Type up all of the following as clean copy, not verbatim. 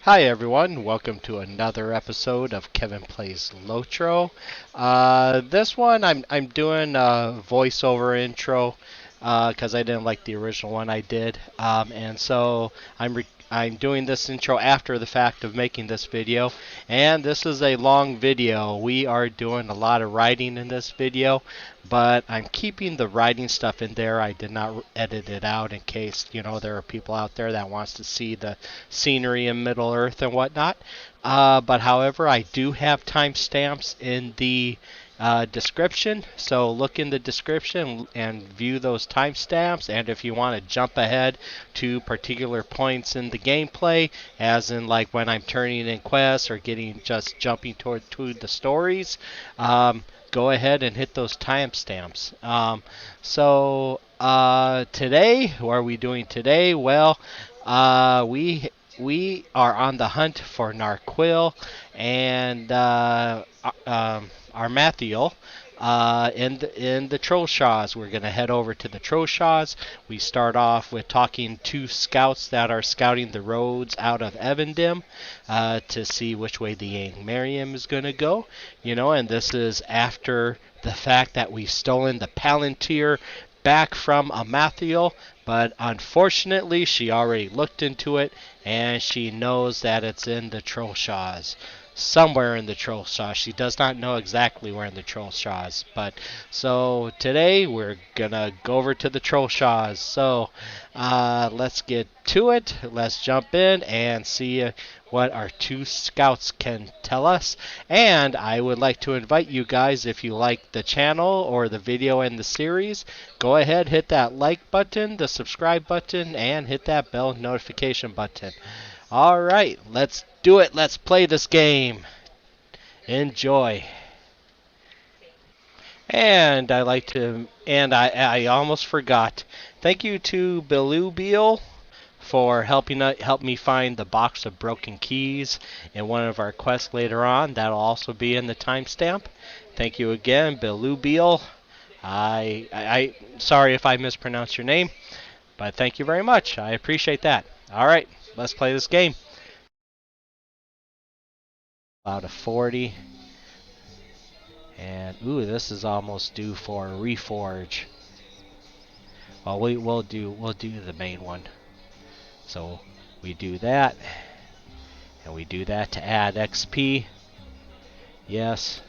Hi everyone, welcome to another episode of Kevin Plays LOTRO. This one I'm doing a voiceover intro because I didn't like the original one I did, and so I'm doing this intro after the fact of making this video, and this is a long video. We are doing a lot of writing in this video, but I'm keeping the writing stuff in there. I did not edit it out in case, there are people out there that wants to see the scenery in Middle Earth and whatnot. But however, I do have timestamps in the description, so look in the description and view those timestamps. And if you want to jump ahead to particular points in the gameplay, as in like when I'm turning in quests or jumping toward to the stories, go ahead and hit those timestamps. Today, what are we doing today? Well, we are on the hunt for Narquil and Amarthiel in the Trollshaws. We're going to head over to the Trollshaws. We start off with talking to scouts that are scouting the roads out of Evendim to see which way the Angmar is going to go. And this is after the fact that we've stolen the Palantir back from Amarthiel, but unfortunately she already looked into it and she knows that it's in the Trollshaws. Somewhere in the Trollshaws. She does not know exactly where in the Trollshaws. But so today we're gonna go over to the Trollshaws. So let's get to it. Let's jump in and see what our two scouts can tell us. And I would like to invite you guys, if you like the channel or the video and the series, go ahead, hit that like button, the subscribe button, and hit that bell notification button. Alright, let's do it. Let's play this game. Enjoy. And I almost forgot. Thank you to Bilubiel for help me find the box of broken keys in one of our quests later on. That'll also be in the timestamp. Thank you again, Bilubiel. I sorry if I mispronounced your name, but thank you very much. I appreciate that. Alright, let's play this game. About a 40. And ooh, this is almost due for a reforge. Well, we'll do the main one. So we do that, and we do that to add XP. Yes.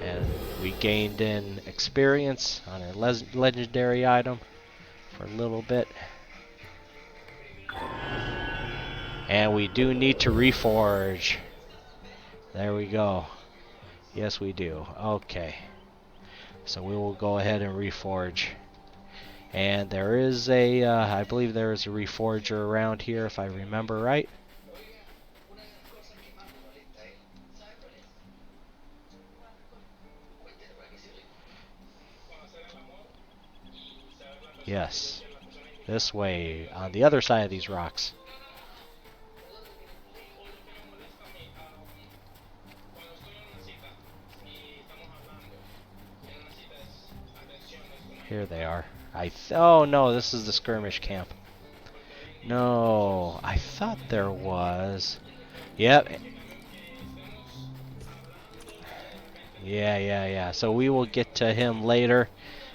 And we gained in experience on a legendary item for a little bit. And we do need to reforge. There we go. Yes, we do. Okay. So we will go ahead and reforge. And there is I believe there is a reforger around here if I remember right. Yes. This way, on the other side of these rocks. Here they are. Oh no, this is the skirmish camp. No, I thought there was. Yep. Yeah. So we will get to him later.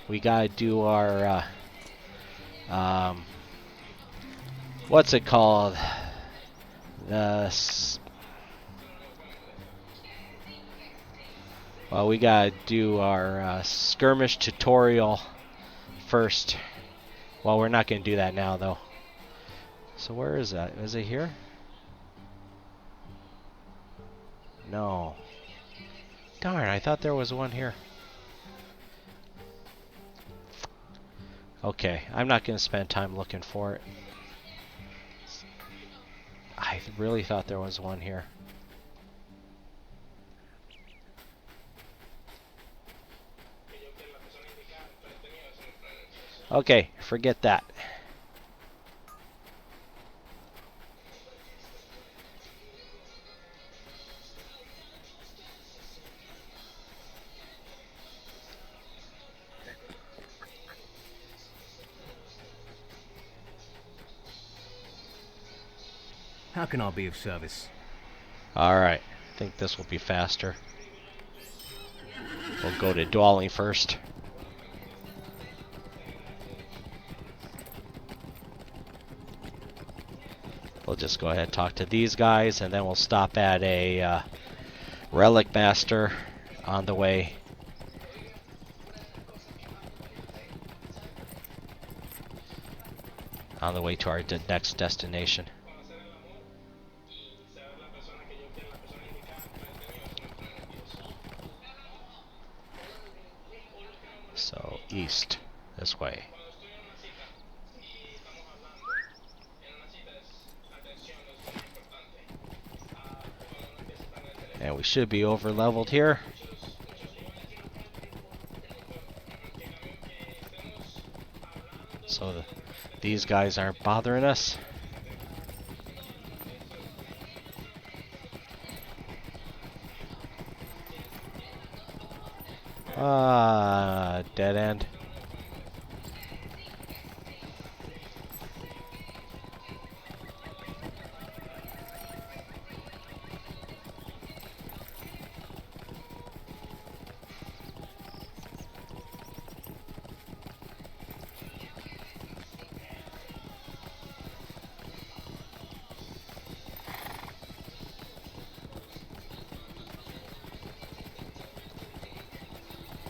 We gotta do our what's it called? Well, we gotta do our skirmish tutorial first. Well, we're not gonna do that now though. So where is that? Is it here? No. Darn, I thought there was one here. Okay, I'm not gonna spend time looking for it. I really thought there was one here. Okay, forget that. How can I be of service? Alright, I think this will be faster. We'll go to Dwalling first. We'll just go ahead and talk to these guys, and then we'll stop at a Relic Master on the way. On the way to our next destination. So, east, this way. And we should be over leveled here. So these guys aren't bothering us. Dead end.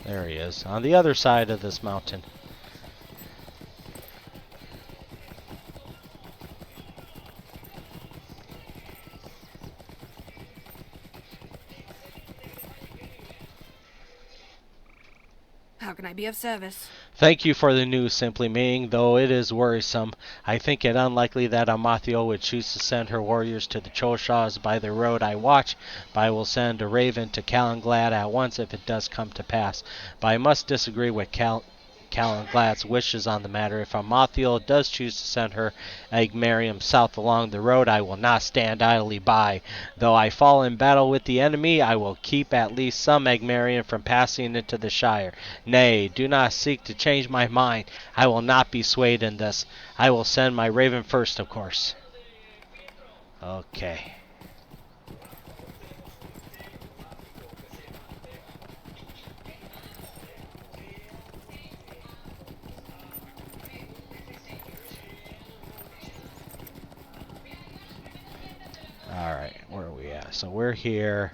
There he is, on the other side of this mountain. How can I be of service? Thank you for the news, SimplyMing, though it is worrisome. I think it unlikely that Amarthiel would choose to send her warriors to the Trollshaws by the road I watch, but I will send a raven to Candelleth at once if it does come to pass. But I must disagree with Candelleth's wishes on the matter. If Amarthiel does choose to send her Angmar south along the road, I will not stand idly by. Though I fall in battle with the enemy, I will keep at least some Angmar from passing into the Shire. Nay, do not seek to change my mind. I will not be swayed in this. I will send my raven first, of course. Okay. Alright, where are we at? So we're here.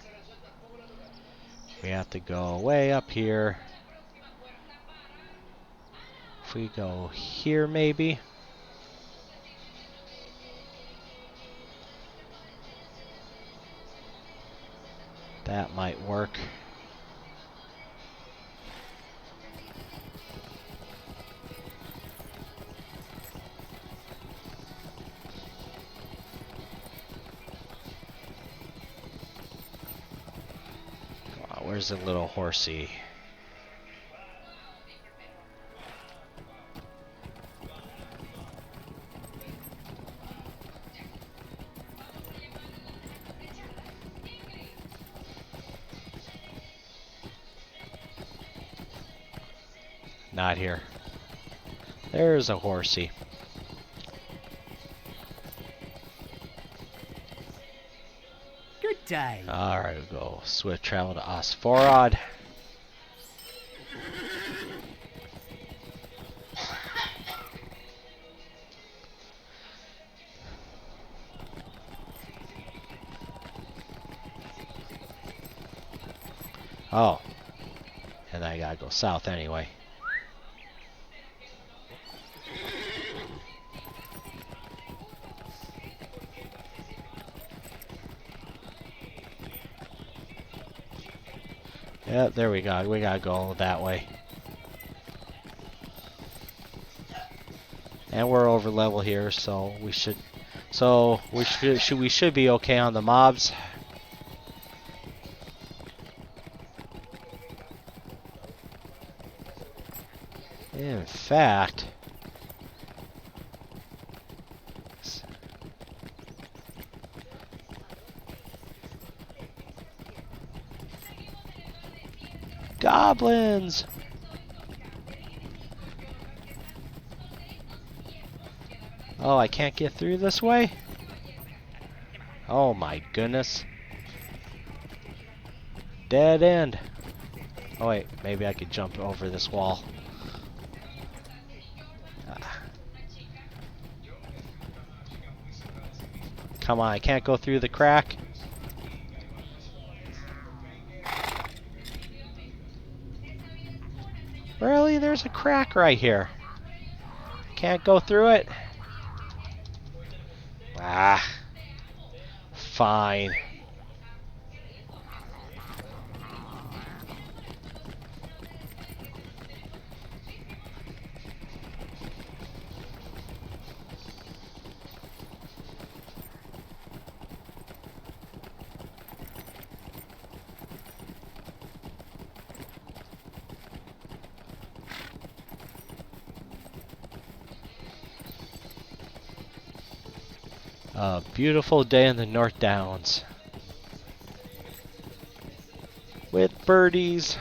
We have to go way up here. If we go here, maybe. That might work. Where's the little horsey? Not here. There's a horsey. Good day. Alright, we'll go swift travel to Osforod. Oh. And I gotta go south anyway. Yep, there we go. We gotta go that way. And we're over level here, so we should be okay on the mobs. In fact, goblins! Oh, I can't get through this way? Oh my goodness. Dead end. Oh wait, maybe I could jump over this wall. Come on, I can't go through the crack. Really? There's a crack right here. Can't go through it? Ah. Fine. A beautiful day in the North Downs. With birdies.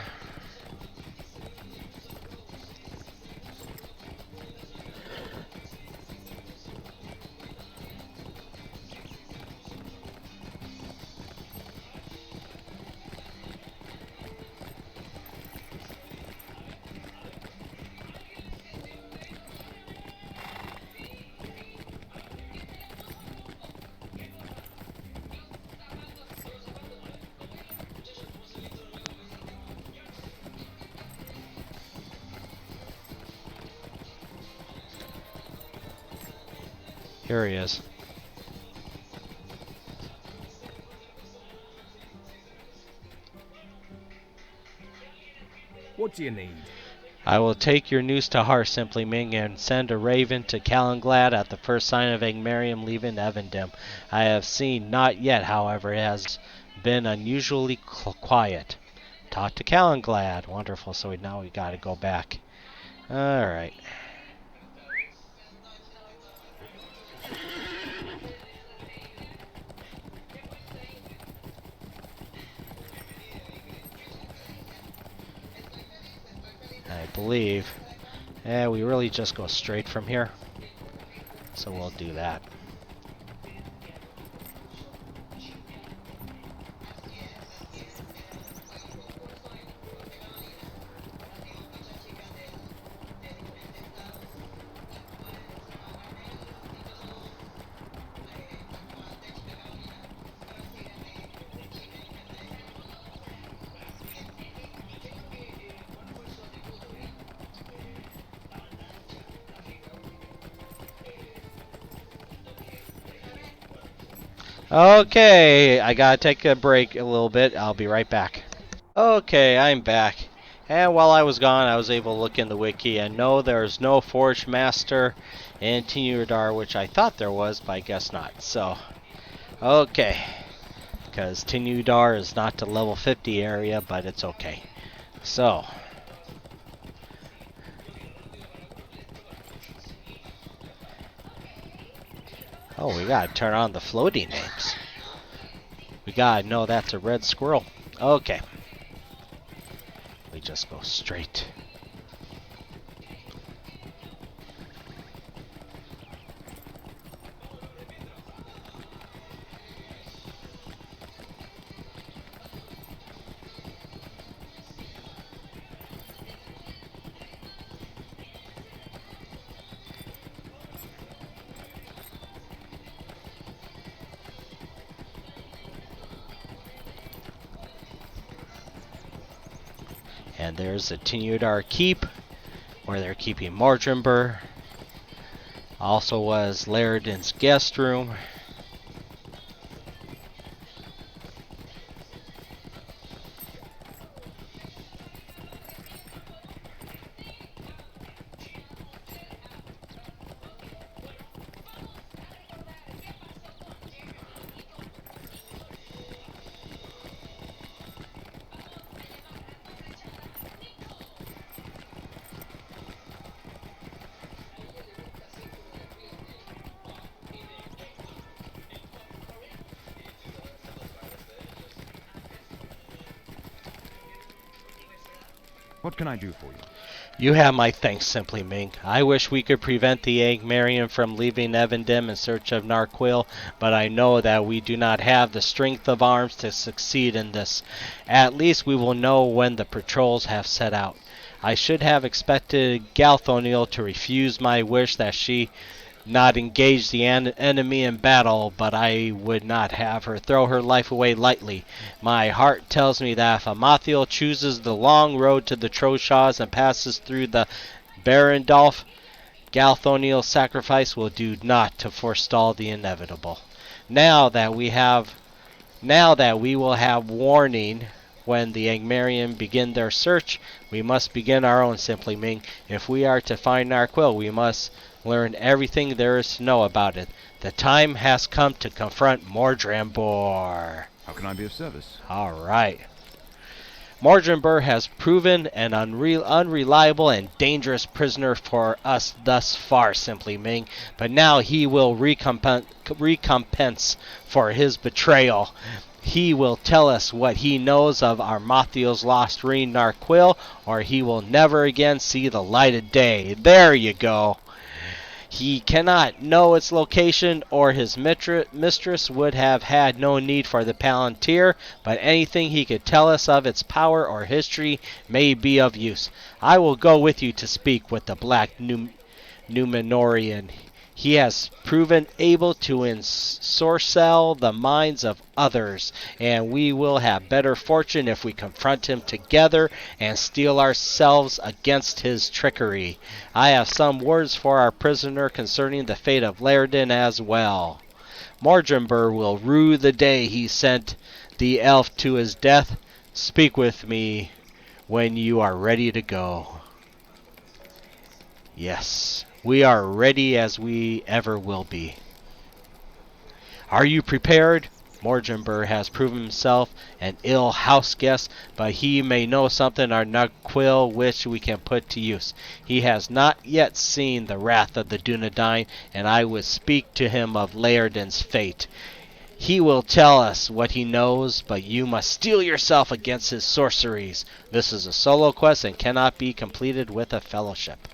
Here he is. What do you need? I will take your news to heart, SimplyMing, and send a raven to Cairns at the first sign of Angmar leaving Evendem. I have seen, not yet, however, it has been unusually quiet. Talk to Cairns. Wonderful, so now we gotta go back. Alright. I believe. We really just go straight from here. So we'll do that. Okay, I gotta take a break a little bit. I'll be right back. Okay, I'm back. And while I was gone, I was able to look in the wiki, and no, there's no Forge Master in Tinudar, which I thought there was, but I guess not. So, okay. Because Tinudar is not the level 50 area, but it's okay. So, oh, we gotta turn on the floating names. We gotta know that's a red squirrel. Okay. We just go straight. And there's the Tinudar Keep, where they're keeping Mordrambor. Also was Laerdan's guest room. What can I do for you? You have my thanks, SimplyMing. I wish we could prevent the Angmarian from leaving Evendim in search of Narquil, but I know that we do not have the strength of arms to succeed in this. At least we will know when the patrols have set out. I should have expected Galthoniel to refuse my wish that she not engage the enemy in battle, but I would not have her throw her life away lightly. My heart tells me that if Amarthiel chooses the long road to the Trollshaws and passes through the Barendolf, Galthoniel's sacrifice will do naught to forestall the inevitable. Now that we will have warning when the Angmarian begin their search, we must begin our own, SimplyMing. If we are to find Narquil, we must learn everything there is to know about it. The time has come to confront Mordrambor. How can I be of service? Alright. Mordrambor has proven an unreliable and dangerous prisoner for us thus far, SimplyMing, but now he will recompense for his betrayal. He will tell us what he knows of Amarthiel's lost ring Narquil, or he will never again see the light of day. There you go. He cannot know its location, or his mistress would have had no need for the Palantir, but anything he could tell us of its power or history may be of use. I will go with you to speak with the Black Numenorian. He has proven able to ensorcel the minds of others, and we will have better fortune if we confront him together and steel ourselves against his trickery. I have some words for our prisoner concerning the fate of Laerdan as well. Mordrambor will rue the day he sent the elf to his death. Speak with me when you are ready to go. Yes. We are ready as we ever will be. Are you prepared? Mordrambor has proven himself an ill house guest, but he may know something of Narquil which we can put to use. He has not yet seen the wrath of the Dunedain, and I would speak to him of Laerdan's fate. He will tell us what he knows, but you must steel yourself against his sorceries. This is a solo quest and cannot be completed with a fellowship.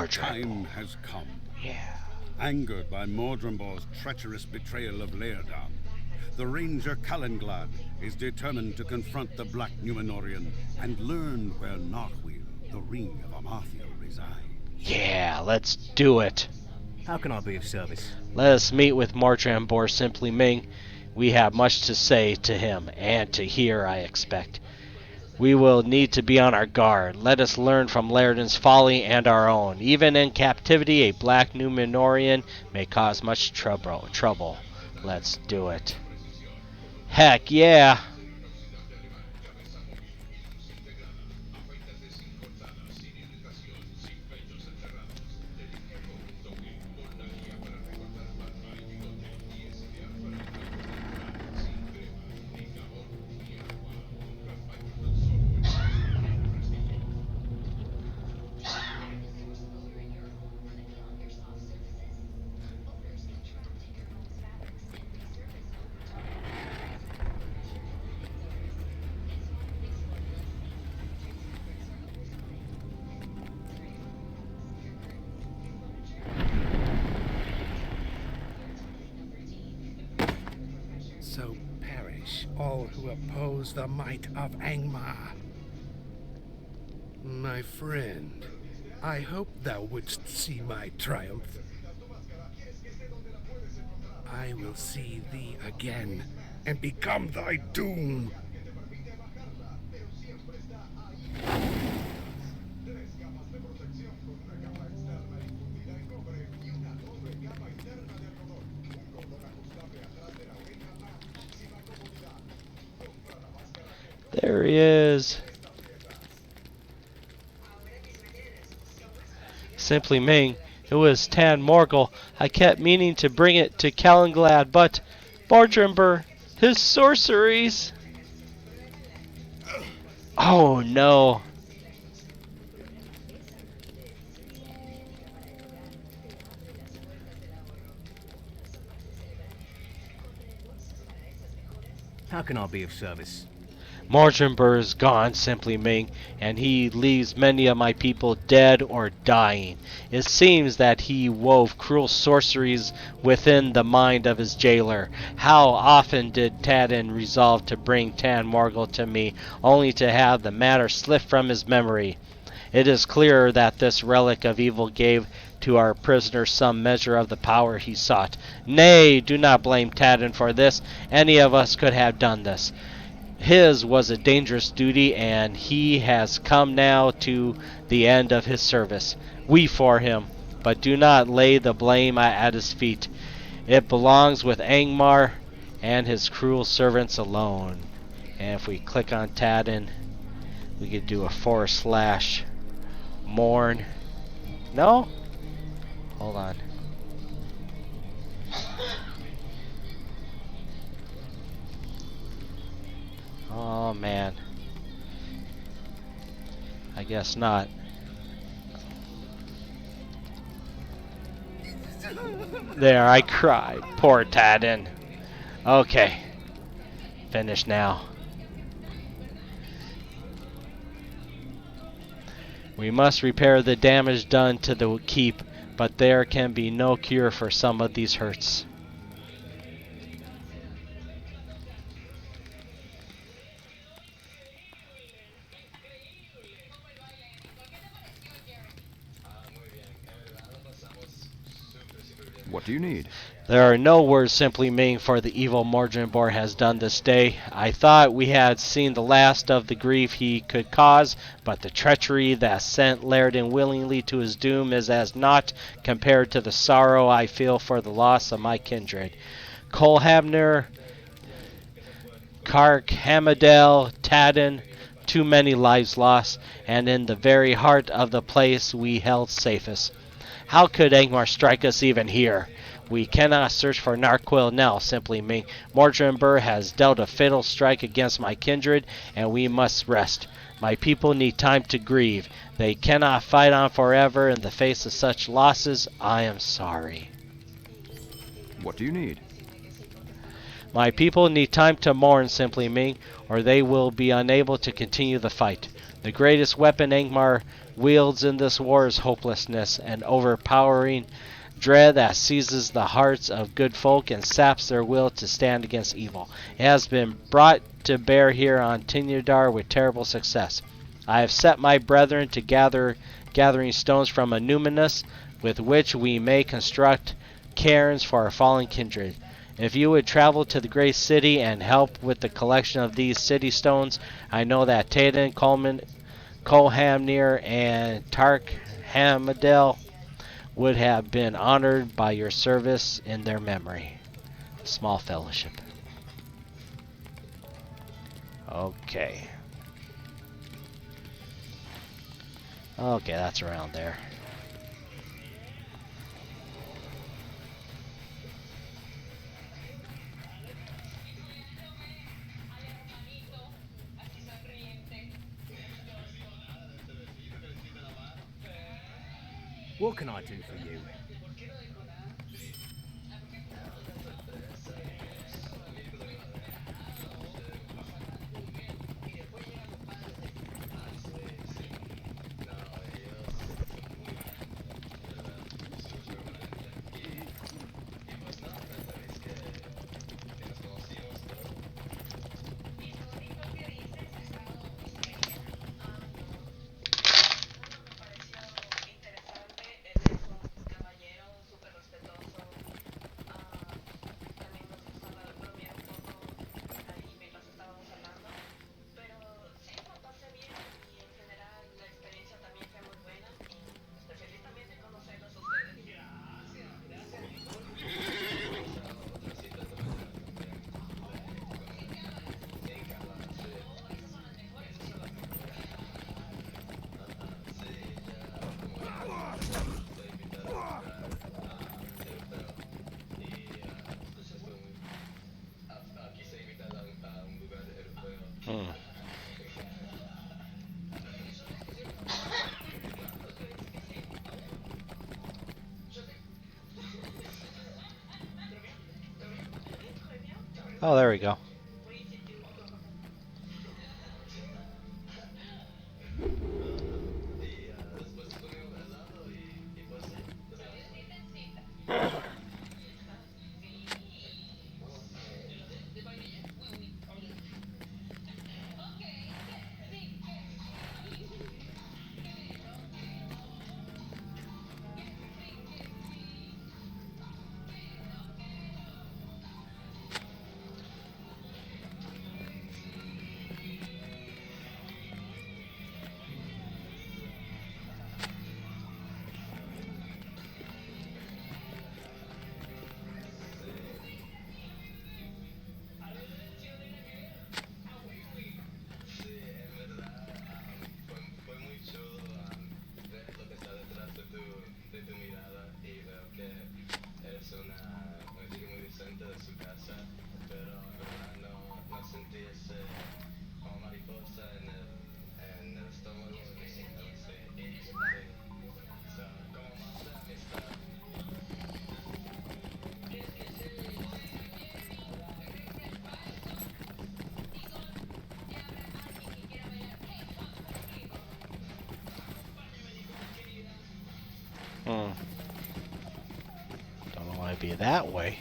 Time has come. Yeah. Angered by Mordrambor's treacherous betrayal of Laerdan, the ranger Calenglad is determined to confront the Black Numenorian and learn where Narquil, the ring of Amarthiel, resides. Yeah, let's do it. How can I be of service? Let us meet with Mordrambor, SimplyMing. We have much to say to him, and to hear, I expect. We will need to be on our guard. Let us learn from Laerdan's folly and our own. Even in captivity, a Black Numenorian may cause much trouble. Let's do it. Heck yeah! So perish all who oppose the might of Angmar. My friend, I hope thou wouldst see my triumph. I will see thee again and become thy doom. There he is. SimplyMing, it was Tan Morgul. I kept meaning to bring it to Calenglad, but Mordrambor, his sorceries. Oh no. How can I be of service? Mordrambor is gone, SimplyMing, and he leaves many of my people dead or dying. It seems that he wove cruel sorceries within the mind of his jailer. How often did Tadden resolve to bring Tan Morgul to me, only to have the matter slip from his memory? It is clear that this relic of evil gave to our prisoner some measure of the power he sought. Nay, do not blame Tadden for this. Any of us could have done this. His was a dangerous duty, and he has come now to the end of his service. We for him, but do not lay the blame at his feet. It belongs with Angmar and his cruel servants alone. And if we click on Tadden, we could do a /mourn. No? Hold on. Oh man. I guess not. There, I cried. Poor Tadden. Okay. Finish now. We must repair the damage done to the keep, but there can be no cure for some of these hurts. What do you need? There are no words, SimplyMing, for the evil Mordrambor has done this day. I thought we had seen the last of the grief he could cause, but the treachery that sent Laerdan willingly to his doom is as naught compared to the sorrow I feel for the loss of my kindred. Colhamner, Hamadel, Tadden, too many lives lost, and in the very heart of the place we held safest. How could Angmar strike us even here? We cannot search for Narquil now, SimplyMing. Mordrambor has dealt a fatal strike against my kindred, and we must rest. My people need time to grieve. They cannot fight on forever in the face of such losses. I am sorry. What do you need? My people need time to mourn, SimplyMing, or they will be unable to continue the fight. The greatest weapon Angmar wields in this war is hopelessness, an overpowering dread that seizes the hearts of good folk and saps their will to stand against evil. It has been brought to bear here on Tinudar with terrible success. I have set my brethren to gathering stones from Anuminus, with which we may construct cairns for our fallen kindred. If you would travel to the great city and help with the collection of these city stones, I know that Tadden, Colhamnir, and Hamadel would have been honored by your service in their memory. Small fellowship. Okay. Okay, that's around there. What can I do for you? Oh, there we go. Don't know why it'd be that way.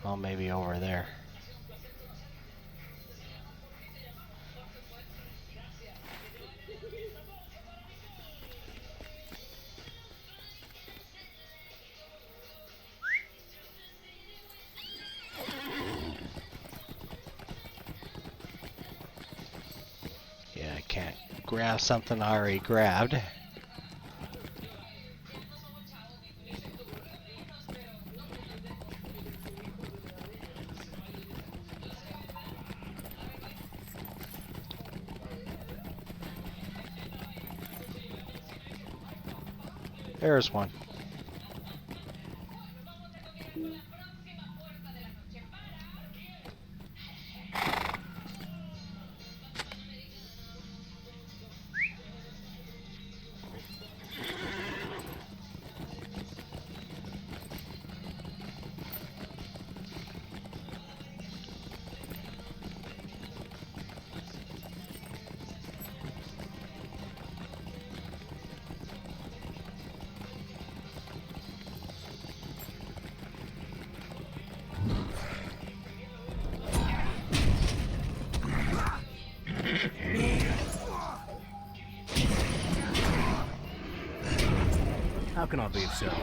Well, maybe over there. Yeah, I can't grab something I already grabbed. There's one. How can I be of service?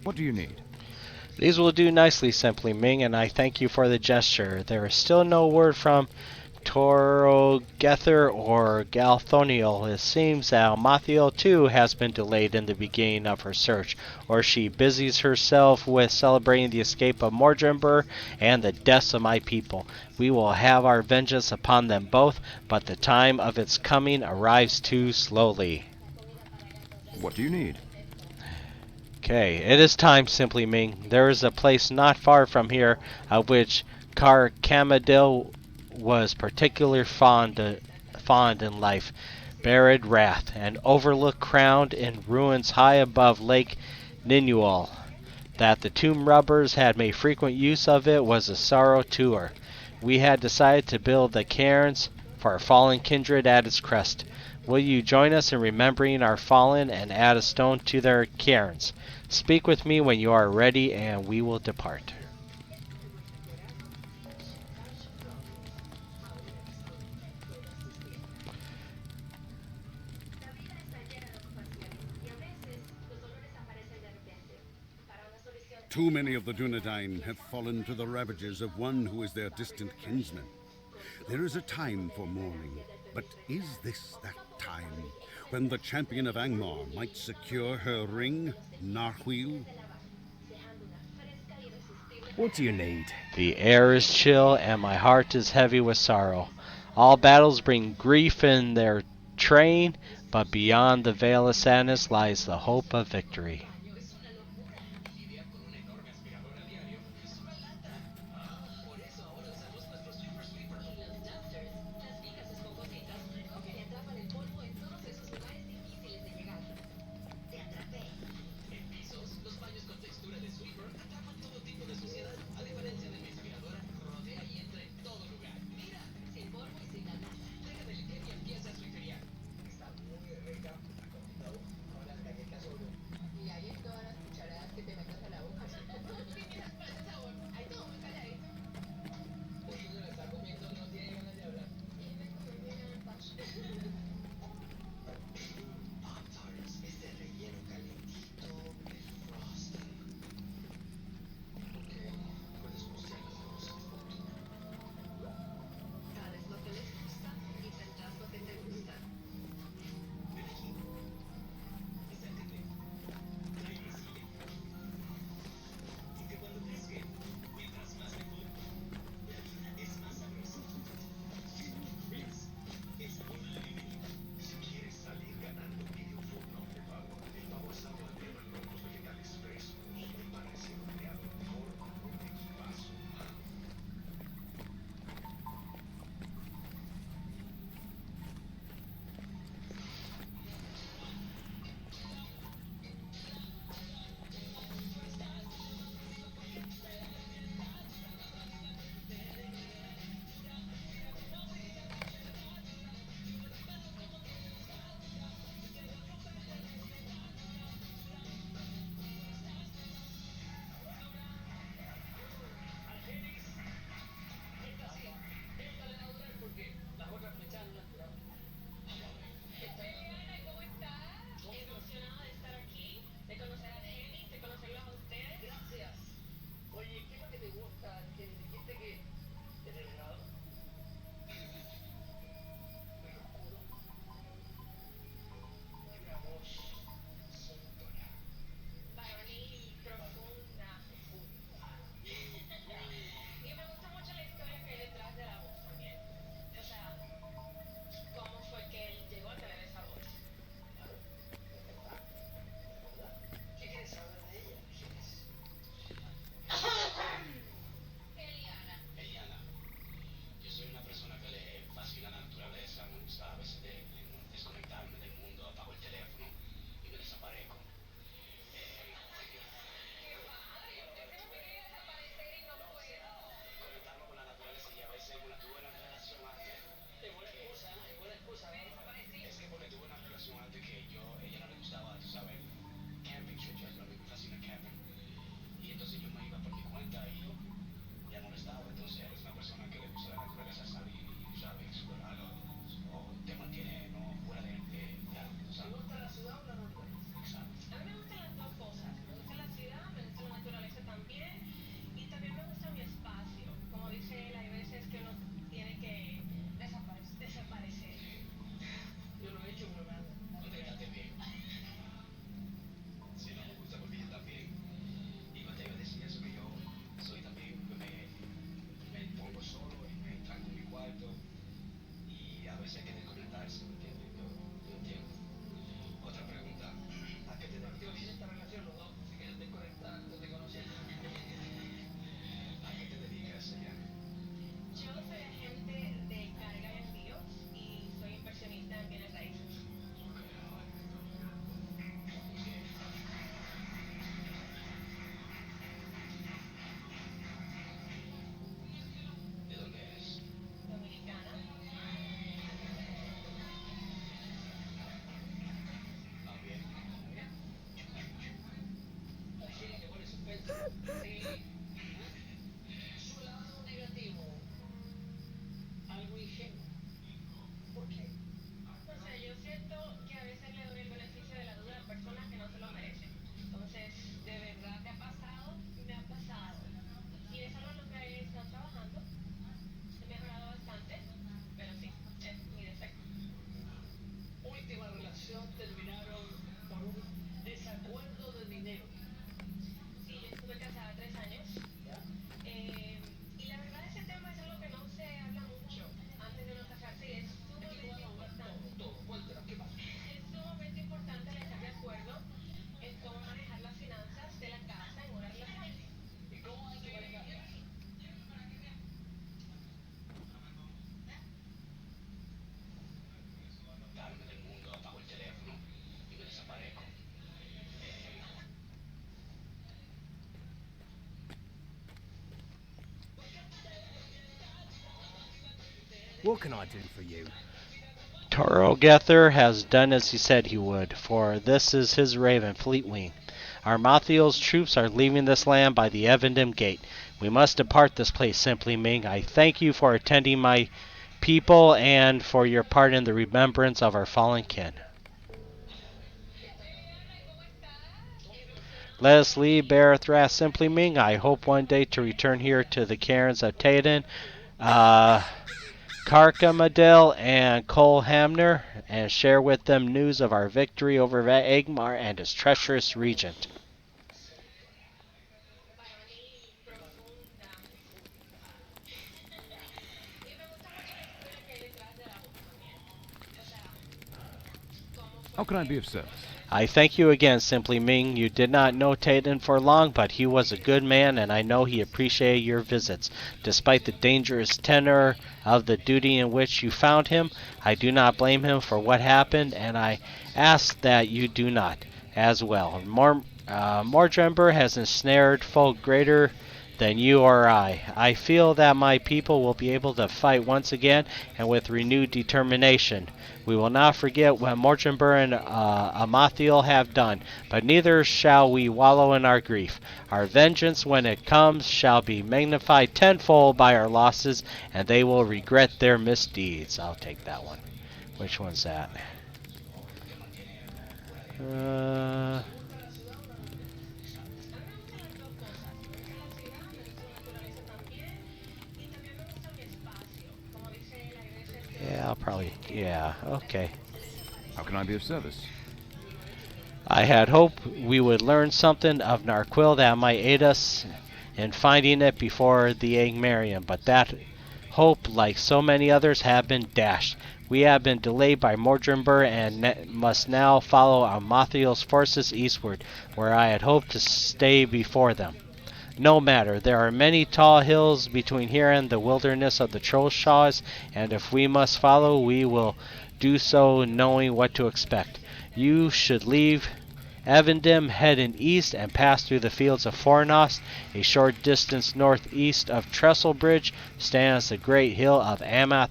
What do you need? These will do nicely, SimplyMing, and I thank you for the gesture. There is still no word from Torogethir or Galthoniel. It seems that Amarthiel too has been delayed in the beginning of her search, or she busies herself with celebrating the escape of Mordrambor and the deaths of my people. We will have our vengeance upon them both, but the time of its coming arrives too slowly. What do you need? Okay, it is time, SimplyMing. There is a place not far from here of which Candelleth was particularly fond in life, buried Raith, an overlook crowned in ruins high above Lake Ninual. That the tomb robbers had made frequent use of it was a sorrow to her. We had decided to build the Cairns for our fallen kindred at its crest. Will you join us in remembering our fallen and add a stone to their cairns? Speak with me when you are ready, and we will depart. Too many of the Dunedain have fallen to the ravages of one who is their distant kinsman. There is a time for mourning, But is this that time when the champion of Angmar might secure her ring, Narhuil? What do you need? The air is chill and my heart is heavy with sorrow. All battles bring grief in their train, but beyond the veil of sadness lies the hope of victory. What can I do for you? Torogethir has done as he said he would, for this is his raven, Fleetwing. Amarthiel's troops are leaving this land by the Evendim gate. We must depart this place, SimplyMing. I thank you for attending my people and for your part in the remembrance of our fallen kin. Let us leave Barathras, SimplyMing. I hope one day to return here to the Cairns of Taden, Carcamadel, and Colhamner, and share with them news of our victory over Angmar and his treacherous regent. How can I be of service? I thank you again, SimplyMing. You did not know Taden for long, but he was a good man, and I know he appreciated your visits. Despite the dangerous tenor of the duty in which you found him, I do not blame him for what happened, and I ask that you do not, as well. Mordrambor has ensnared folk greater than you or I. I feel that my people will be able to fight once again, and with renewed determination. We will not forget what Mordrambor and Amarthiel have done, but neither shall we wallow in our grief. Our vengeance, when it comes, shall be magnified tenfold by our losses, and they will regret their misdeeds. I'll take that one. Which one's that? Yeah, I'll probably... Yeah, okay. How can I be of service? I had hoped we would learn something of Narquil that might aid us in finding it before the Angmarian, but that hope, like so many others, have been dashed. We have been delayed by Mordrambor and must now follow Amarthiel's forces eastward, where I had hoped to stay before them. No matter, there are many tall hills between here and the wilderness of the Trollshaws, and if we must follow, we will do so knowing what to expect. You should leave Evendim, heading east, and pass through the fields of Fornost. A short distance northeast of Trestlebridge stands the great hill of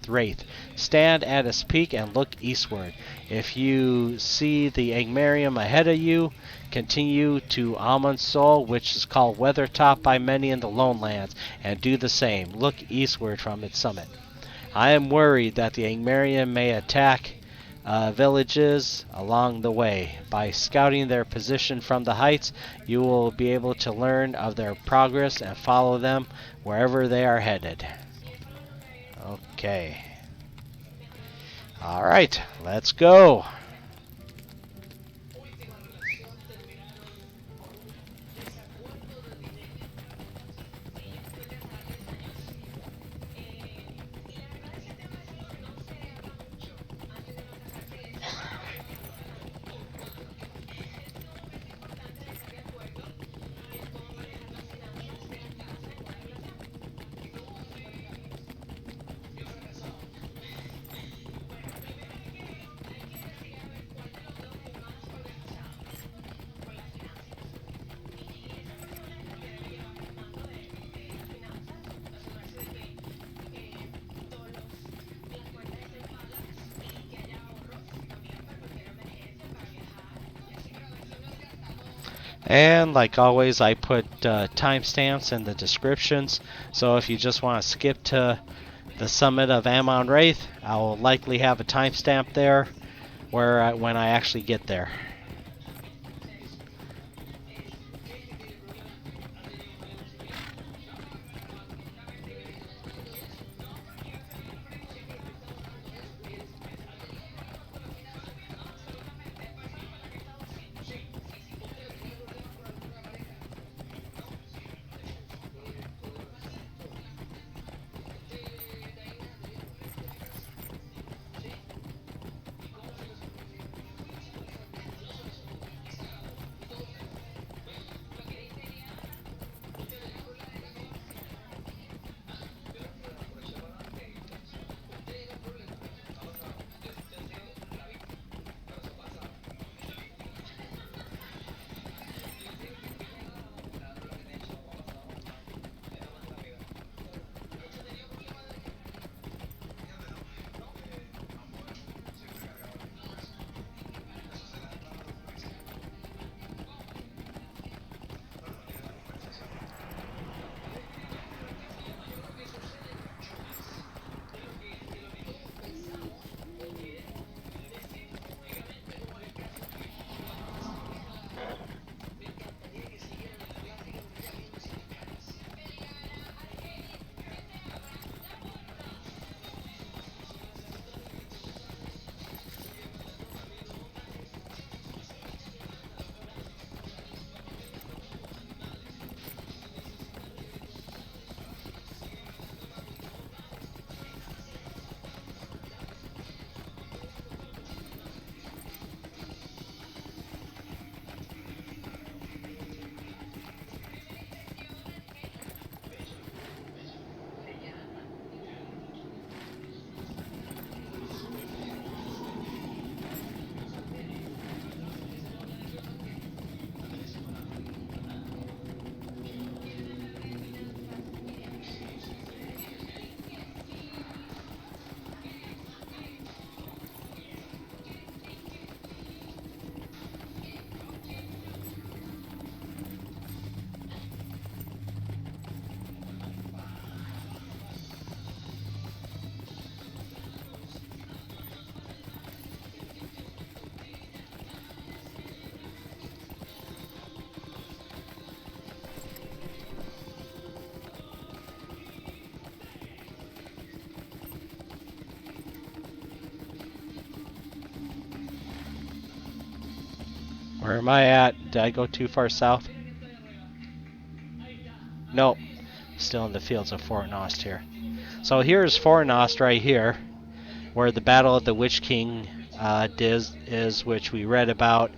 Raith. Stand at its peak and look eastward. If you see the Angmarium ahead of you, continue to Amon's Soul, which is called Weathertop by many in the Lowlands, and do the same. Look eastward from its summit. I am worried that the Angmarian may attack villages along the way. By scouting their position from the heights, you will be able to learn of their progress and follow them wherever they are headed. Okay. Alright, let's go. And like always, I put timestamps in the descriptions, so if you just want to skip to the summit of Amon Raith, I will likely have a timestamp there where when I actually get there. Where am I at? Did I go too far south? Nope. Still in the fields of Fornost here. So here's Fornost right here, where the Battle of the Witch King is, which we read about,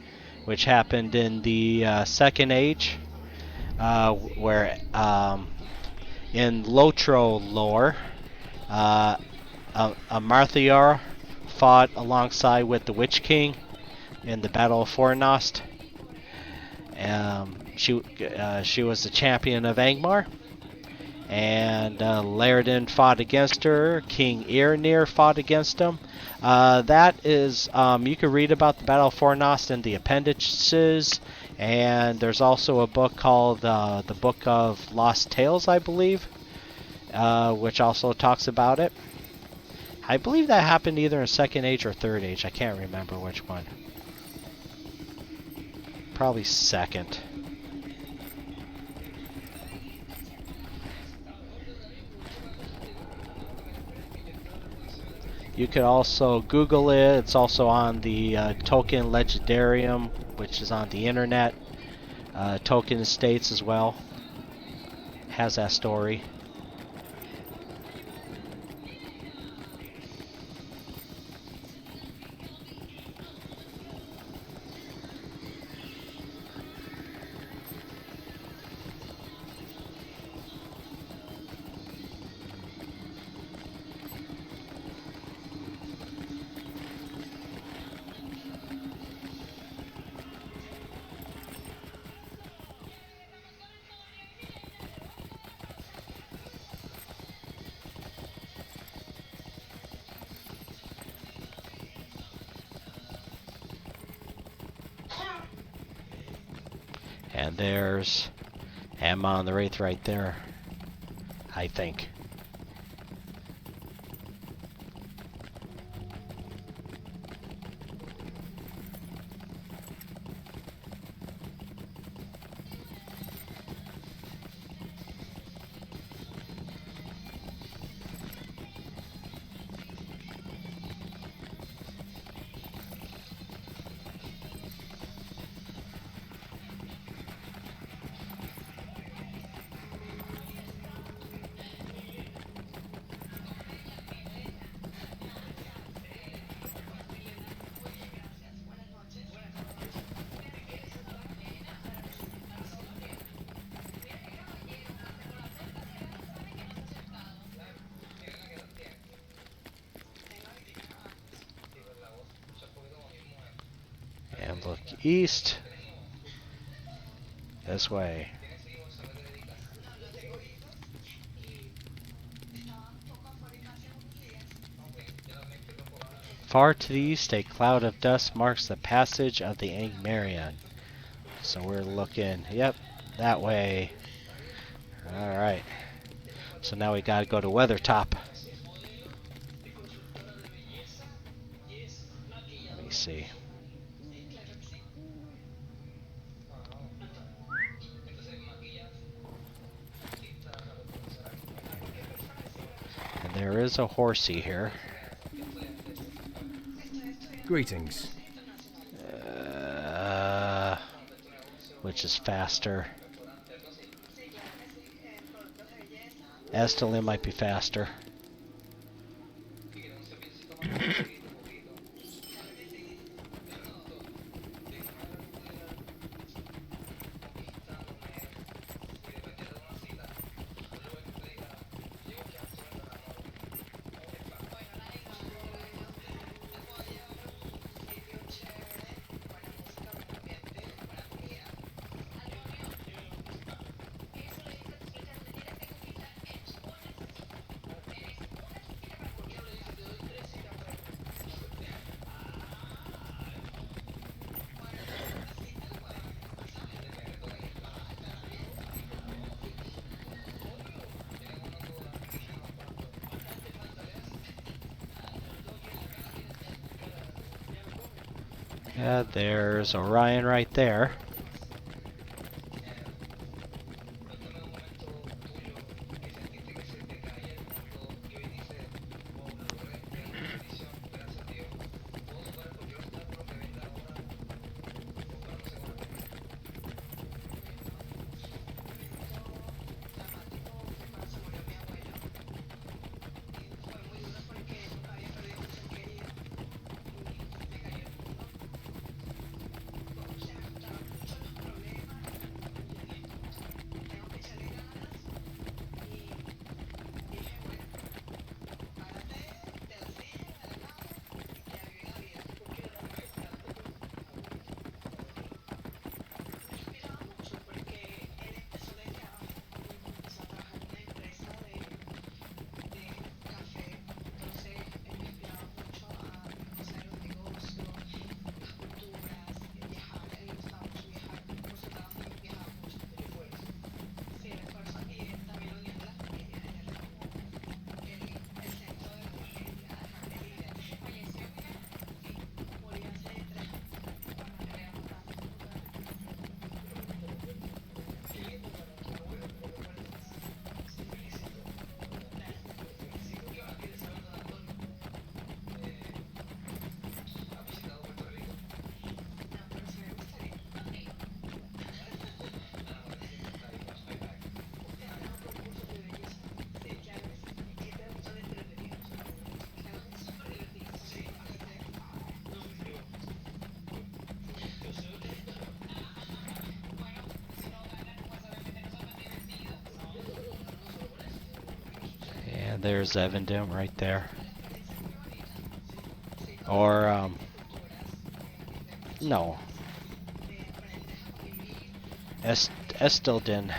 which happened in the Second Age, where in LOTRO lore, Amarthiel fought alongside with the Witch King in the Battle of Fornost. She was the champion of Angmar, and Laerdan fought against her. King Eryn fought against him. That is, you can read about the Battle of Fornost in the appendices, and there's also a book called the Book of Lost Tales, I believe, which also talks about it. I believe that happened either in Second Age or Third Age. I can't remember which one. Probably second. You could also Google it. It's also on the Token Legendarium, which is on the internet. Token Estates as well. Has that story. And there's Amon the Raith right there, I think. And look east. This way. Far to the east, a cloud of dust marks the passage of the Angmar. So we're looking, yep, that way. Alright. So now we gotta go to Weathertop. Let me see. And there is a horsey here. Greetings. Which is faster? Estelin might be faster. Yeah, there's Orion right there. And there's Evendim right there. Or, no. Estelden.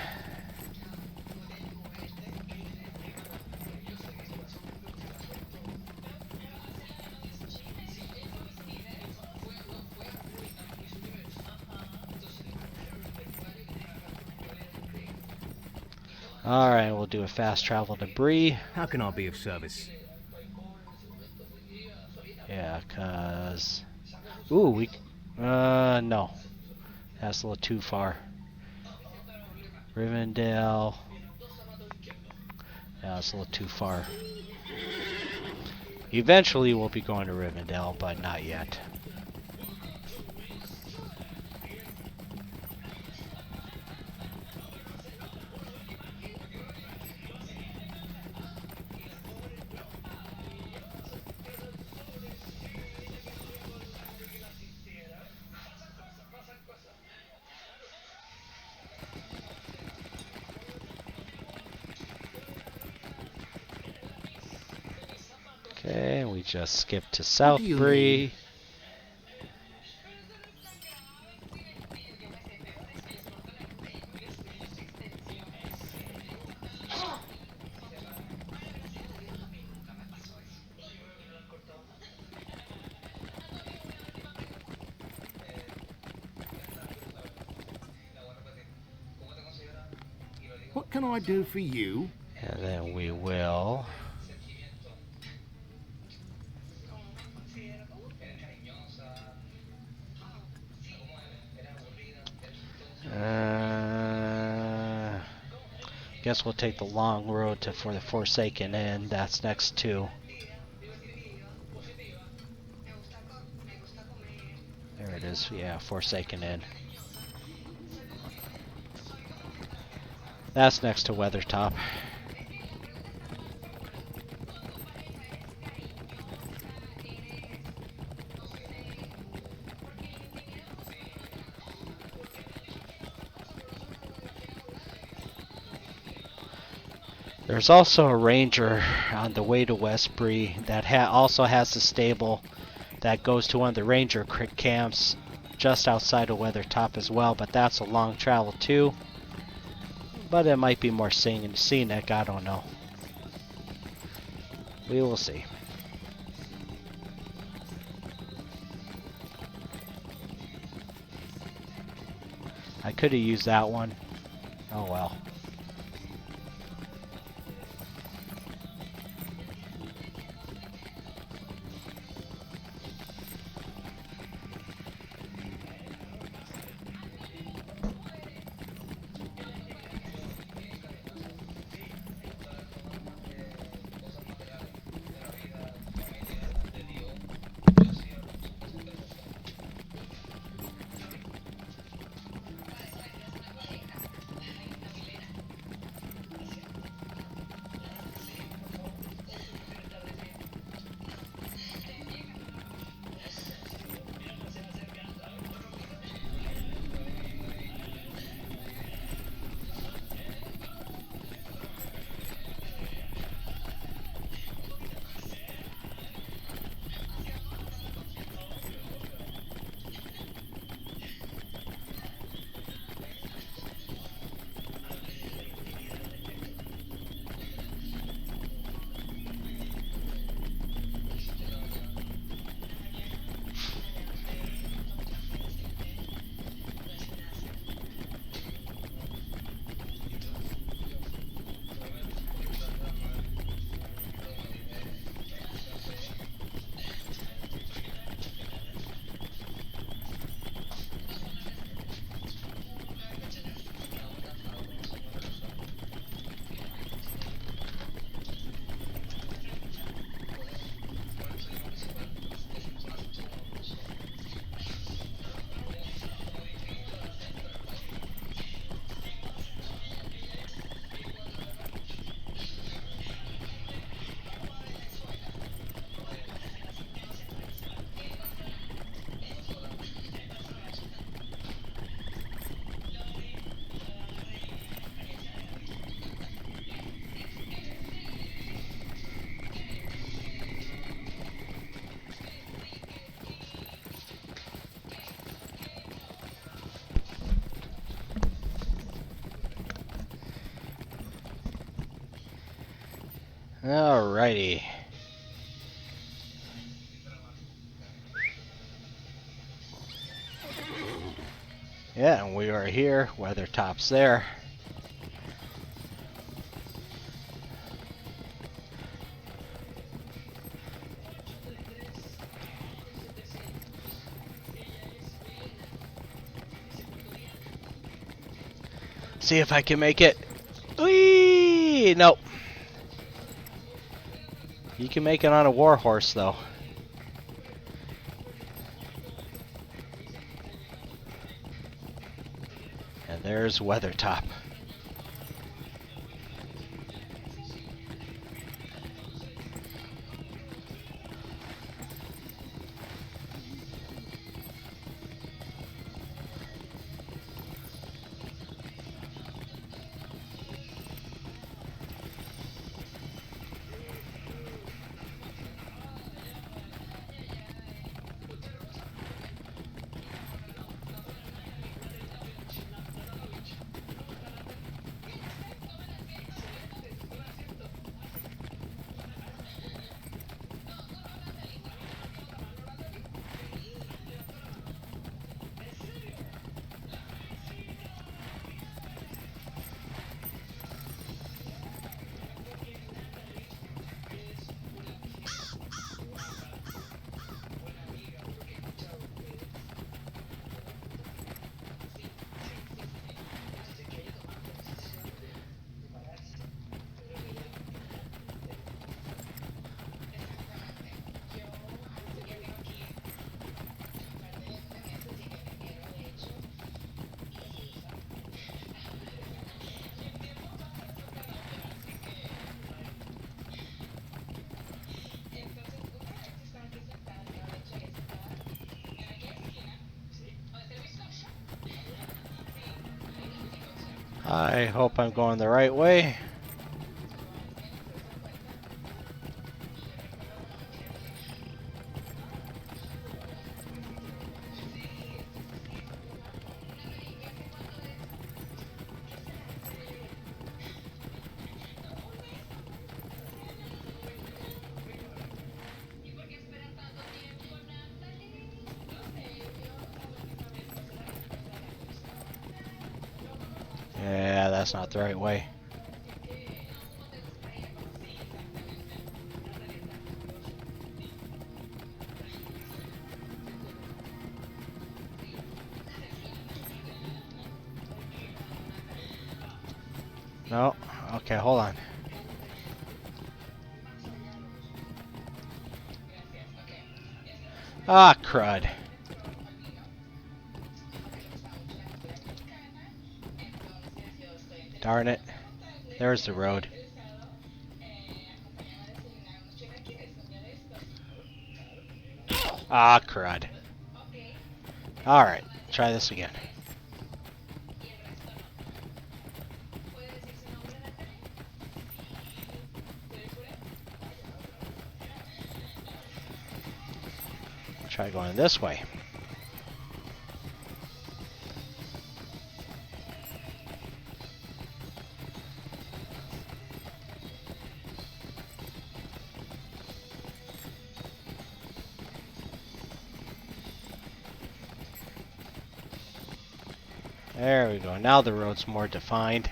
Alright, we'll do a fast travel to Bree. How can I be of service? Yeah, cause... Ooh, we... no. That's a little too far. Rivendell... Yeah, that's a little too far. Eventually we'll be going to Rivendell, but not yet. Okay, we just skipped to South Bree. What can I do for you? And then we will... Guess we'll take the long road for the Forsaken Inn. That's next to... There it is. Yeah, Forsaken Inn. That's next to Weathertop. There's also a ranger on the way to Westbury that also has a stable that goes to one of the ranger camps just outside of Weathertop as well, but that's a long travel too. But it might be more scenic, I don't know. We will see. I could have used that one. Oh well. Alrighty. Yeah, and we are here. Weathertop's there. See if I can make it. Whee! Nope. You can make it on a warhorse, though. And there's Weathertop. I hope I'm going the right way. Yeah, that's not the right way. No? Okay, hold on. Ah, crud. Darn it. There's the road. Ah, crud. Alright, try this again. Try going this way. There we go. Now the road's more defined.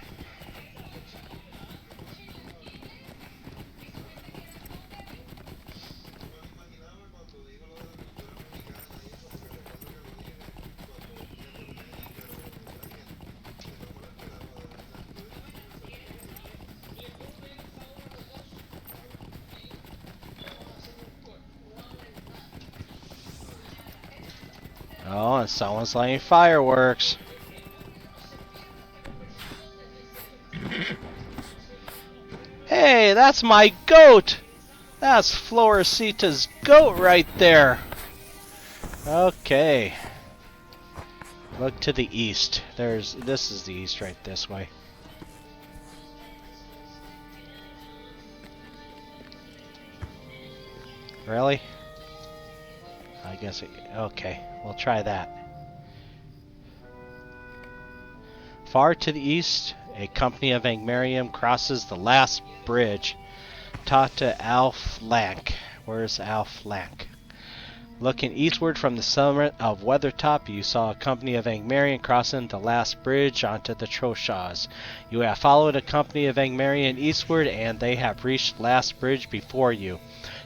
Oh, and someone's lighting fireworks. Hey, that's my goat! That's Floricita's goat right there! Okay. Look to the east. This is the east right this way. Really? I guess okay, we'll try that. Far to the east, a company of Angmarium crosses the last bridge Talk to Alphlanc. Where's Alphlanc? Looking eastward from the summit of Weathertop, you saw a company of Angmarian crossing the last bridge onto the Trollshaws. You have followed a company of Angmarian eastward, and they have reached the last bridge before you.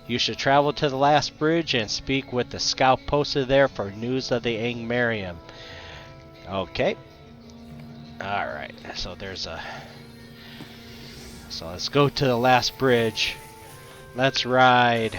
You should travel to the last bridge and speak with the scout posted there for news of the Angmarian. Okay. Alright, so there's a... So let's go to the last bridge. Let's ride.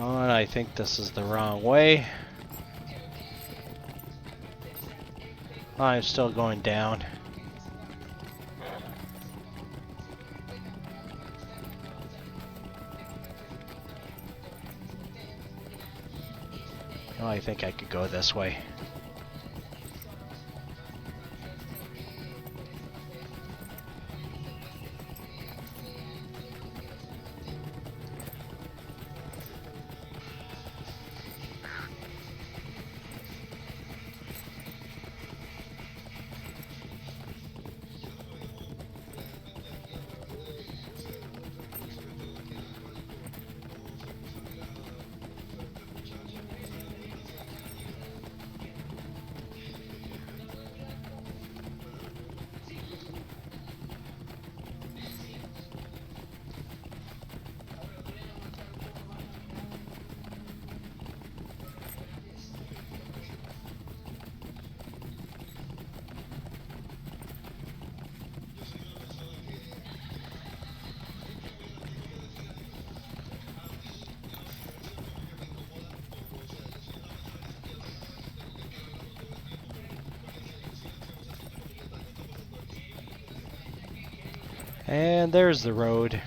Oh, and I think this is the wrong way. I'm still going down. Oh, I think I could go this way. And there's the road.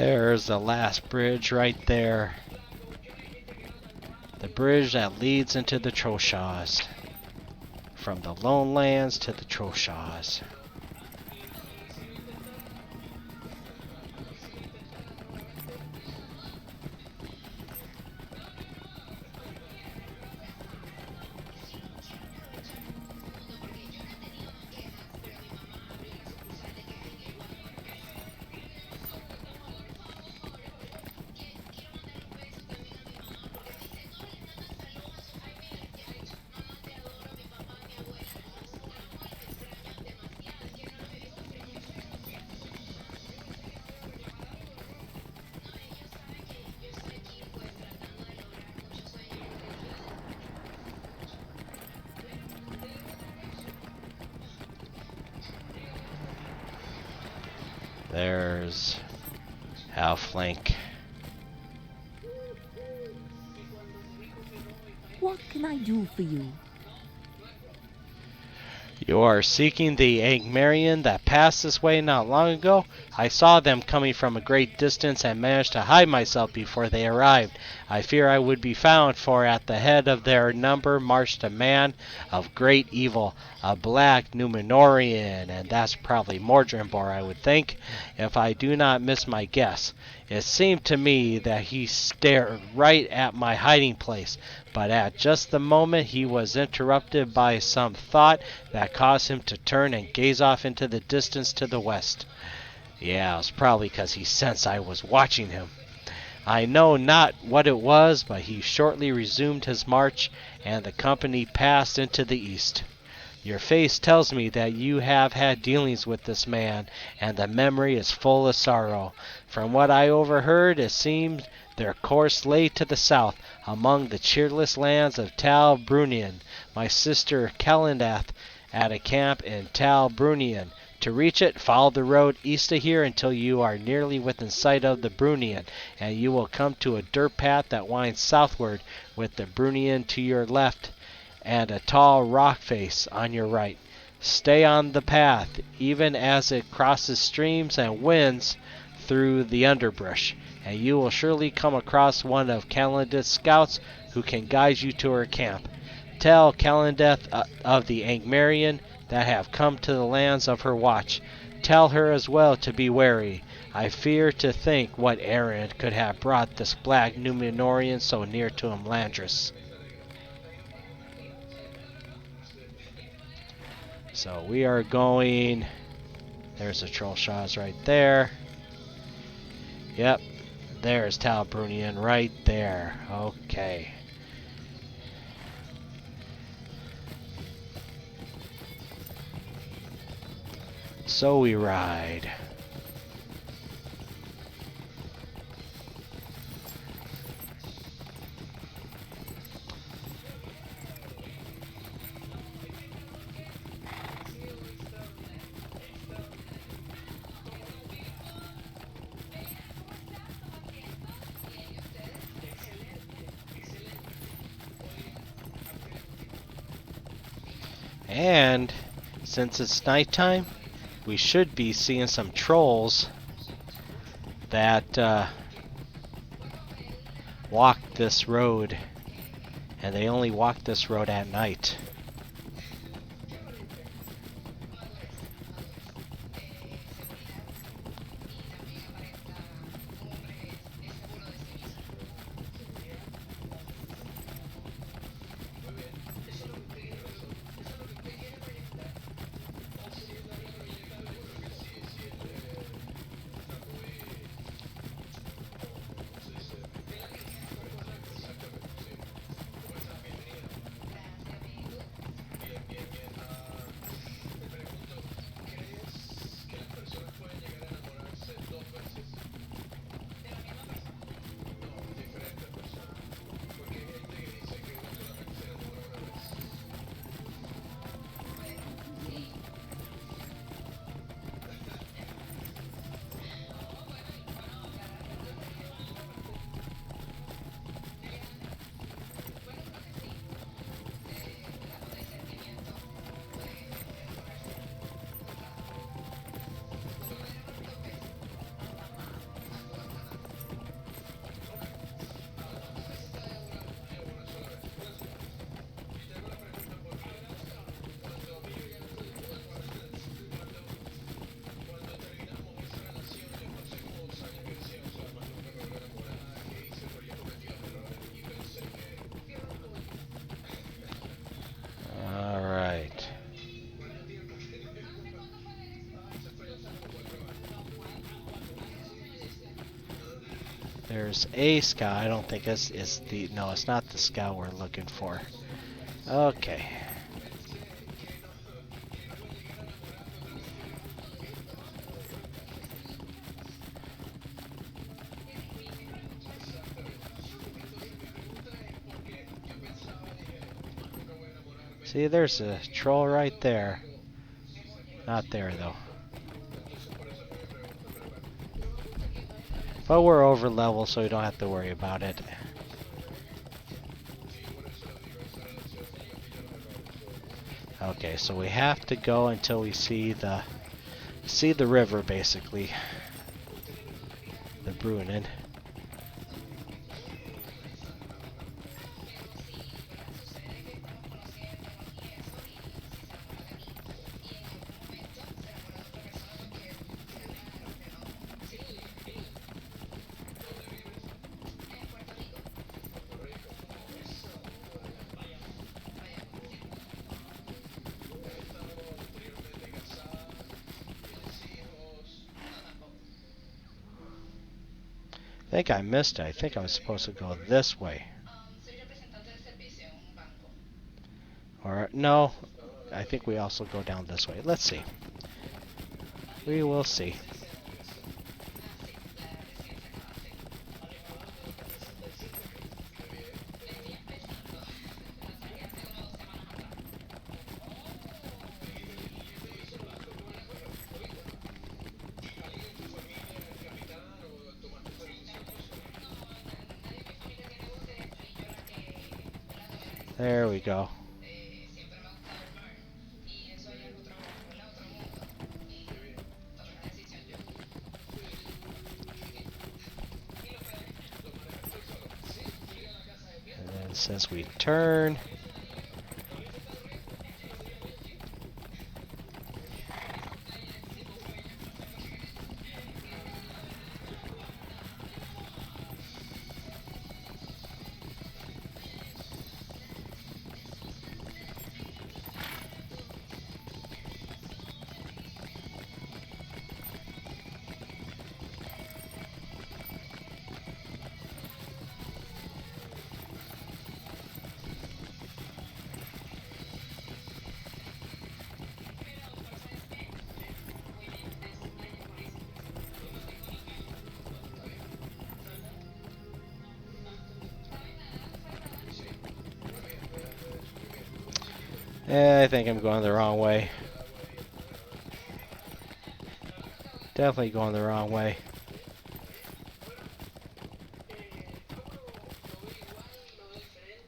There's the last bridge right there. The bridge that leads into the Trollshaws. From the Lone Lands to the Trollshaws. There's Alphlanc. What can I do for you? You are seeking the Angmarian that passed this way not long ago? I saw them coming from a great distance and managed to hide myself before they arrived. I fear I would be found, for at the head of their number marched a man of great evil, a black Numenorian, and that's probably Mordrambor, I would think, if I do not miss my guess. It seemed to me that he stared right at my hiding place, but at just the moment he was interrupted by some thought that caused him to turn and gaze off into the distance to the west. Yeah, it was probably because he sensed I was watching him. I know not what it was, but he shortly resumed his march, and the company passed into the east. Your face tells me that you have had dealings with this man, and the memory is full of sorrow. From what I overheard, it seems their course lay to the south, among the cheerless lands of Tal Brunion. My sister Candelleth at a camp in Tal Brunion. To reach it, follow the road east of here until you are nearly within sight of the Brunion, and you will come to a dirt path that winds southward, with the Brunion to your left and a tall rock face on your right. Stay on the path, even as it crosses streams and winds through the underbrush, and you will surely come across one of Candelleth's scouts who can guide you to her camp. Tell Candelleth of the Angmarian that have come to the lands of her watch. Tell her as well to be wary. I fear to think what Eryn could have brought this black Numenorian so near to Imlandris. So we are going... There's the Trollshaws right there. Yep, there's Tal Brunion right there. Okay. So we ride. And since it's nighttime, we should be seeing some trolls that walk this road, and they only walk this road at night. there's a scout. I don't think it's the... No, it's not the scout we're looking for. Okay. See, there's a troll right there. Not there, though. But we're over level, so we don't have to worry about it. Okay, so we have to go until we see the river, basically. The Bruinen. I think I missed it. I think I was supposed to go this way. Or, no. I think we also go down this way. Let's see. We will see. There we go. And then it says we turn. I think I'm going the wrong way. Definitely going the wrong way.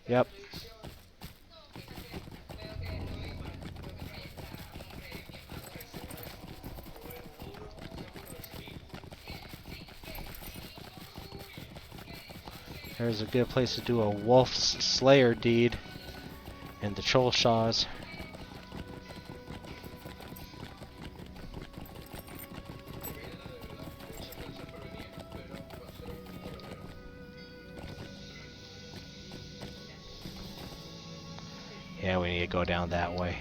Yep. There's a good place to do a wolf slayer deed in the Trollshaws. Yeah, we need to go down that way.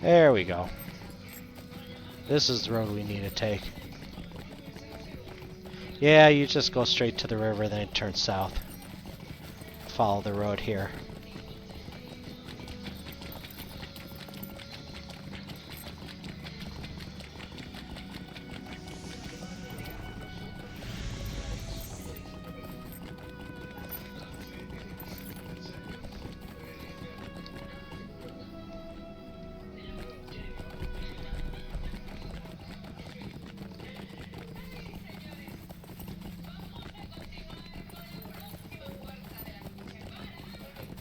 There we go. This is the road we need to take. Yeah, you just go straight to the river, then turn south. Follow the road here.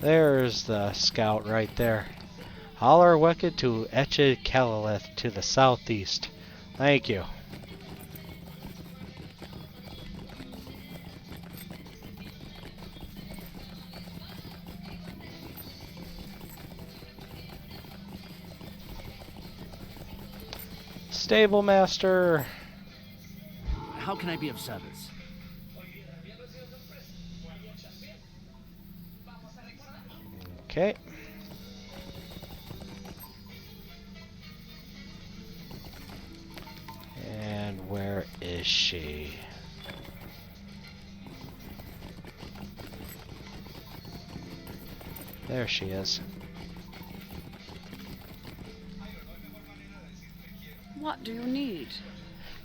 There's the scout right there. Holler Wicked to Candelleth to the southeast. Thank you. Stable Master. How can I be of service? Okay. And where is she? There she is. What do you need?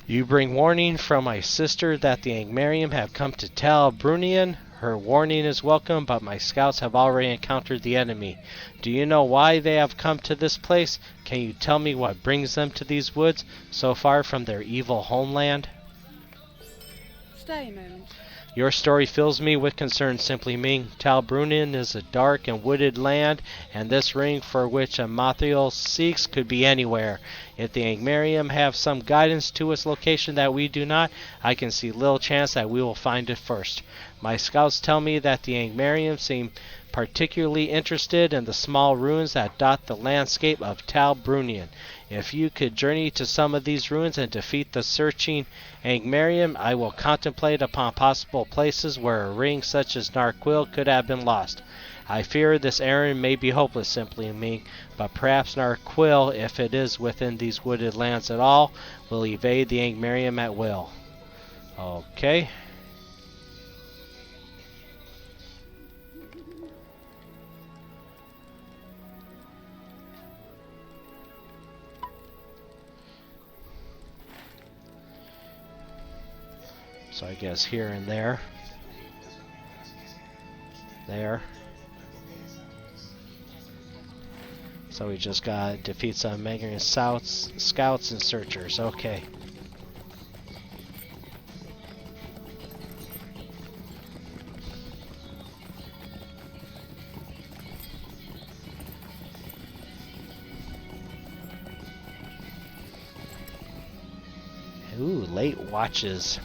You bring warning from my sister that the Angmarium have come to Tal Brunian. Her warning is welcome, but my scouts have already encountered the enemy. Do you know why they have come to this place? Can you tell me what brings them to these woods, so far from their evil homeland? Stay a moment. Your story fills me with concern, SimplyMing. Tal Brunian is a dark and wooded land, and this ring for which Amarthiel seeks could be anywhere. If the Angmarium have some guidance to its location that we do not, I can see little chance that we will find it first. My scouts tell me that the Angmarium seem particularly interested in the small ruins that dot the landscape of Tal Brunian. If you could journey to some of these ruins and defeat the searching Angmarium, I will contemplate upon possible places where a ring such as Narquil could have been lost. I fear this errand may be hopeless, SimplyMing, but perhaps Narquil, if it is within these wooded lands at all, will evade the Angmarium at will. Okay. So I guess here and there. There. So we just got to defeat some Megarian scouts and searchers. Okay. Ooh, late watches.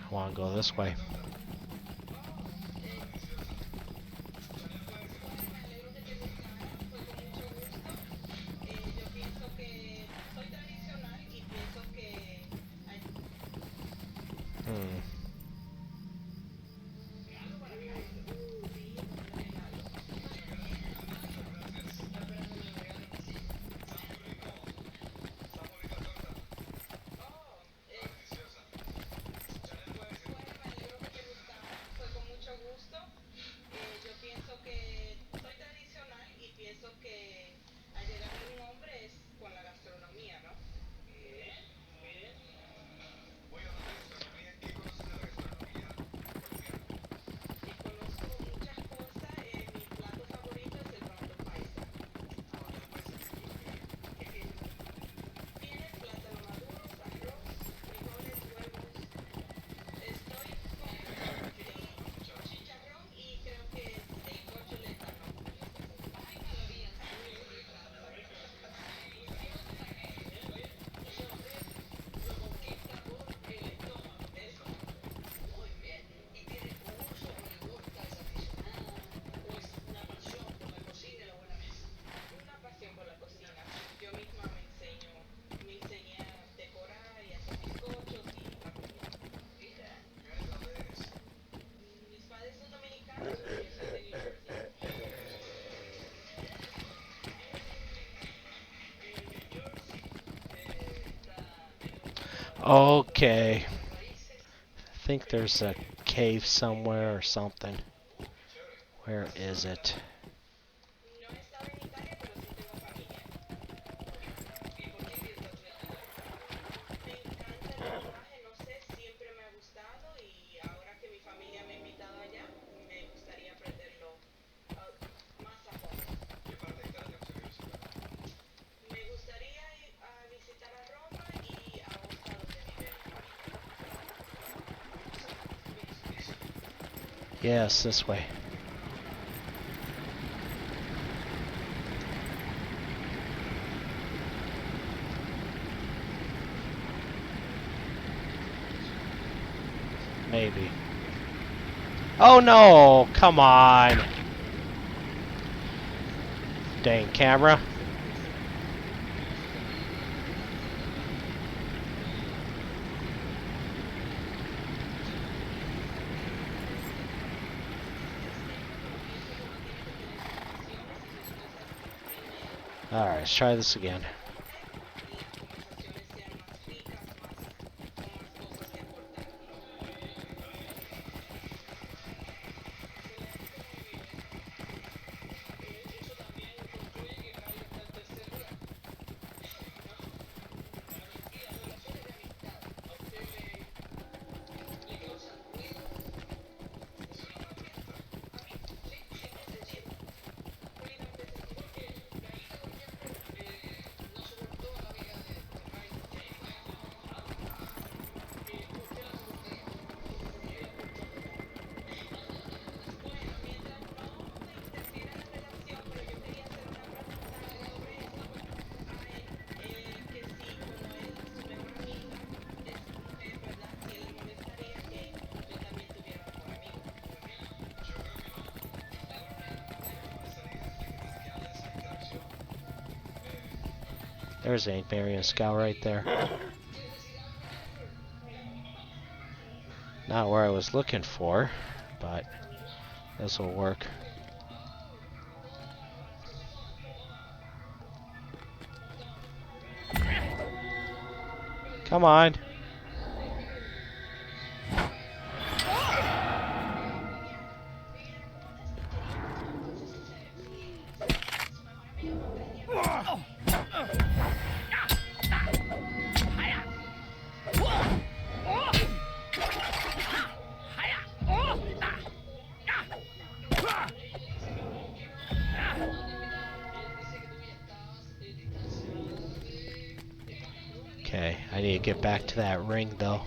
I want to go this way. Okay. I think there's a cave somewhere or something. Where is it? Yes, this way. Maybe. Oh no! Come on! Dang camera. Alright, let's try this again. There's an Angmar scout right there. Not where I was looking for, but this will work. Come on. Okay, I need to get back to that ring though.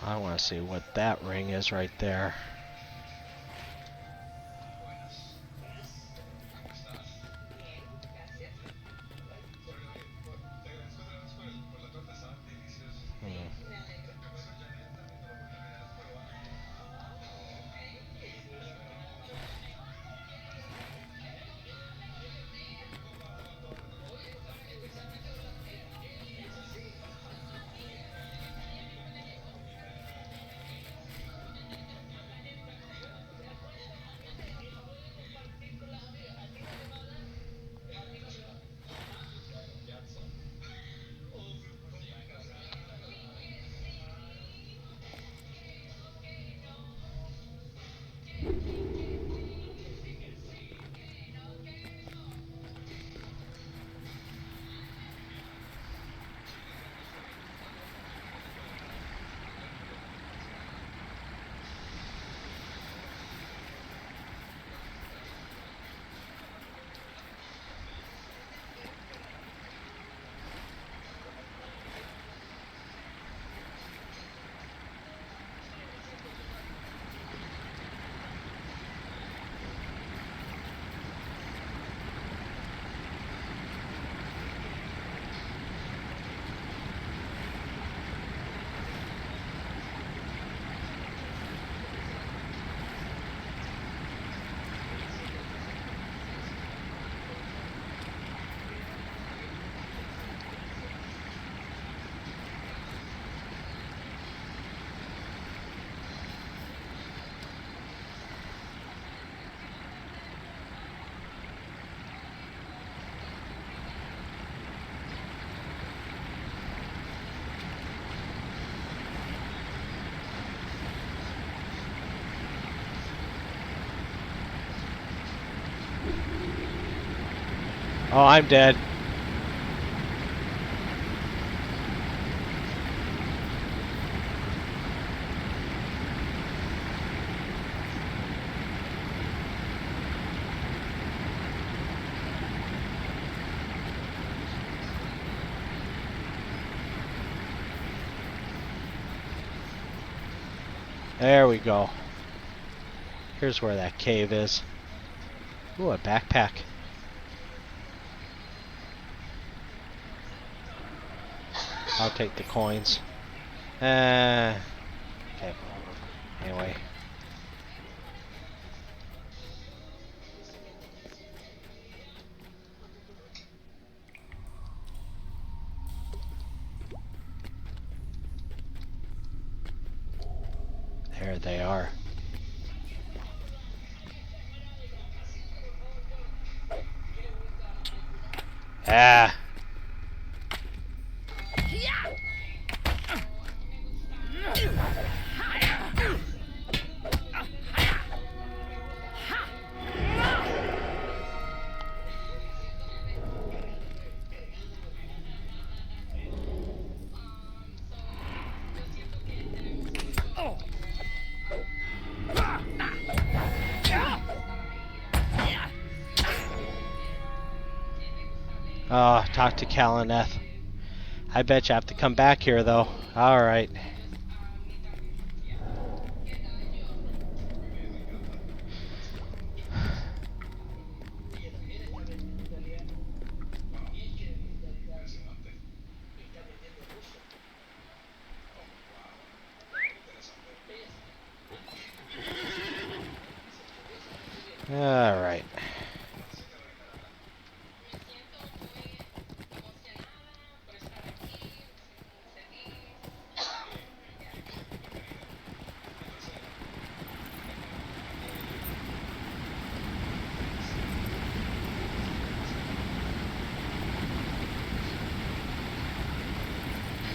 I want to see what that ring is right there. Oh, I'm dead. There we go. Here's where that cave is. Ooh, a backpack. I'll take the coins. Okay. Anyway. There they are. Ah. Oh, talk to Candelleth. I bet you have to come back here, though. Alright. Alright.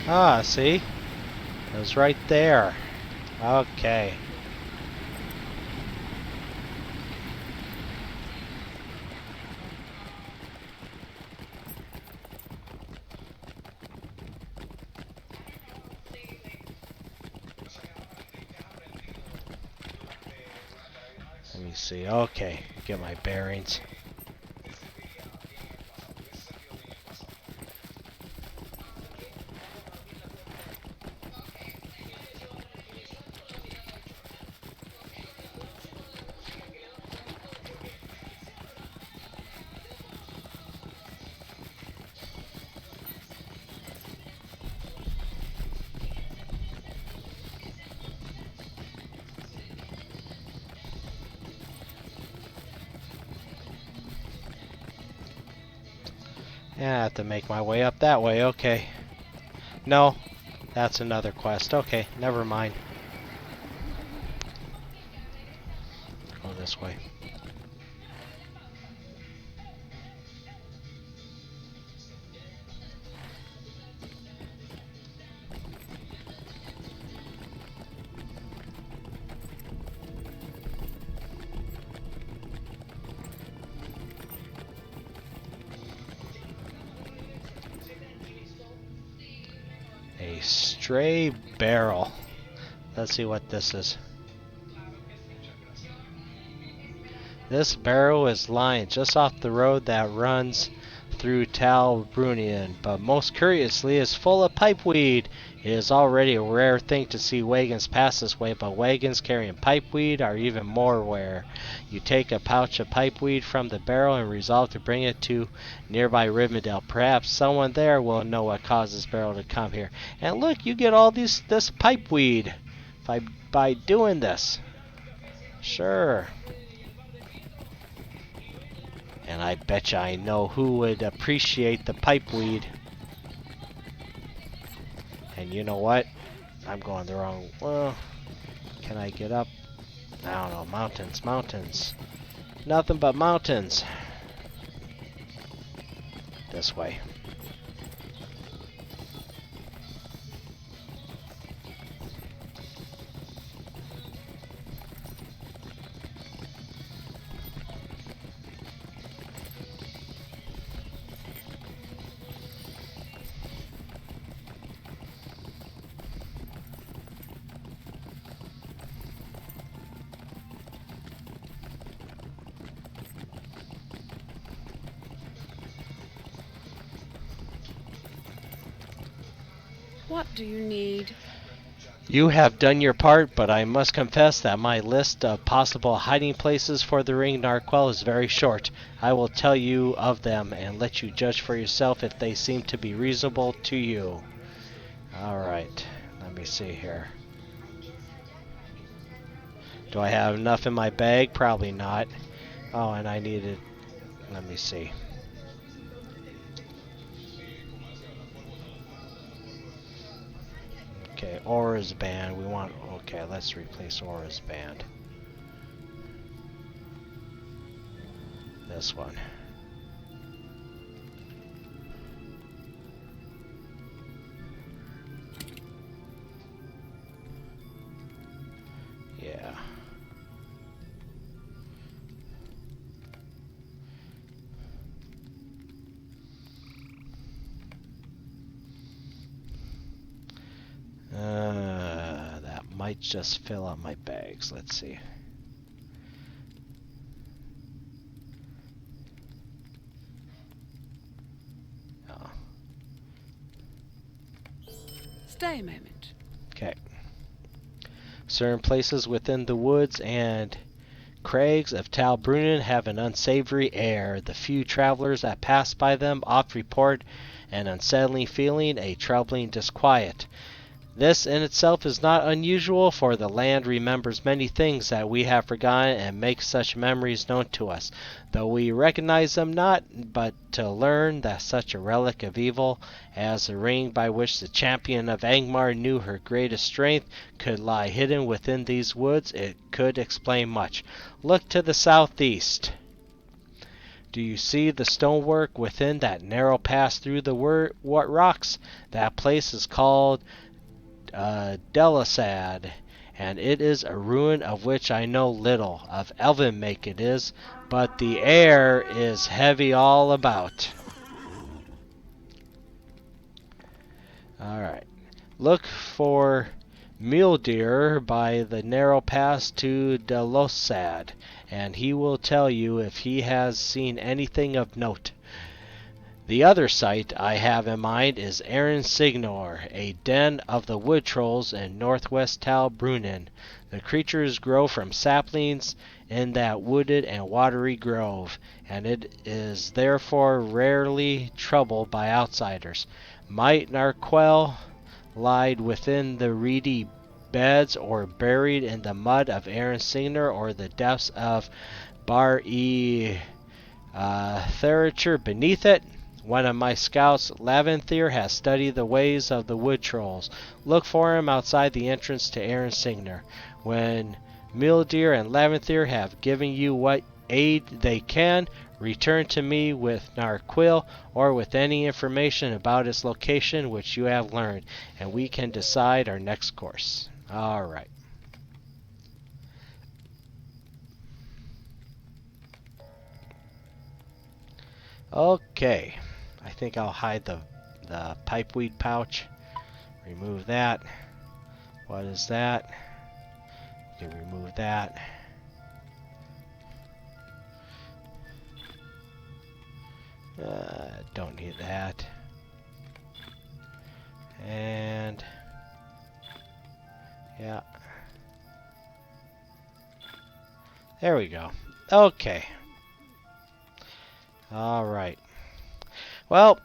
Ah, see? It was right there. Okay. Let me see. Okay, get my bearings. Yeah, I have to make my way up that way, okay. No, that's another quest. Okay, never mind. Go this way. A stray barrel. Let's see what this is. This barrel is lying just off the road that runs through Tal Brunian, but most curiously is full of pipeweed. It is already a rare thing to see wagons pass this way, but wagons carrying pipeweed are even more rare. You take a pouch of pipeweed from the barrel and resolve to bring it to nearby Rivendell. Perhaps someone there will know what caused this barrel to come here. And look, you get all this pipeweed by doing this. Sure. And I betcha I know who would appreciate the pipeweed. And you know what? I'm going the wrong... Well, can I get up? I don't know. Mountains, mountains. Nothing but mountains. This way. What do you need? You have done your part, but I must confess that my list of possible hiding places for the ring narquel is very short. I will tell you of them and let you judge for yourself if they seem to be reasonable to you. Alright, let me see here. Do I have enough in my bag? Probably not. Oh, and I needed... Let me see. Okay, Aura's band. We want... Okay, let's replace Aura's band. This one. Yeah. That might just fill up my bags. Let's see. Oh. Stay a moment. Okay. Certain places within the woods and crags of Tal Brunnen have an unsavory air. The few travelers that pass by them oft report an unsettling feeling, a troubling disquiet. This in itself is not unusual, for the land remembers many things that we have forgotten and makes such memories known to us, though we recognize them not, but to learn that such a relic of evil as the ring by which the champion of Angmar knew her greatest strength could lie hidden within these woods, it could explain much. Look to the southeast. Do you see the stonework within that narrow pass through the what rocks? That place is called Delossad, and it is a ruin of which I know little. Of elven make it is, but the air is heavy all about. Alright. Look for Muildir by the narrow pass to Delossad, and he will tell you if he has seen anything of note. The other site I have in mind is Singor, a den of the wood trolls in northwest Tal Brunnen. The creatures grow from saplings in that wooded and watery grove, and it is therefore rarely troubled by outsiders. Might narquel lie within the reedy beds or buried in the mud of Singor or the depths of Bar-e Therature beneath it? One of my scouts, Lavanthir, has studied the ways of the wood trolls. Look for him outside the entrance to Eryn Singor. When Muildir and Lavanthir have given you what aid they can, return to me with Narquil or with any information about its location which you have learned, and we can decide our next course. Alright. Okay. I think I'll hide the pipeweed pouch. Remove that. What is that? You can remove that. Don't need that. And yeah. There we go. Okay. All right. Well,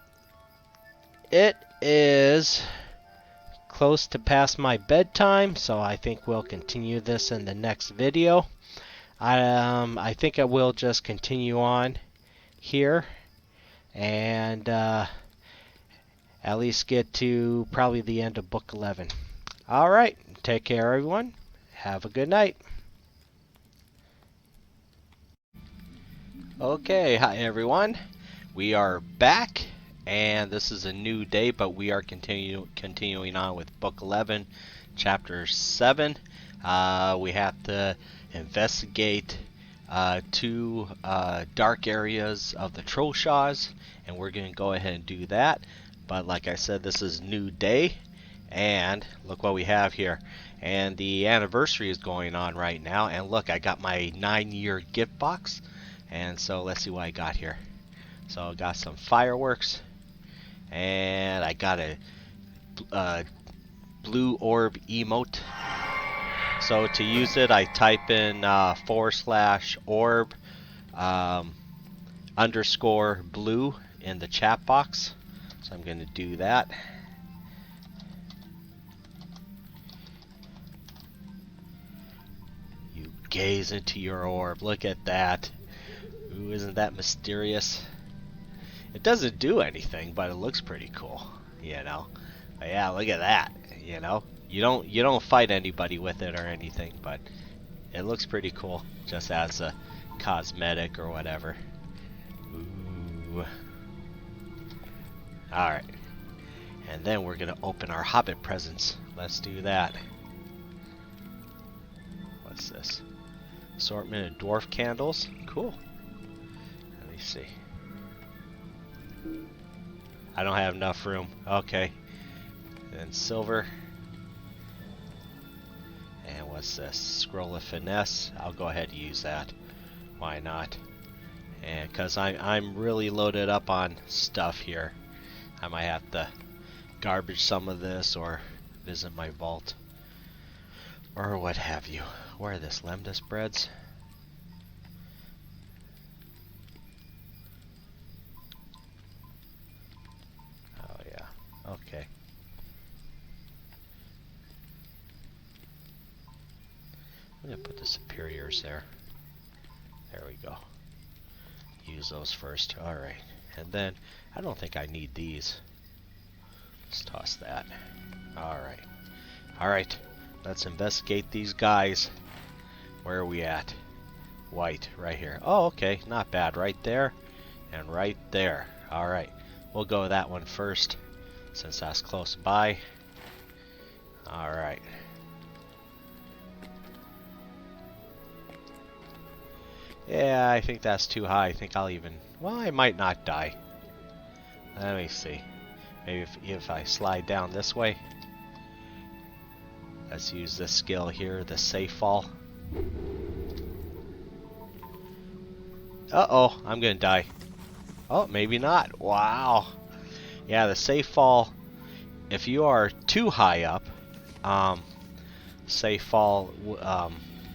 it is close to past my bedtime, so I think we'll continue this in the next video. I think I will just continue on here and at least get to probably the end of book 11. Alright, take care everyone. Have a good night. Okay, hi everyone. We are back, and this is a new day, but we are continuing on with book 11, chapter 7. We have to investigate two dark areas of the Trollshaws, and we're going to go ahead and do that. But like I said, this is new day, and look what we have here. And the anniversary is going on right now, and look, I got my 9-year gift box. And so let's see what I got here. So I got some fireworks, and I got a blue orb emote. So to use it, I type in /orb _blue in the chat box. So I'm going to do that. You gaze into your orb. Look at that. Ooh, isn't that mysterious? It doesn't do anything, but it looks pretty cool, you know. But yeah, look at that, you know. You don't fight anybody with it or anything, but it looks pretty cool, just as a cosmetic or whatever. Ooh. Alright. And then we're gonna open our Hobbit presents. Let's do that. What's this? Assortment of dwarf candles. Cool. Let me see. I don't have enough room. Okay. And silver. And what's this? Scroll of finesse. I'll go ahead and use that. Why not? And because I'm really loaded up on stuff here. I might have to garbage some of this or visit my vault. Or what have you. Where are this? Lemdus breads? Okay. I'm going to put the superiors there. There we go. Use those first. Alright. And then, I don't think I need these. Let's toss that. Alright. Alright. Let's investigate these guys. Where are we at? White, right here. Oh, okay. Not bad. Right there. And right there. Alright. We'll go with that one first, since that's close by. Alright. Yeah, I think that's too high. I think I'll even... Well, I might not die. Let me see. Maybe if I slide down this way. Let's use this skill here, the safe fall. Uh-oh, I'm gonna die. Oh, maybe not. Wow. Yeah, the safe fall, if you are too high up, safe fall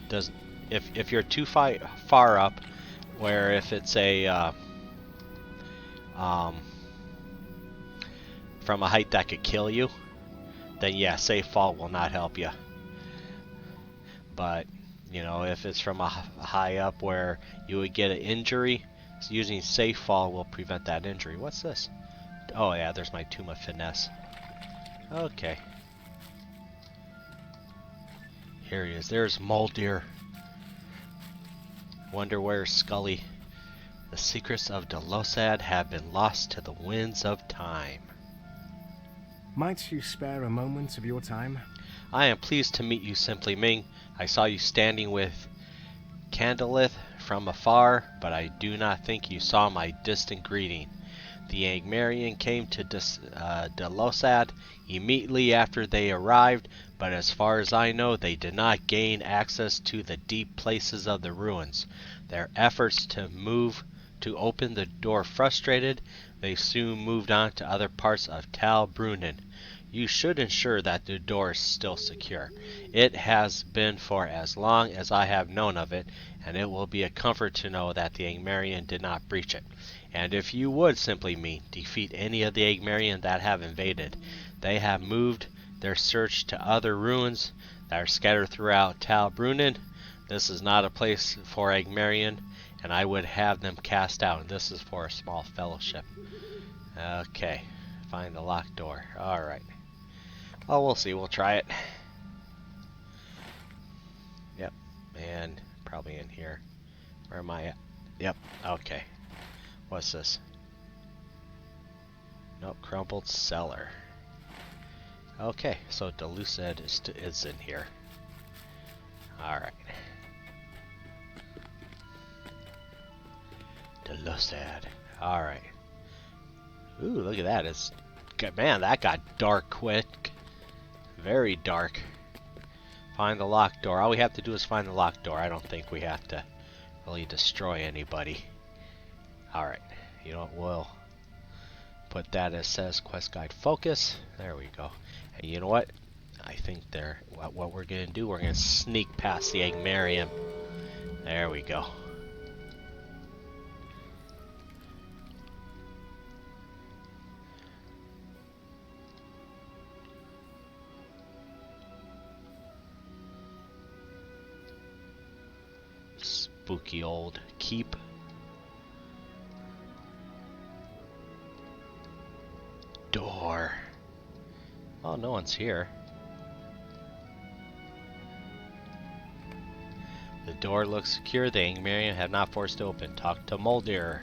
does... If you're too far up, where if it's a from a height that could kill you, then yeah, safe fall will not help you. But you know, if it's from a high up where you would get an injury, Using safe fall will prevent that injury. What's this? Oh yeah, there's my Tomb of Finesse. Okay. Here he is. There's Muildir. Wonder where's Scully. The secrets of Delossad have been lost to the winds of time. Might you spare a moment of your time? I am pleased to meet you, SimplyMing. I saw you standing with Candelleth from afar, but I do not think you saw my distant greeting. The Angmarian came to Delossad immediately after they arrived, but as far as I know, they did not gain access to the deep places of the ruins. Their efforts to open the door frustrated, they soon moved on to other parts of Tal Brunnen. You should ensure that the door is still secure. It has been for as long as I have known of it, and it will be a comfort to know that the Angmarian did not breach it. And if you would, SimplyMing, defeat any of the Angmarian that have invaded. They have moved their search to other ruins that are scattered throughout Tal Brunnen. This is not a place for Angmarian, and I would have them cast out. And this is for a small fellowship. Okay, find the locked door. Alright. Oh, we'll see. We'll try it. Yep. And probably in here. Where am I at? Yep. Okay. What's this? Nope. Crumbled Cellar. Okay. So Delossad is in here. Alright. Delossad. Alright. Ooh, look at that. It's... Man, that got dark quick. Very dark. Find the locked door. All we have to do is find the locked door. I don't think we have to really destroy anybody. Alright. You know what? We'll put that as says quest guide focus. There we go. And you know what? I think what we're going to do, we're going to sneak past the Angmarian. There we go. Spooky old keep. Door. Oh, no one's here. The door looks secure. The Angmarian have not forced it open. Talk to Muildir.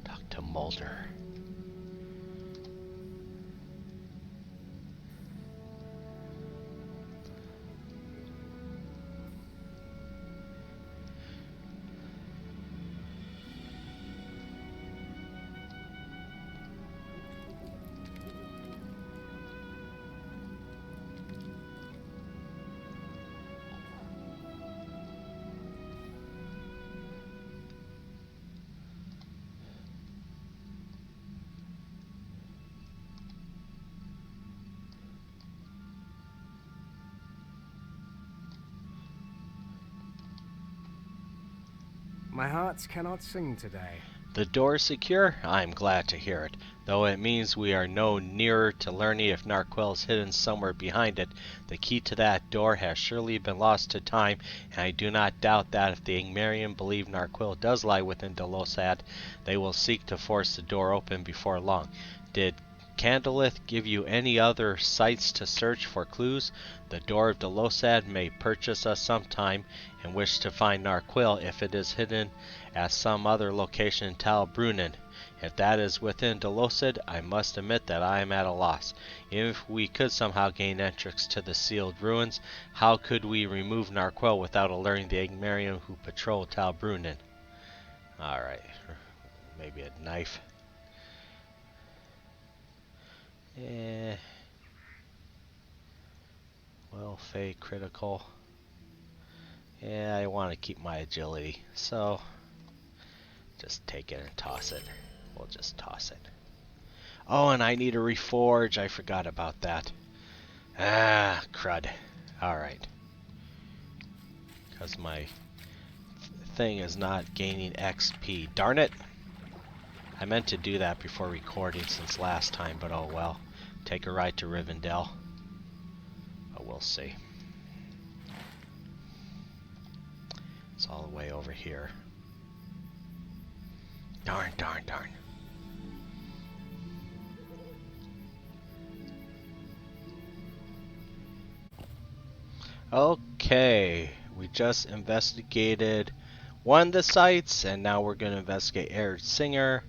Talk to Muildir. My heart cannot sing today. The door is secure? I'm glad to hear it. Though it means we are no nearer to learning if Narquil is hidden somewhere behind it. The key to that door has surely been lost to time, and I do not doubt that if the Angmarian believe Narquil does lie within Delossad, they will seek to force the door open before long. Did Candelleth give you any other sites to search for clues? The door of Delossad may purchase us sometime and wish to find Narquil if it is hidden at some other location in Tal Brunnen. If that is within Delossad, I must admit that I am at a loss. If we could somehow gain entrance to the sealed ruins, how could we remove Narquil without alerting the Angmarian who patrol Tal Brunnen? Alright, maybe a knife. Well, Fey critical. Yeah, I want to keep my agility, so just take it and toss it. We'll just toss it. Oh, and I need a reforge. I forgot about that. Ah, crud. Alright. Because my thing is not gaining XP. Darn it! I meant to do that before recording since last time, but oh well. Take a ride to Rivendell. But we'll see. It's all the way over here. Darn, darn, darn. Okay, we just investigated one of the sites, and now we're going to investigate Singor.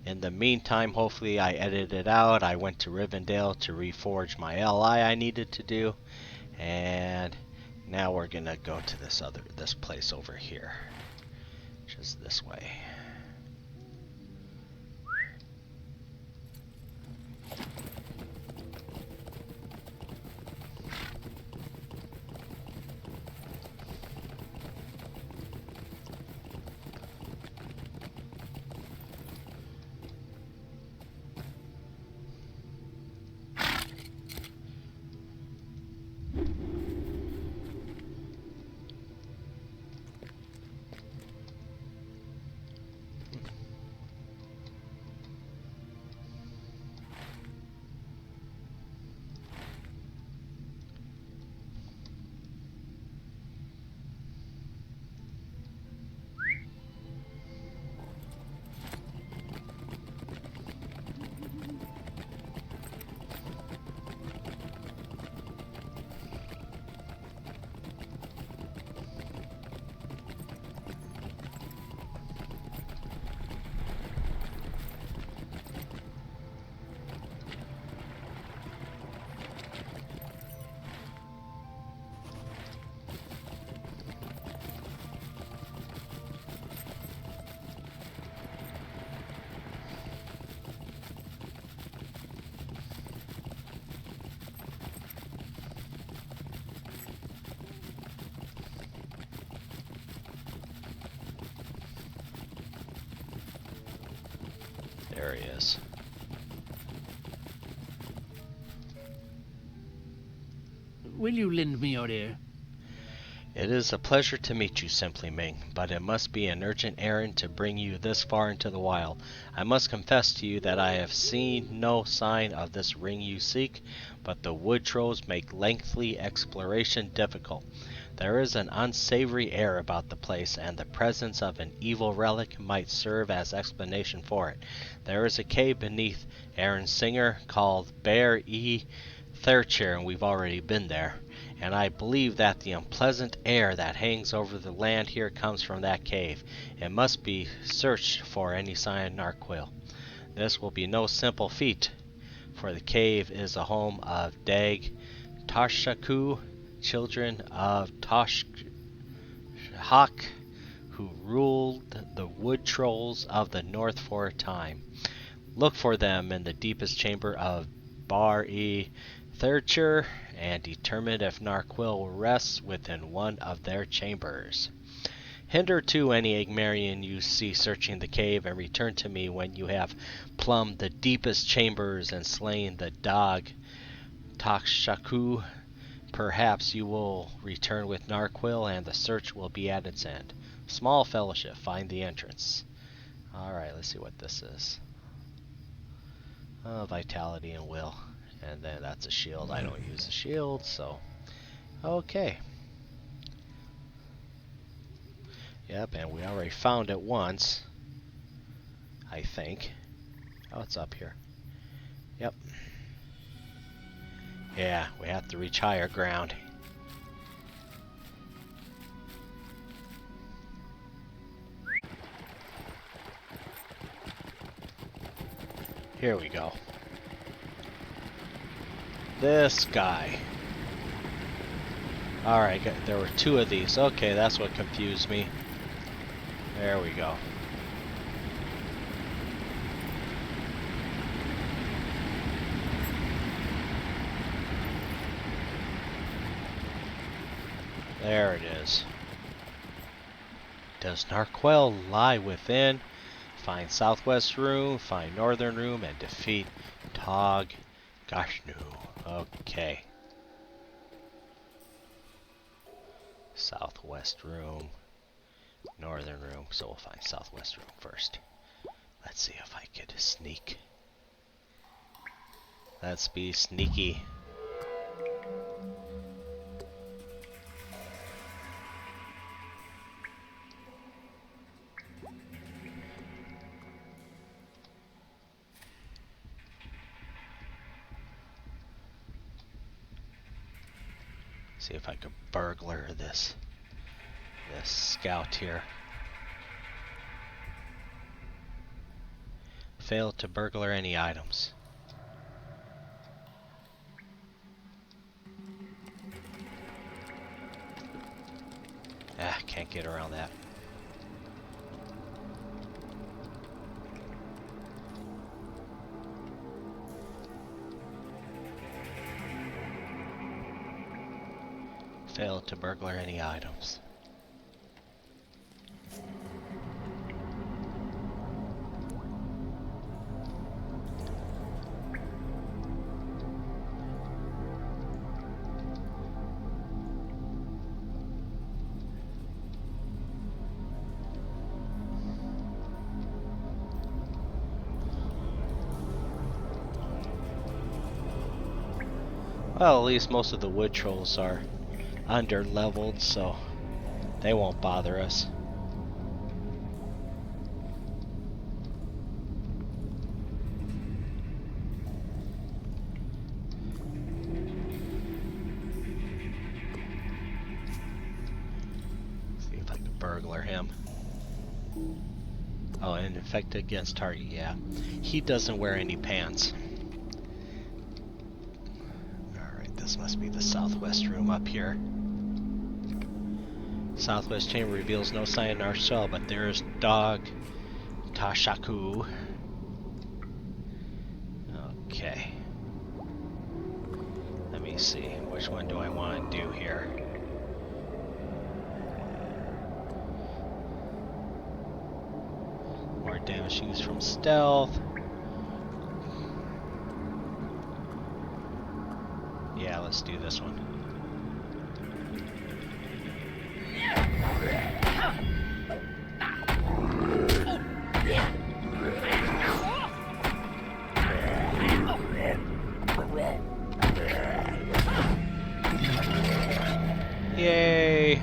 In the meantime, hopefully I edited it out. I went to Rivendell to reforge my LI I needed to do, and now we're going to go to this place over here, just this way. There he is. Will you lend me your ear? It is a pleasure to meet you, SimplyMing, but it must be an urgent errand to bring you this far into the wild. I must confess to you that I have seen no sign of this ring you seek, but the wood trolls make lengthy exploration difficult. There is an unsavory air about the place, and the presence of an evil relic might serve as explanation for it. There is a cave beneath Eryn Singor called Bear Thirchair, and we've already been there. And I believe that the unpleasant air that hangs over the land here comes from that cave. It must be searched for any sign of Narquil. This will be no simple feat, for the cave is the home of Dag Tarshaku, children of Toshhak, who ruled the wood trolls of the north for a time. Look for them in the deepest chamber of Thirchair, and determine if Narquil rests within one of their chambers. Hinder to any Angmarian you see searching the cave, and return to me when you have plumbed the deepest chambers and slain the dog Takshaku. Perhaps you will return with Narquil, and the search will be at its end. Small fellowship, find the entrance. Alright, let's see what this is. Vitality and will. And then that's a shield. I don't use a shield, so... Okay. Yep, and we already found it once. I think. Oh, it's up here. Yep. Yeah, we have to reach higher ground. Here we go. This guy. Alright, there were two of these. Okay, that's what confused me. There we go. There it is. Does Narquil lie within? Find southwest room, find northern room, and defeat Tog Gashnu. Okay. Southwest room, northern room, so we'll find southwest room first. Let's see if I could sneak. Let's be sneaky. See if I can burglar this scout here. Failed to burglar any items. Ah, can't get around that. Failed to burglar any items. Well, at least most of the wood trolls are under leveled, so they won't bother us. See if I can burglar him. Oh, and infected against target, yeah. He doesn't wear any pants. Alright, this must be the southwest room up here. Southwest chamber reveals no sign in our cell, but there's Dog Tashaku. Okay. Let me see. Which one do I want to do here? More damage used from stealth. Yeah, let's do this one. Yay!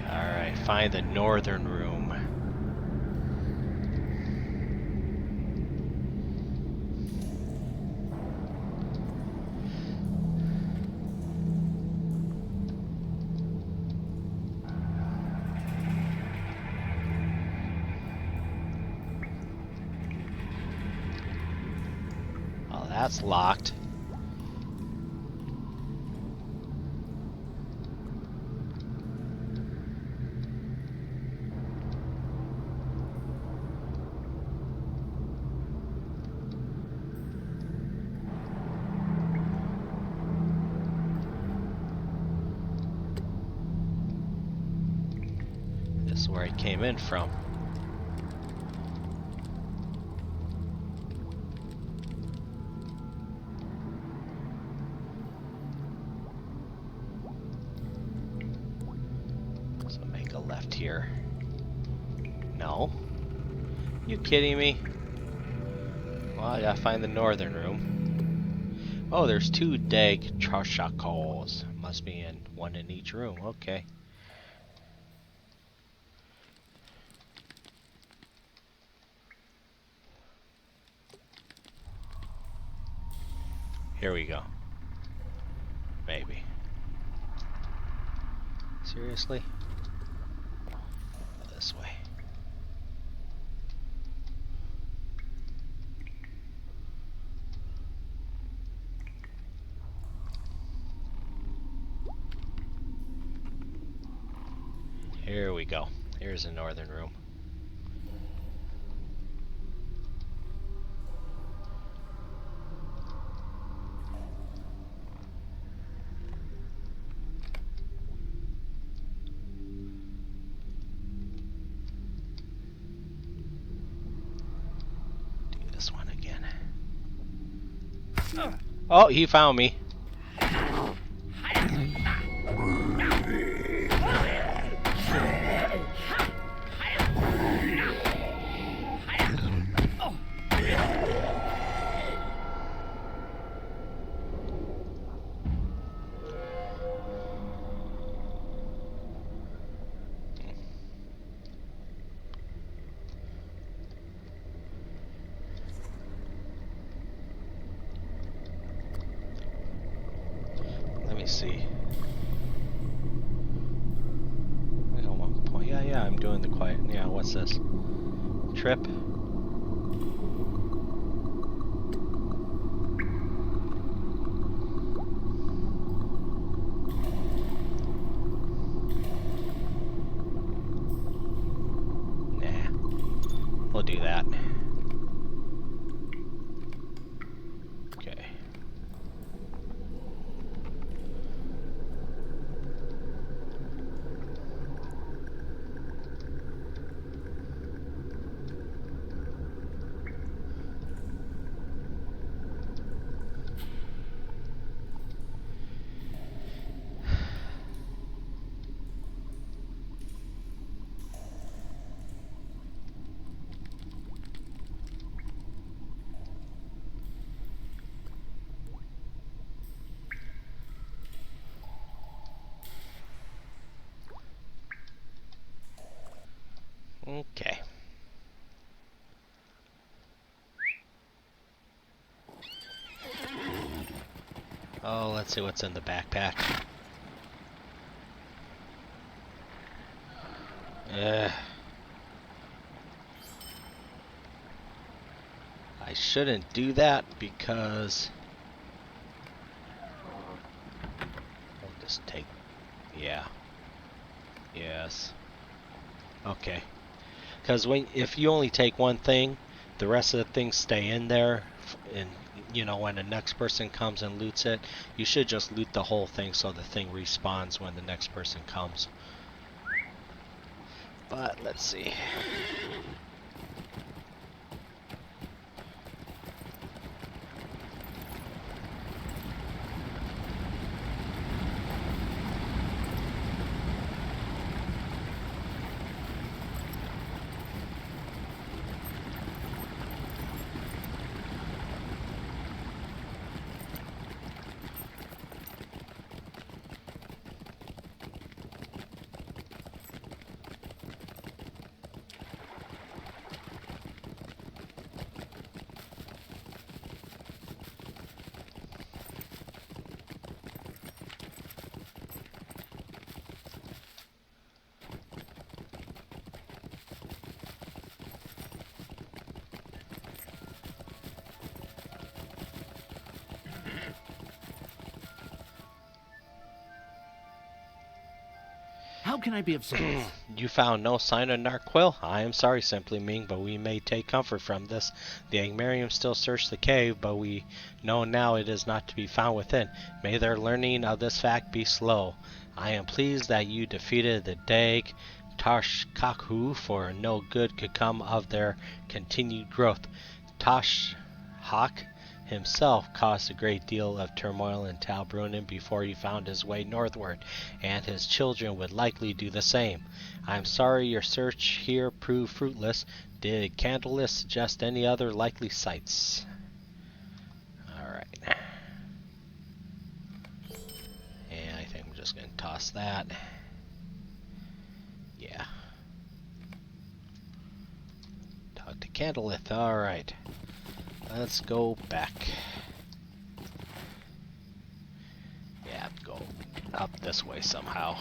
Alright, find the northern room. That's locked. This is where it came in from. Here. No? You kidding me? Well, I gotta find the northern room. Oh, there's two Dag Trollshaws. Must be in one in each room. Okay. Here we go. Maybe. Seriously? This way. Here we go. Here's the northern room. Oh, he found me. see. At one point, yeah, I'm doing the quiet. Yeah, what's this? Trip. Nah, we'll do that. Okay. Okay. Oh, let's see what's in the backpack. I shouldn't do that because I'll just take, yeah, yes, okay. Because if you only take one thing, the rest of the things stay in there, and you know when the next person comes and loots it, you should just loot the whole thing so the thing respawns when the next person comes. But let's see. How can I be of service? You found no sign of Narquil? I am sorry, SimplyMing, but we may take comfort from this. The Angmarium still search the cave, but we know now it is not to be found within. May their learning of this fact be slow. I am pleased that you defeated the Dag Tashkaku, for no good could come of their continued growth. Tashhak himself caused a great deal of turmoil in Tal Brunnen before he found his way northward, and his children would likely do the same. I am sorry your search here proved fruitless. Did Candelleth suggest any other likely sites? Alright. And I think I'm just going to toss that. Yeah. Talk to Candelleth. Alright. Let's go back. Yeah, go up this way somehow.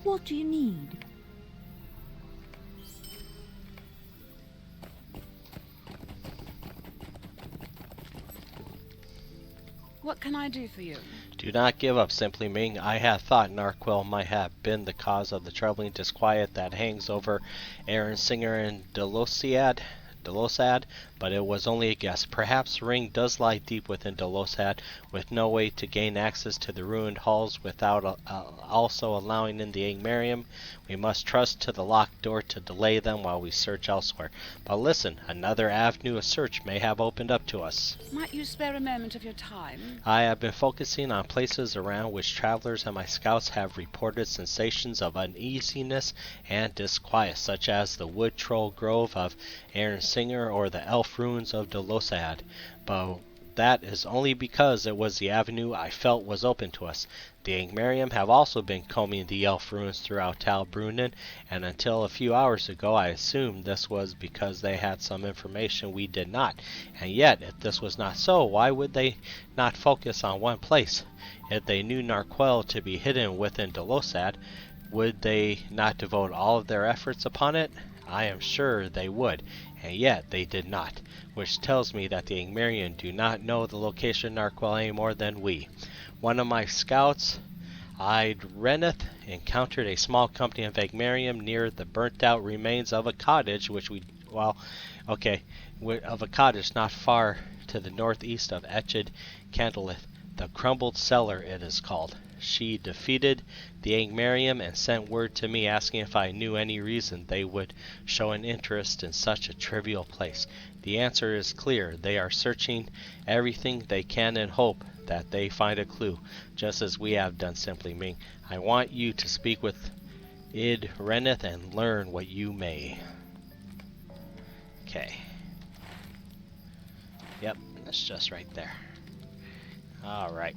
What do you need? What can I do for you? Do not give up, SimplyMing. I had thought Narquil might have been the cause of the troubling disquiet that hangs over Eryn, Singor, and Delossad, but it was only a guess. Perhaps the ring does lie deep within Delossad, with no way to gain access to the ruined halls without also allowing in the Angmar. We must trust to the locked door to delay them while we search elsewhere. But listen, another avenue of search may have opened up to us. Might you spare a moment of your time? I have been focusing on places around which travelers and my scouts have reported sensations of uneasiness and disquiet, such as the wood troll grove of Eryn Singor or the elf ruins of Delossad. But that is only because it was the avenue I felt was open to us. The Angmar have also been combing the elf ruins throughout Tal Brunnen, and until a few hours ago I assumed this was because they had some information we did not. And yet, if this was not so, why would they not focus on one place? If they knew Narquil to be hidden within Delossad, would they not devote all of their efforts upon it? I am sure they would, and yet they did not, which tells me that the Angmar do not know the location of Narquil any more than we. One of my scouts, Idhreneth, encountered a small company of Angmar near the burnt-out remains of a cottage, of a cottage not far to the northeast of etched Candelleth. The Crumbled Cellar, it is called. She defeated the Angmar and sent word to me asking if I knew any reason they would show an interest in such a trivial place. The answer is clear. They are searching everything they can in hope that they find a clue, just as we have done, SimplyMing. I want you to speak with Idhreneth and learn what you may. Okay. Yep, that's just right there. Alright.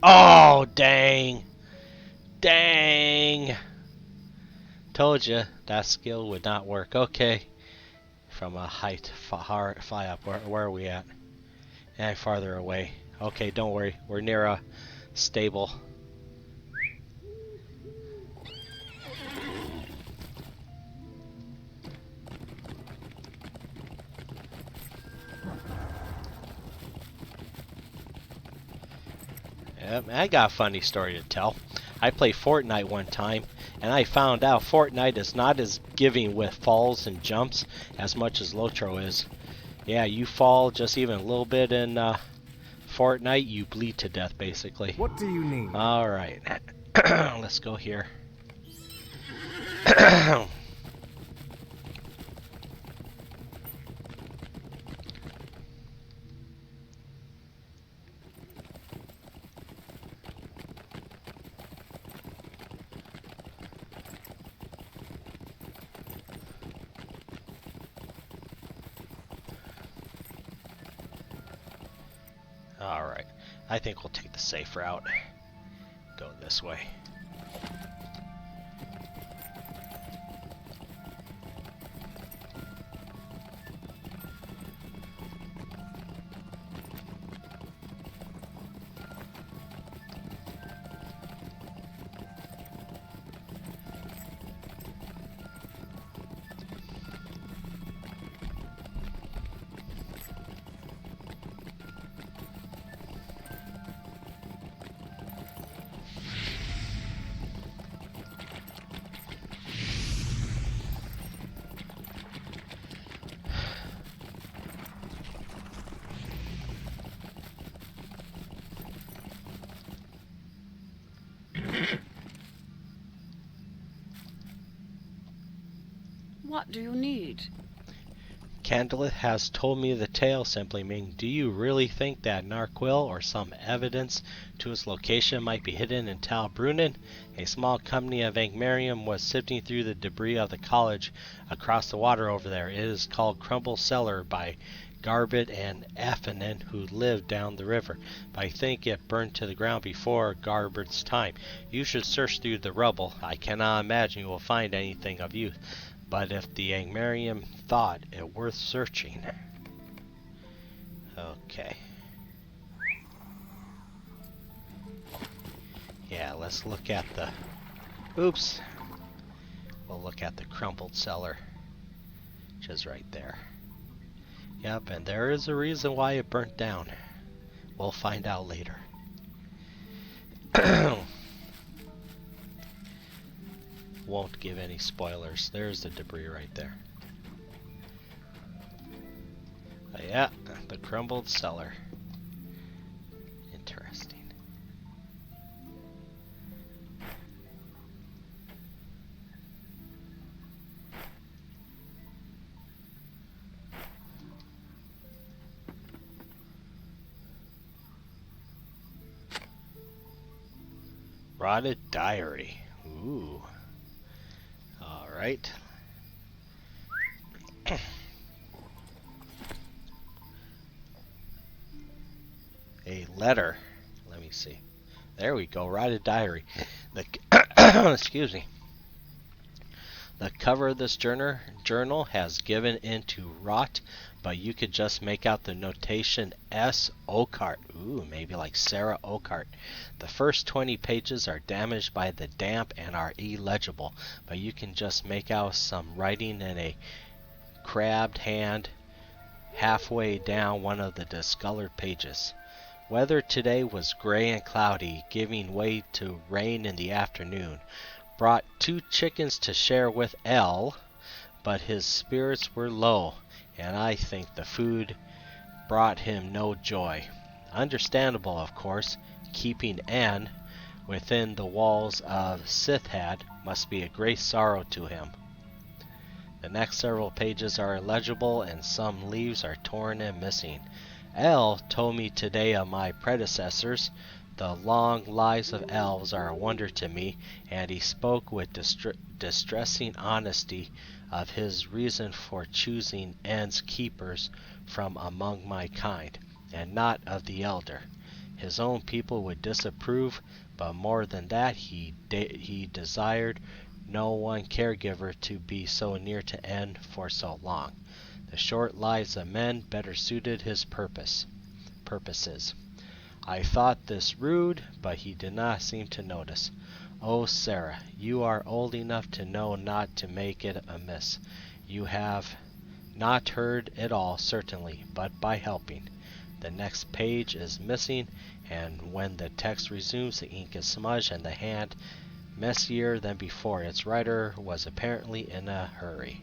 Oh, dang. Dang. Told you that skill would not work. Okay. From a height, fly up. Where are we at? And farther away. Okay, don't worry. We're near a stable. I got a funny story to tell. I played Fortnite one time, and I found out Fortnite is not as giving with falls and jumps as much as LOTRO is. Yeah, you fall just even a little bit in Fortnite, you bleed to death, basically. What do you need? Alright, let's go here. Alright, I think we'll take the safe route. Go this way. What do you need? Candelleth has told me the tale, SimplyMing. Do you really think that Narquil or some evidence to its location might be hidden in Tal Brunnen? A small company of Angmar was sifting through the debris of the college across the water over there. It is called Crumbled Cellar by Garbett and Affanen, who lived down the river, but I think it burned to the ground before Garbett's time. You should search through the rubble. I cannot imagine you will find anything of use. but if the Angmarian thought it worth searching. Okay. Yeah, let's look at the... Oops! We'll look at the crumbled cellar, which is right there. Yep, and there is a reason why it burnt down. We'll find out later. Won't give any spoilers. There's the debris right there. Yeah, the crumbled cellar. Interesting. Rotted diary. Ooh. Alright. A letter. Let me see. There we go. Rotted diary. The excuse me. The cover of this journal has given into rot, but you could just make out the notation S. Oakheart. Ooh, maybe like Sara Oakheart. The first 20 pages are damaged by the damp and are illegible, but you can just make out some writing in a crabbed hand halfway down one of the discolored pages. Weather today was gray and cloudy, giving way to rain in the afternoon. Brought 2 chickens to share with L, but his spirits were low, and I think the food brought him no joy. Understandable, of course. Keeping N within the walls of Sithad must be a great sorrow to him. The next several pages are illegible, and some leaves are torn and missing. L told me today of my predecessors. The long lives of elves are a wonder to me, and he spoke with distressing honesty of his reason for choosing N's keepers from among my kind, and not of the elder. His own people would disapprove, but more than that, he desired no one caregiver to be so near to N for so long. The short lives of men better suited his purposes. I thought this rude, but he did not seem to notice. Oh, Sara, you are old enough to know not to make it amiss. You have not heard it all, certainly, but by helping. The next page is missing, and when the text resumes, the ink is smudged and the hand messier than before. Its writer was apparently in a hurry.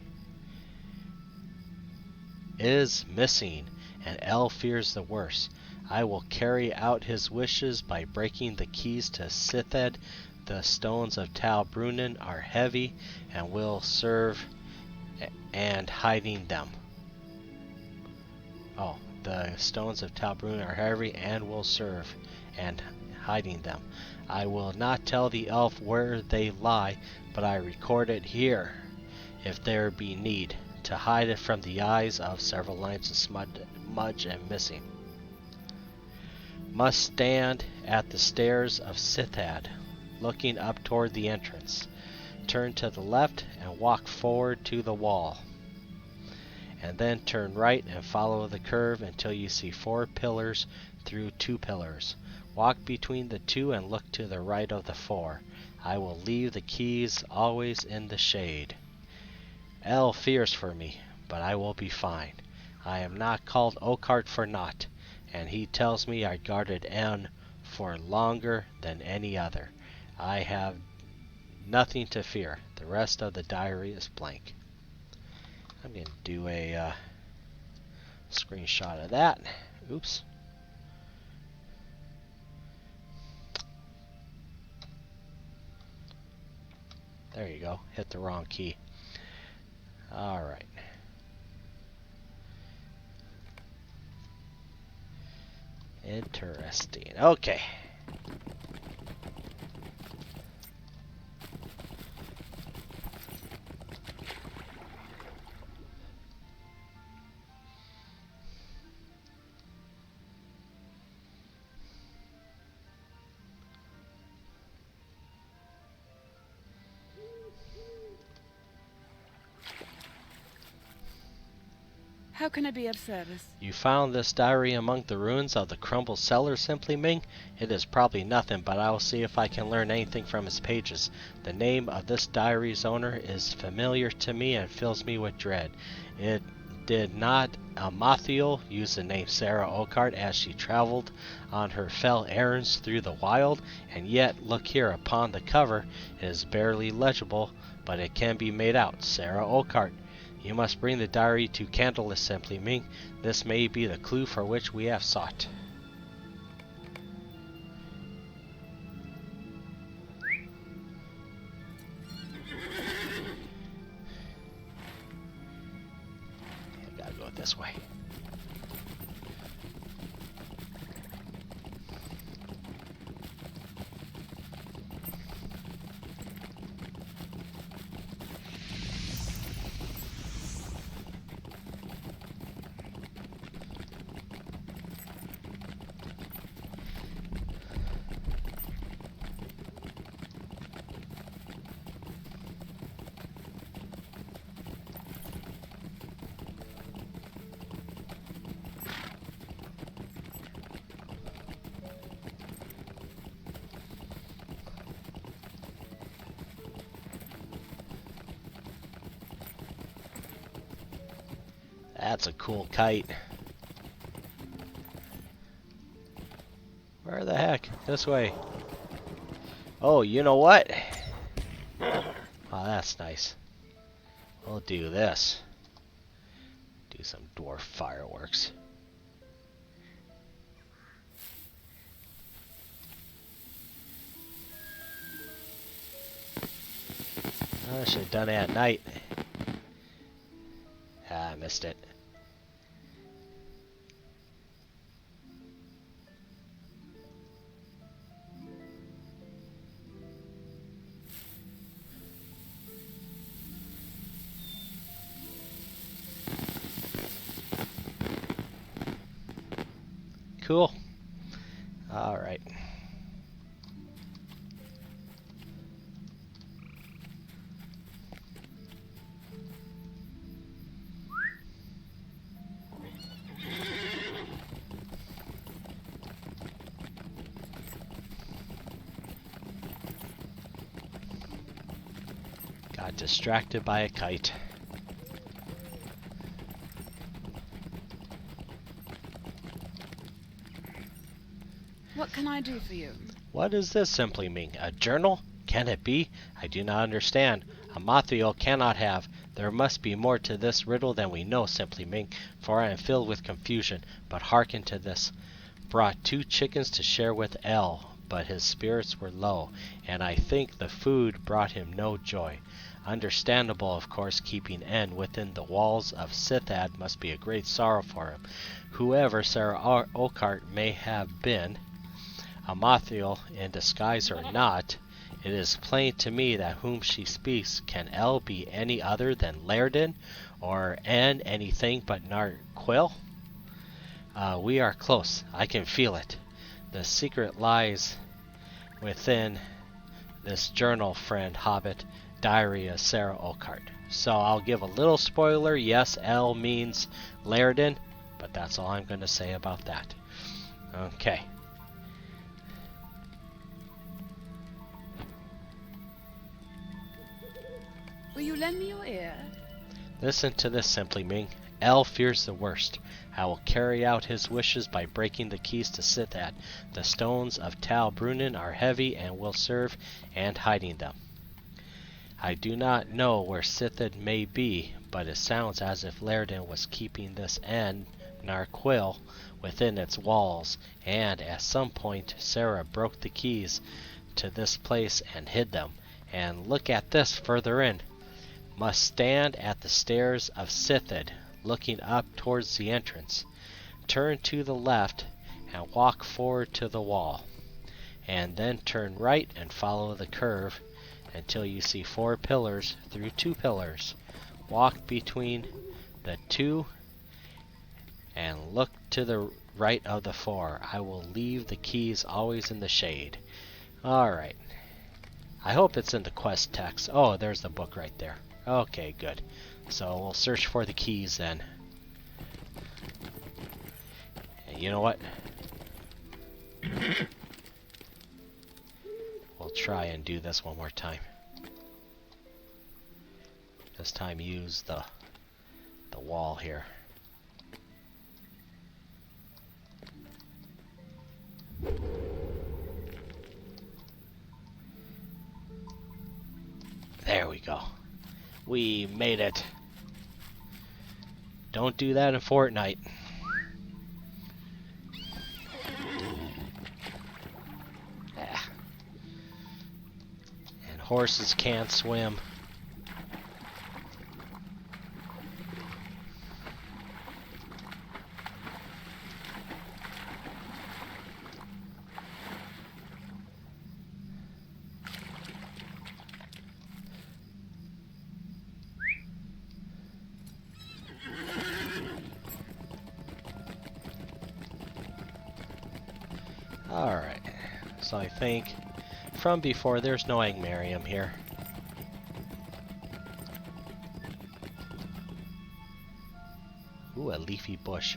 Is missing, and L fears the worst. I will carry out his wishes by breaking the keys to Sithad. The stones of Tal Brunnen are heavy and will serve, and hiding them. Oh, the stones of Tal Brunnen are heavy and will serve, and hiding them. I will not tell the elf where they lie, but I record it here, if there be need, to hide it from the eyes of several lines of smudge and missing. Must stand at the stairs of Sithad, looking up toward the entrance. Turn to the left and walk forward to the wall. And then turn right and follow the curve until you see 4 pillars through 2 pillars. Walk between the 2 and look to the right of the 4. I will leave the keys always in the shade. L fears for me, but I will be fine. I am not called Oakheart for naught, and he tells me I guarded N for longer than any other. I have nothing to fear. The rest of the diary is blank. I'm going to do a screenshot of that. Oops. There you go. Hit the wrong key. Alright. Interesting. Okay. How can I be of service? You found this diary among the ruins of the Crumbled Cellar, SimplyMing? It is probably nothing, but I will see if I can learn anything from its pages. The name of this diary's owner is familiar to me and fills me with dread. It did not Amarthiel use the name Sara Oakheart as she traveled on her fell errands through the wild? And yet, look here upon the cover. It is barely legible, but it can be made out. Sara Oakheart. You must bring the diary to Candelleth, SimplyMing. This may be the clue for which we have sought. I gotta go this way. That's a cool kite. Where the heck? This way. Oh, you know what? Oh, that's nice. We'll do this. Do some dwarf fireworks. I should have done it at night. Ah, I missed it. Cool. All right. Got distracted by a kite. What can I do for you? What is this, SimplyMing? A journal? Can it be? I do not understand. Amarthiel cannot have. There must be more to this riddle than we know, SimplyMing, for I am filled with confusion. But hearken to this. Brought 2 chickens to share with El, but his spirits were low, and I think the food brought him no joy. Understandable, of course, keeping N within the walls of Sithad must be a great sorrow for him. Whoever Sara Oakheart may have been, Amarthiel in disguise or not, it is plain to me that whom she speaks can L be any other than Laerdan, or N anything but Narquil? We are close. I can feel it. The secret lies within this journal, friend Hobbit, diary of Sara Oakheart. So I'll give a little spoiler. Yes, L means Laerdan, but that's all I'm going to say about that. Okay. Will you lend me your ear? Listen to this, SimplyMing. El fears the worst. I will carry out his wishes by breaking the keys to Sithad. The stones of Tal Brunnen are heavy and will serve, and hiding them. I do not know where Sithad may be, but it sounds as if Laerdan was keeping this N, Narquil, within its walls, and at some point Sara broke the keys to this place and hid them. And look at this further in. Must stand at the stairs of Sithad, looking up towards the entrance. Turn to the left and walk forward to the wall, and then turn right and follow the curve until you see 4 pillars through 2 pillars. Walk between the 2 and look to the right of the 4. I will leave the keys always in the shade. Alright. I hope it's in the quest text. Oh, there's the book right there. Okay, good. So we'll search for the keys then. You know what? We'll try and do this one more time. This time use the wall here. There we go. We made it. Don't do that in Fortnite. Ah. And horses can't swim. Alright, so I think from before there's no Angmarium here. Ooh, a leafy bush.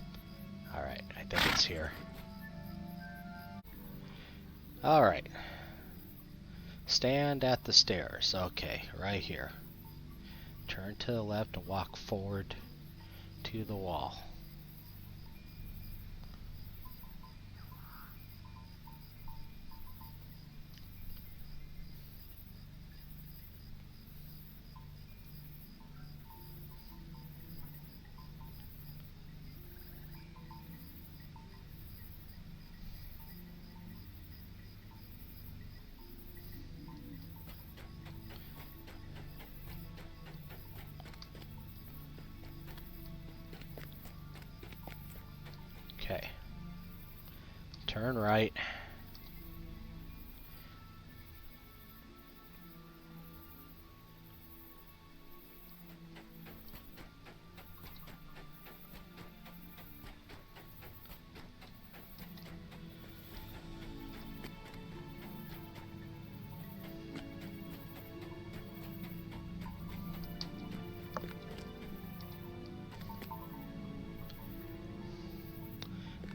Alright, I think it's here. Alright. Stand at the stairs. Okay, right here. Turn to the left and walk forward to the wall. Okay. Turn right.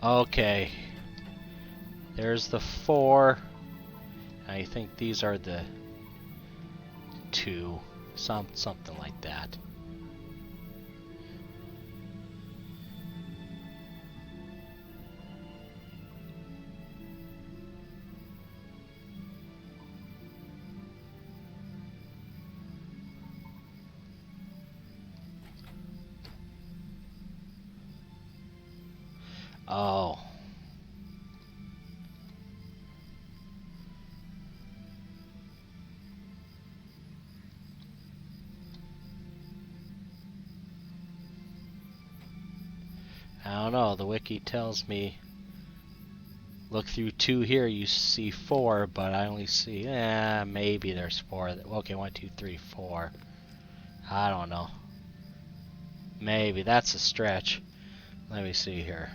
Okay, there's the 4. I think these are the 2, something like that. Oh. I don't know, the wiki tells me look through 2 here, you see 4, but I only see, maybe there's 4. Okay, 1, 2, 3, 4. I don't know. Maybe, that's a stretch. Let me see here.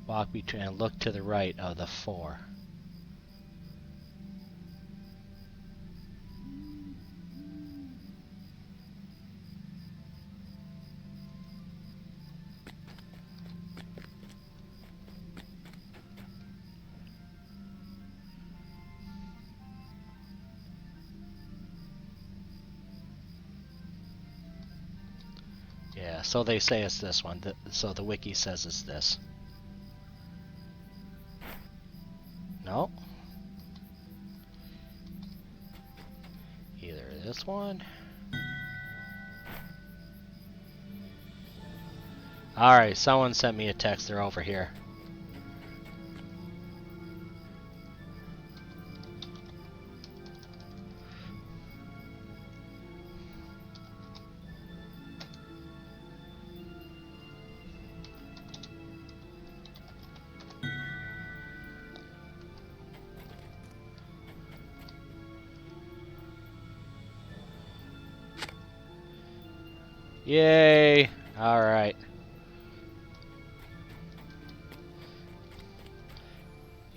Walk between and look to the right of the 4. Yeah, so they say it's this one. So the wiki says it's this. No. Either this one. Alright, someone sent me a text. They're over here. Yay! Alright.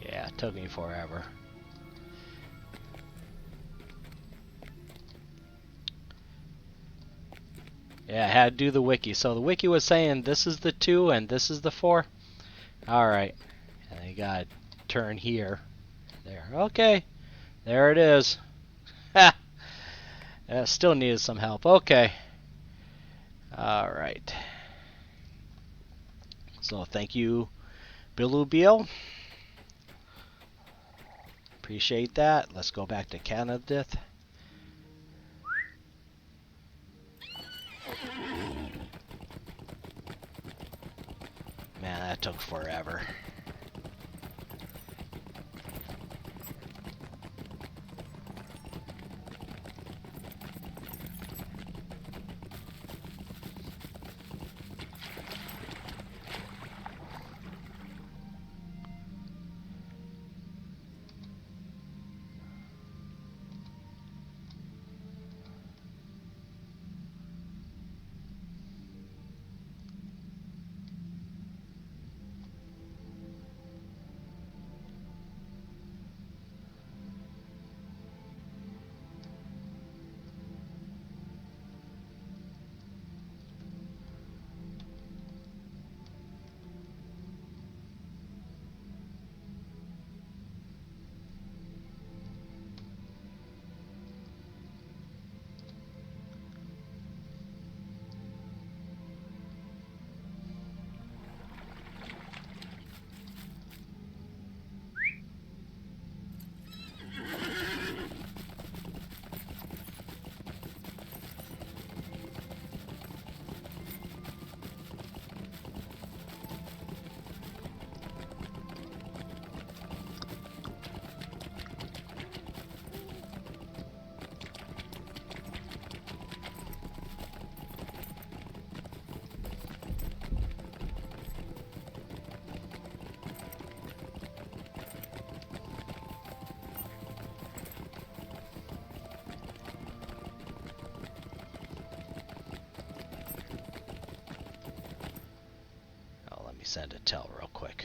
Yeah, it took me forever. Yeah, I had to do the wiki. So the wiki was saying this is the 2 and this is the 4. Alright. And you gotta turn here. There. Okay. There it is. Ha! Still needed some help. Okay. Alright. So thank you, Bilubiel. Appreciate that. Let's go back to Candelleth. Man, that took forever. Send a tell real quick.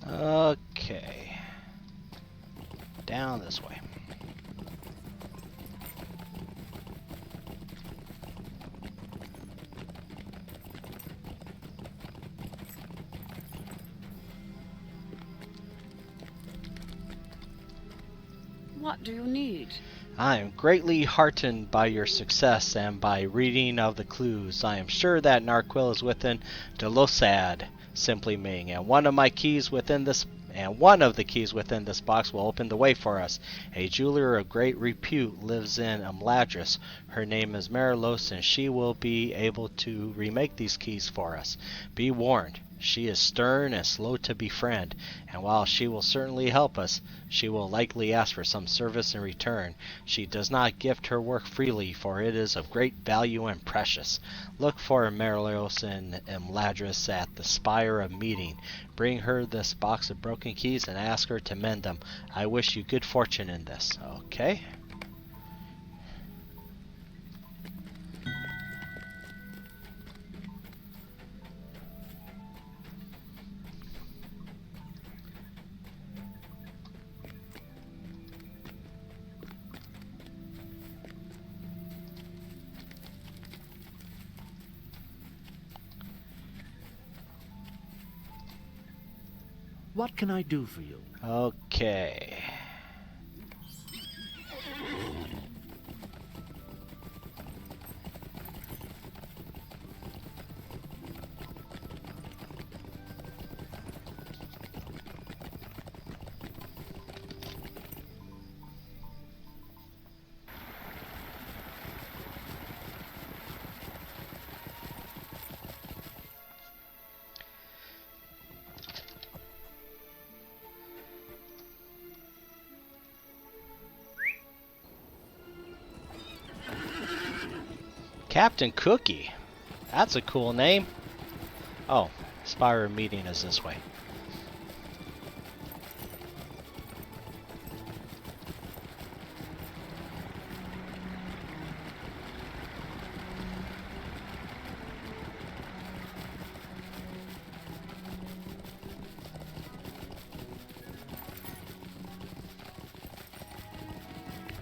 Okay. Down this way. What do you need? I am greatly heartened by your success and by reading of the clues. I am sure that Narquil is within Delossad, SimplyMing, and one of the keys within this box will open the way for us. A jeweler of great repute lives in Amladris. Her name is Marilos, and she will be able to remake these keys for us. Be warned, she is stern and slow to befriend, and while she will certainly help us, she will likely ask for some service in return. She does not gift her work freely, for it is of great value and precious. Look for Marilos in Amladris at the Spire of Meeting. Bring her this box of broken keys and ask her to mend them. I wish you good fortune in this. Okay. What can I do for you? Okay. Captain Cookie. That's a cool name. Oh, Spire meeting is this way.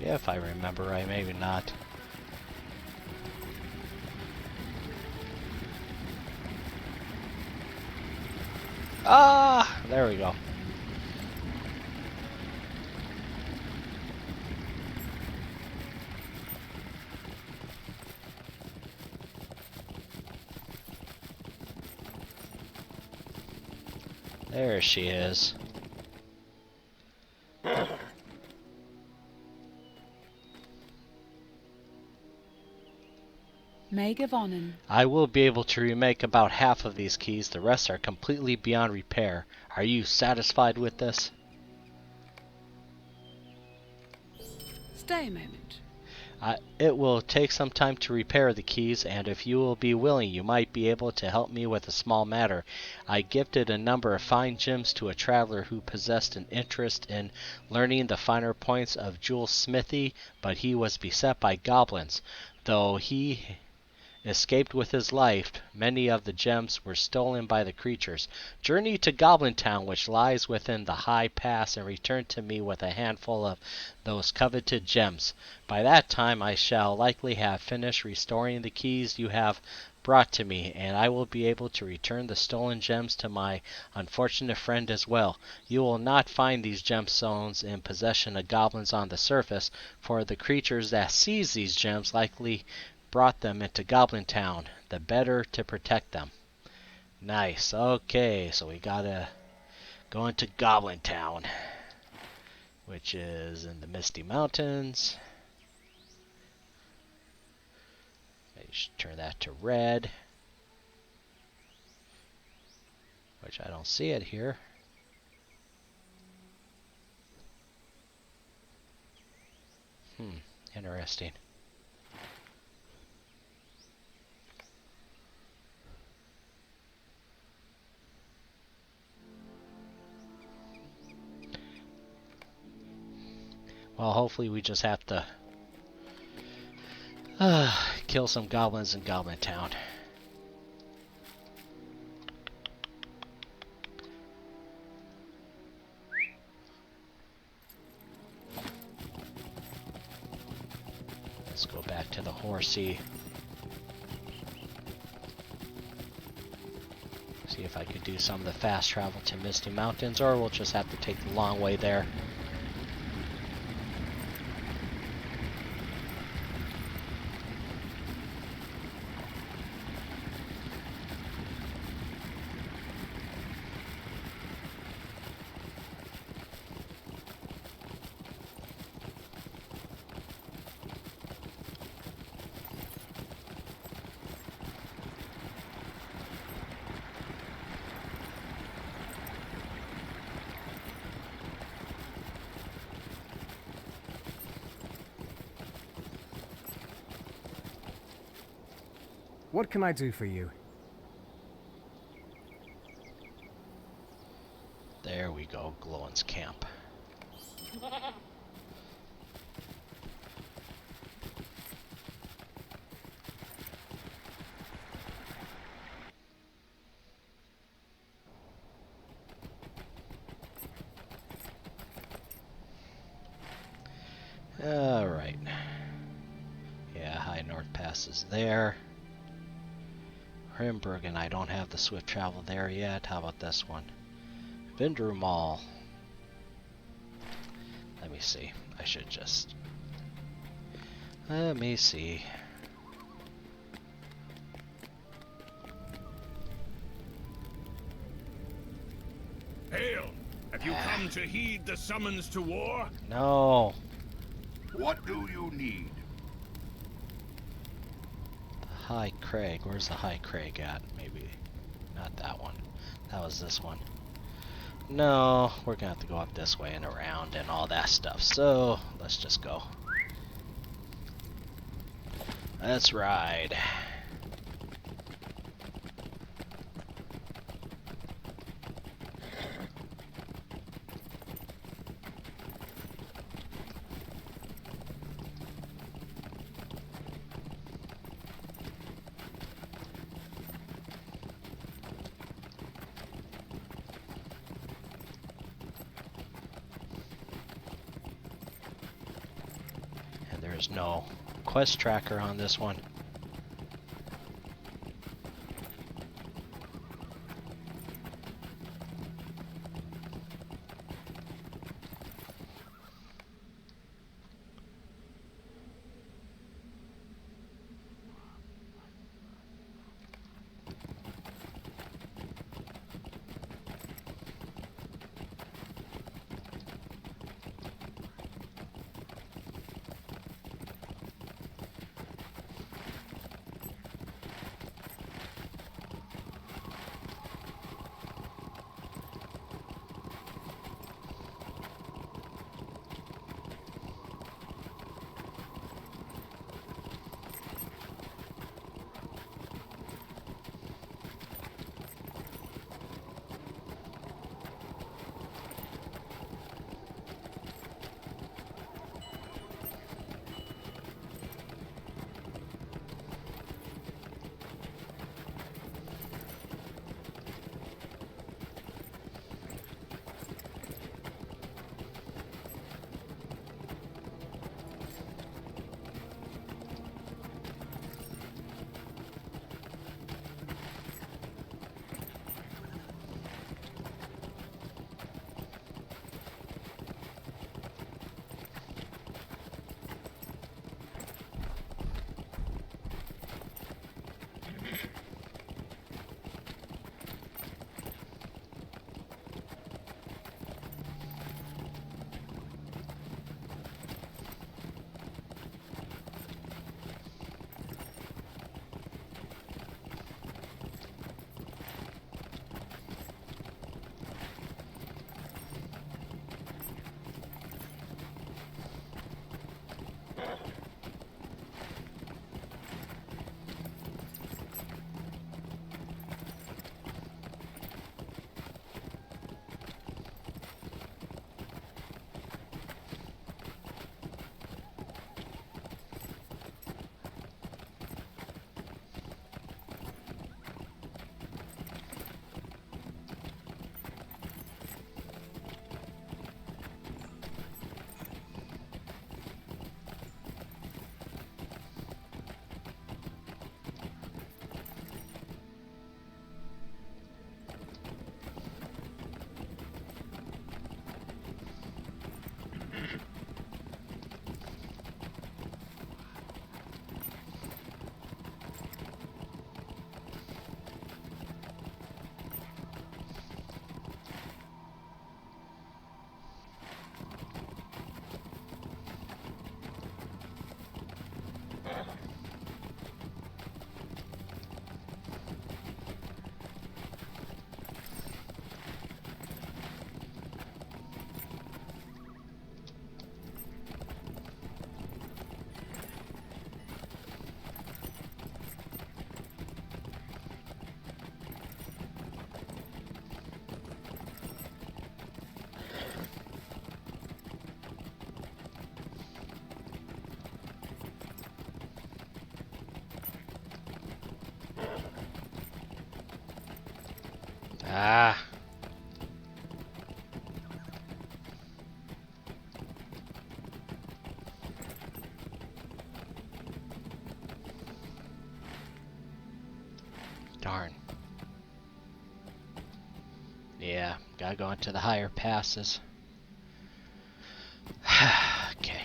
Yeah, if I remember right, maybe not. Ah, there we go. There she is. Megavonen. I will be able to remake about half of these keys. The rest are completely beyond repair. Are you satisfied with this? Stay a moment. It will take some time to repair the keys, and if you will be willing, you might be able to help me with a small matter. I gifted a number of fine gems to a traveler who possessed an interest in learning the finer points of jewel smithy, but he was beset by goblins. Though he escaped with his life, many of the gems were stolen by the creatures. Journey to Goblin-town, which lies within the high pass, and return to me with a handful of those coveted gems. By that time I shall likely have finished restoring the keys you have brought to me, and I will be able to return the stolen gems to my unfortunate friend as well. You will not find these gemstones in possession of goblins on the surface, for the creatures that seize these gems likely brought them into Goblin-town, the better to protect them. Nice. Okay, so we gotta go into Goblin-town, which is in the Misty Mountains. I should turn that to red, which I don't see it here. Interesting. Well, hopefully we just have to kill some goblins in Goblin-town. Let's go back to the horsey. See if I could do some of the fast travel to Misty Mountains, or we'll just have to take the long way there. What can I do for you? There we go, Glowin's camp. Alright. Yeah, High North Pass is there. Hrimbergen, I don't have the swift travel there yet. How about this one? Vindru Mall. Let me see. I should just... Let me see. Hail! Have you come to heed the summons to war? No. What do you need? High Craig. Where's the High Craig at? Maybe not that one. That was this one. No, we're gonna have to go up this way and around and all that stuff. So let's just go. Let's ride. And there's no quest tracker on this one. Ah. Darn. Yeah, gotta go into the higher passes. Okay.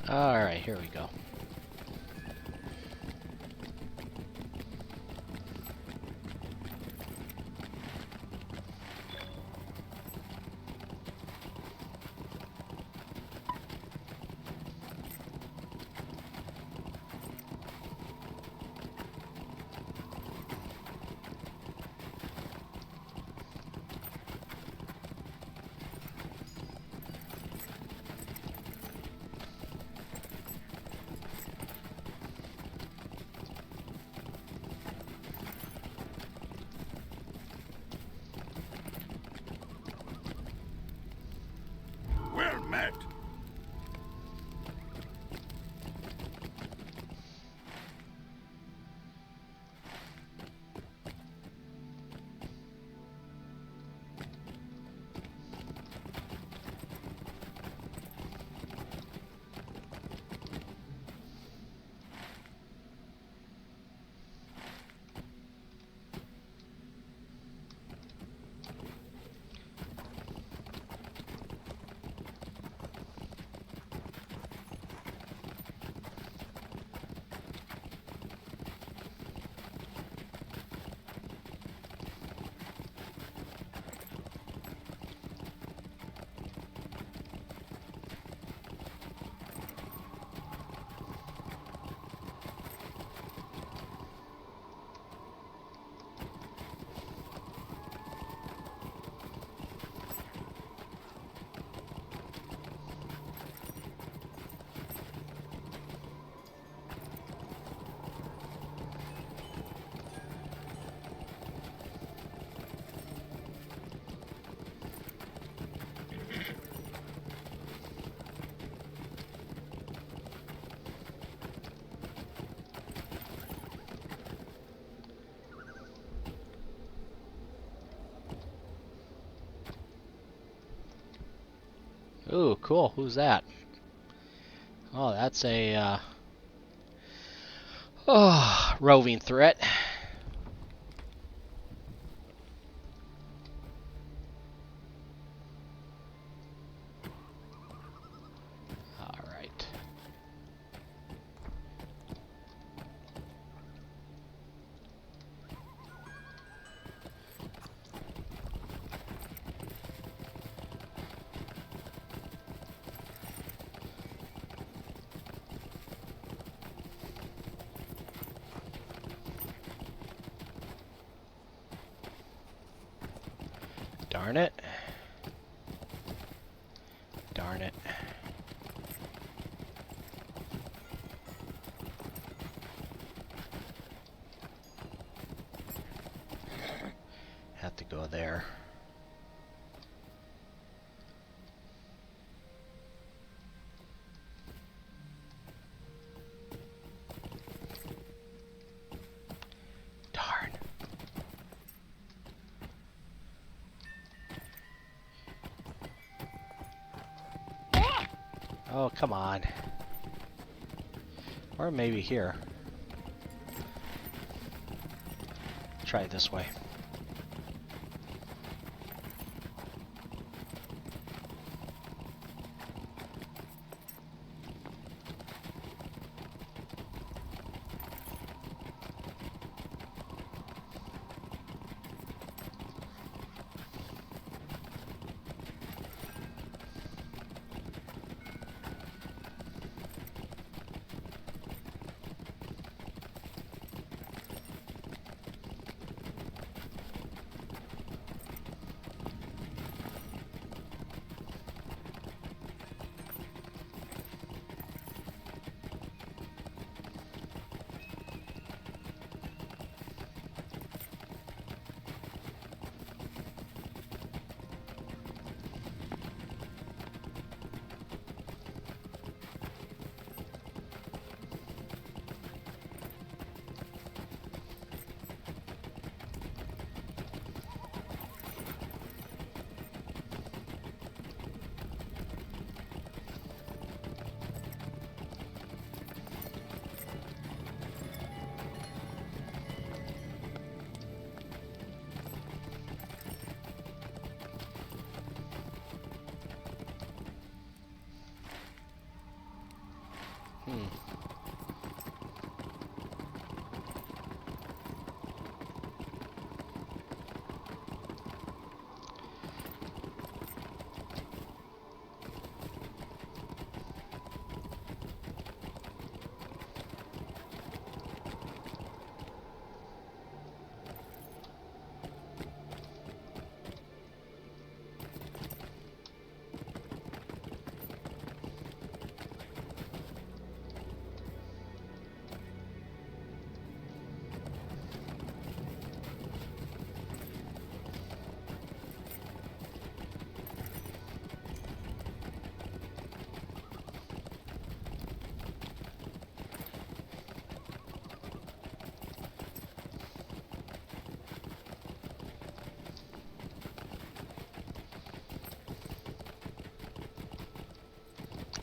Alright, here we go. Well met. Ooh, cool. Who's that? Oh, that's a roving threat. All right. Darn it. Darn it. Have to go there. Darn. Oh, come on. Or maybe here. Try it this way.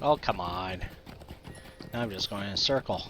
Oh, come on. Now I'm just going in a circle.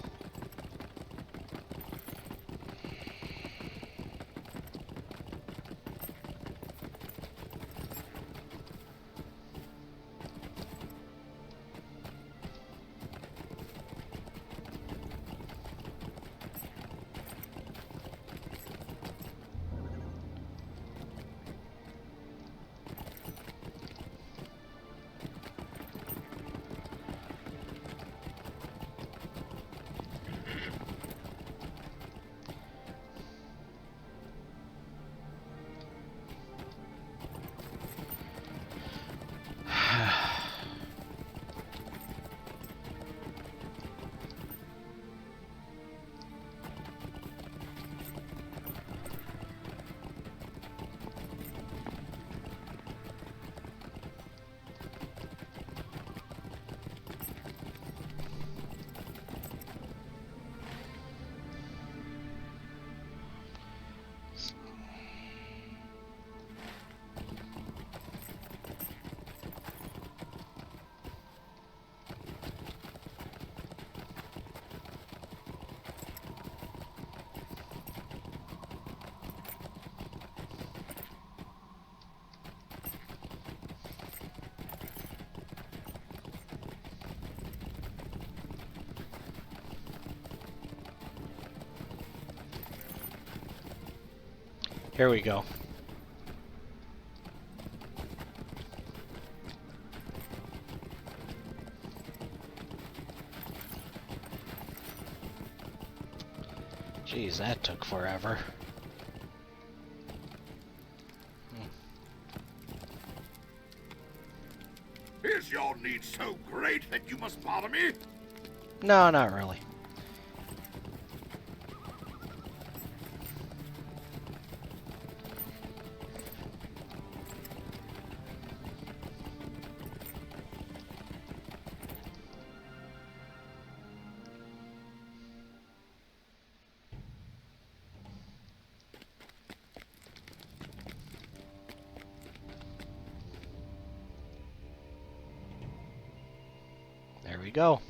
Here we go. Jeez, that took forever. Is your need so great that you must bother me? No, not really. There we go.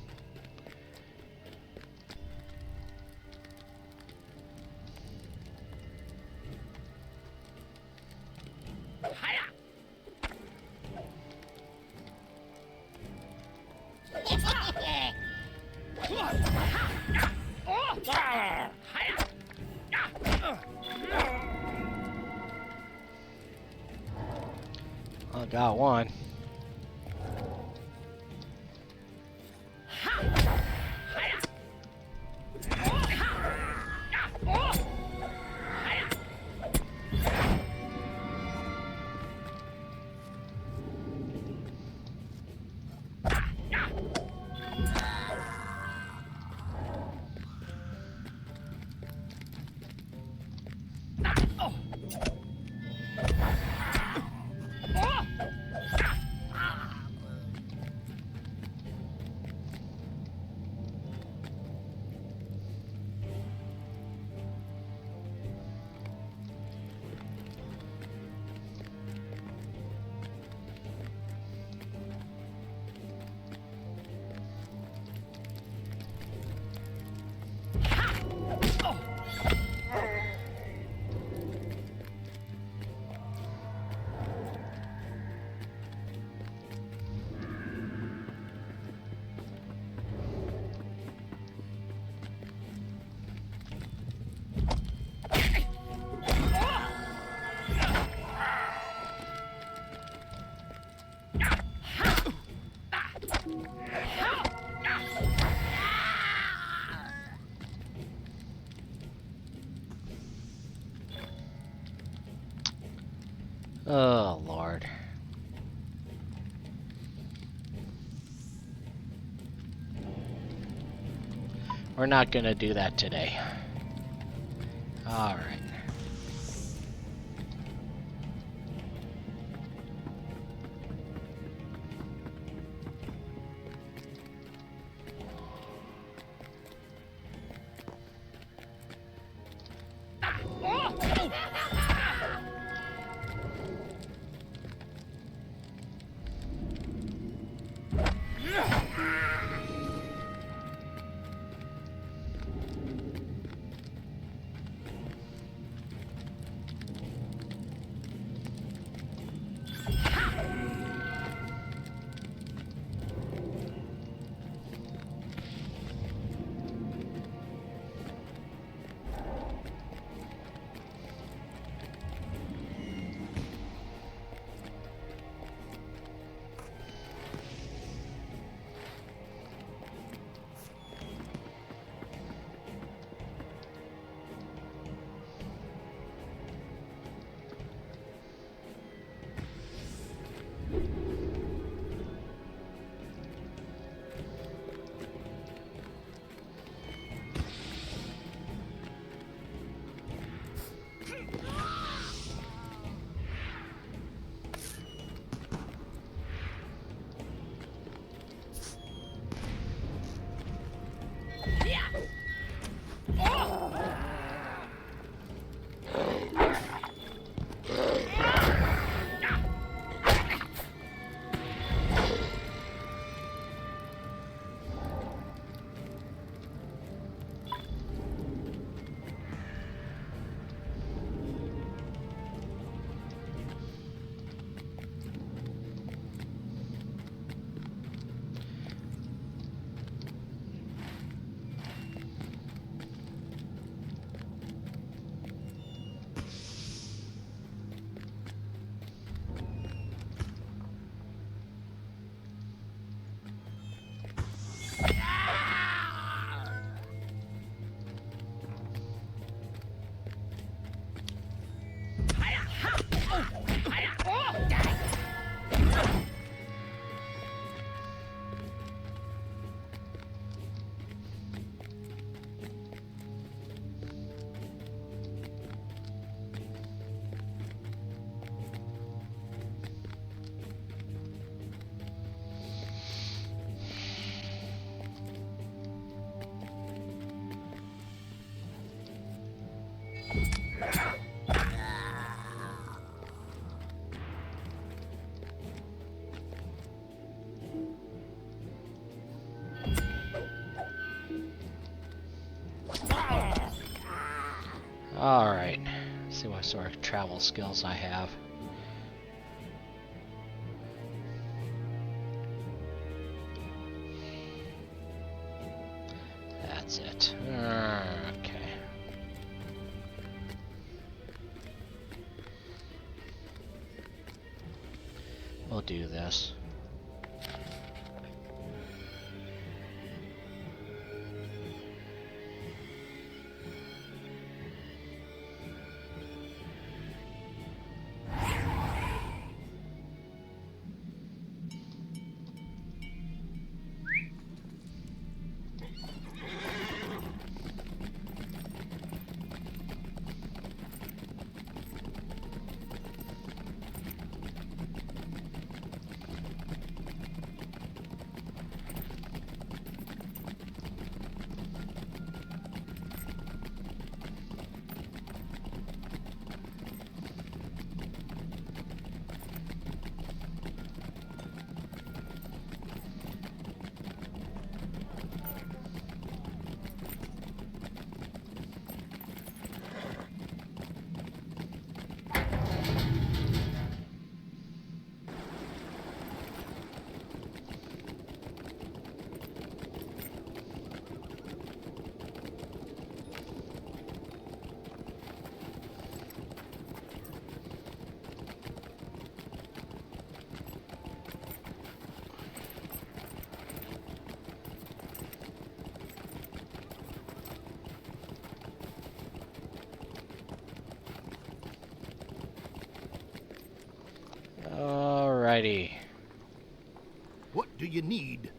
I got one. Oh, Lord. We're not going to do that today. All right. Alright. See what sort of travel skills I have. That's it. Okay. We'll do this. Alrighty. What do you need?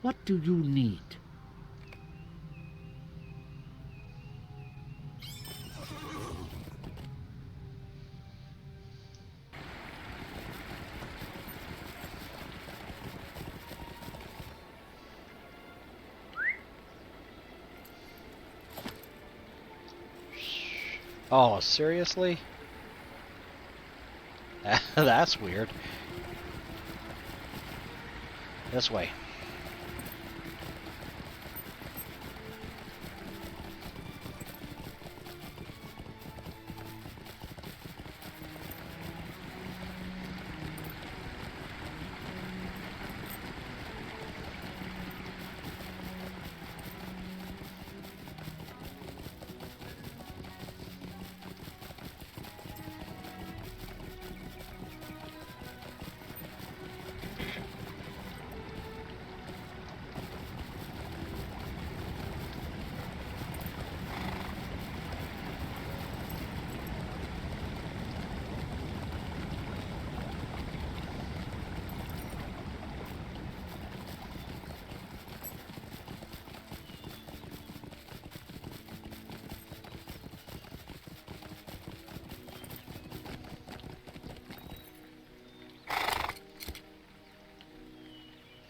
What do you need? Oh, seriously? That's weird. This way.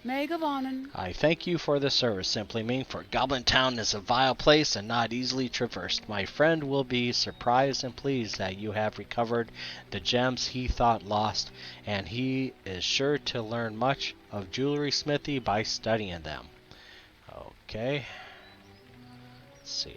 Meg of Onan. I thank you for the service, SimplyMing, for Goblin-town is a vile place and not easily traversed. My friend will be surprised and pleased that you have recovered the gems he thought lost, and he is sure to learn much of jewelry smithy by studying them. Okay. Let's see.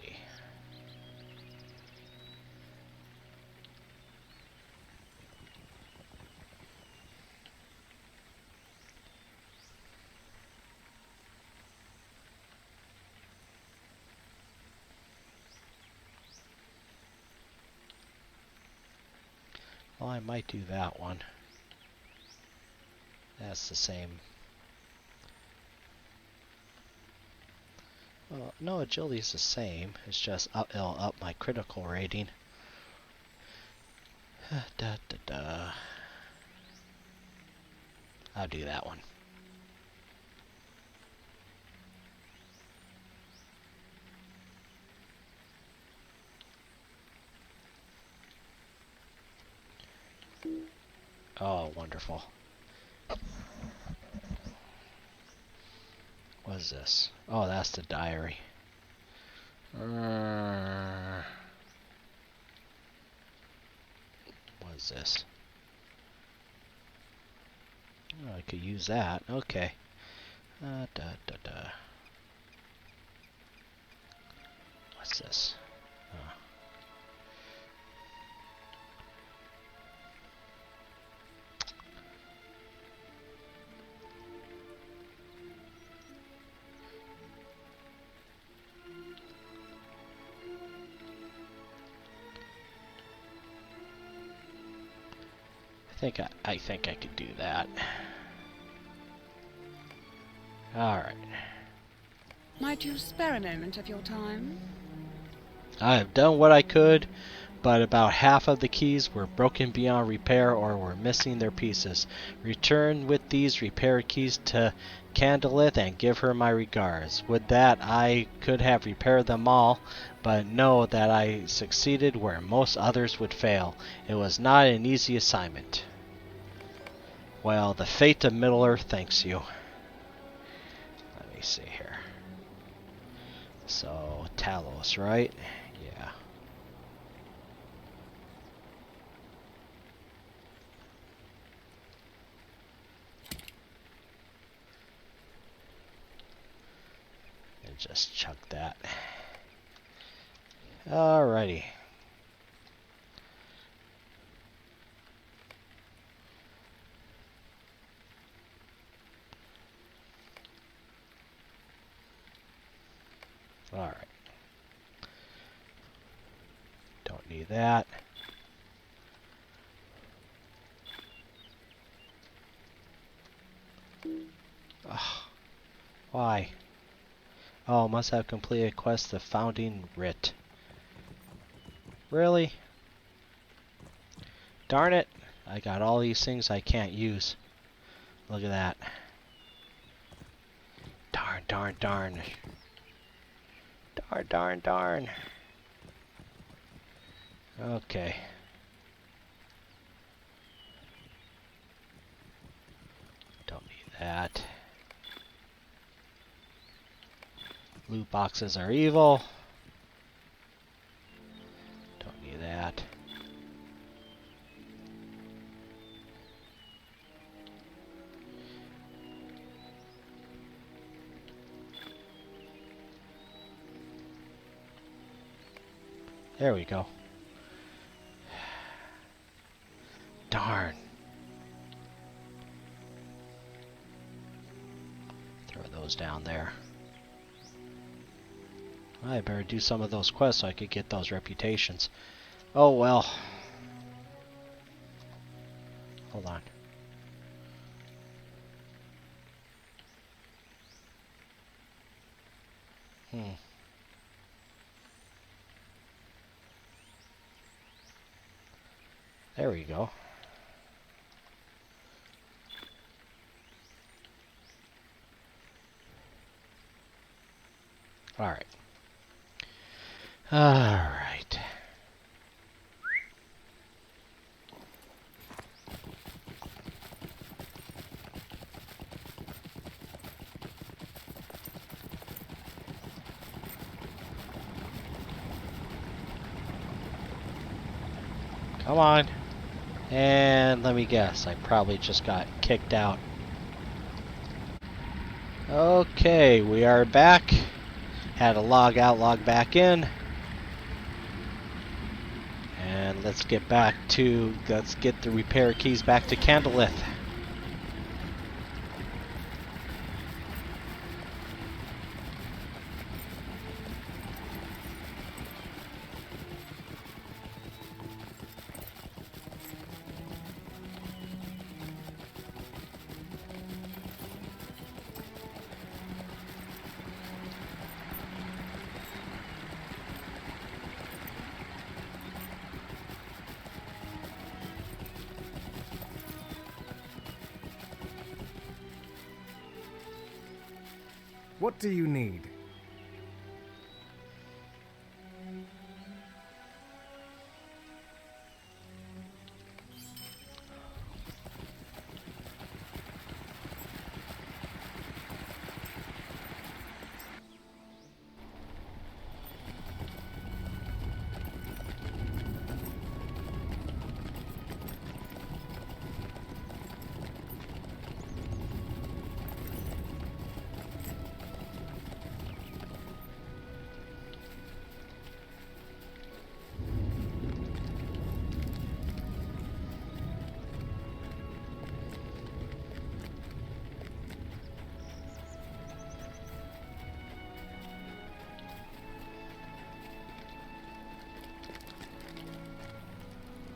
Well, I might do that one. That's the same. Well, no, agility is the same. It's just it'll up my critical rating. I'll do that one. Oh, wonderful. What is this? Oh, that's the diary. What is this? Oh, I could use that. Okay. What's this? Oh. I think I could do that. Alright. Might you spare a moment of your time? I have done what I could, but about half of the keys were broken beyond repair or were missing their pieces. Return with these repaired keys to Candelleth and give her my regards. With that, I could have repaired them all, but know that I succeeded where most others would fail. It was not an easy assignment. Well, the fate of Middle-earth thanks you. Let me see here. So, Talos, right? Yeah. And just chuck that. Alrighty. Alright. Don't need that. Ugh. Why? Oh, must have completed quest the Founding Writ. Really? Darn it. I got all these things I can't use. Look at that. Darn, darn, darn. Darn, darn, darn. Okay. Don't need that. Loot boxes are evil. Don't need that. There we go. Darn. Throw those down there. I better do some of those quests so I could get those reputations. Oh well. Hold on. There we go. Alright. Alright. Come on. And let me guess, I probably just got kicked out. Okay, we are back. Had to log out, log back in. And let's get the repair keys back to Candelleth. What do you need?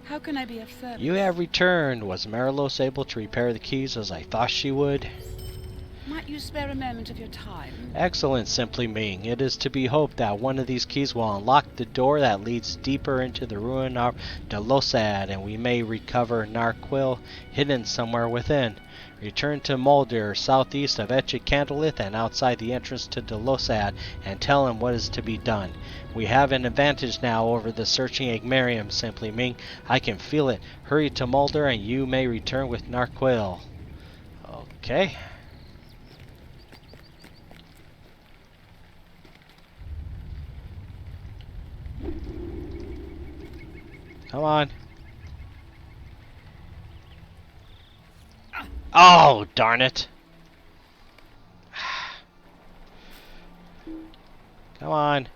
How can I be of service? You have returned. Was Marilos able to repair the keys as I thought she would? Might you spare a moment of your time? Excellent, SimplyMing. It is to be hoped that one of these keys will unlock the door that leads deeper into the ruin of Delossad, and we may recover Narquil hidden somewhere within. Return to Muildir, southeast of Candelleth and outside the entrance to Delossad, and tell him what is to be done. We have an advantage now over the searching Angmarium, SimplyMing. I can feel it. Hurry to Muildir and you may return with Narquil. Okay. Come on. Oh, darn it. Come on.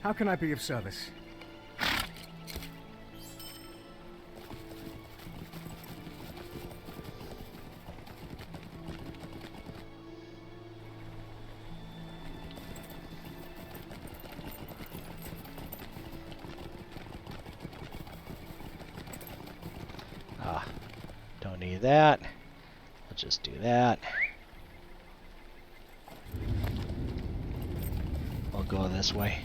How can I be of service? Don't need that. I'll just do that. We'll go this way.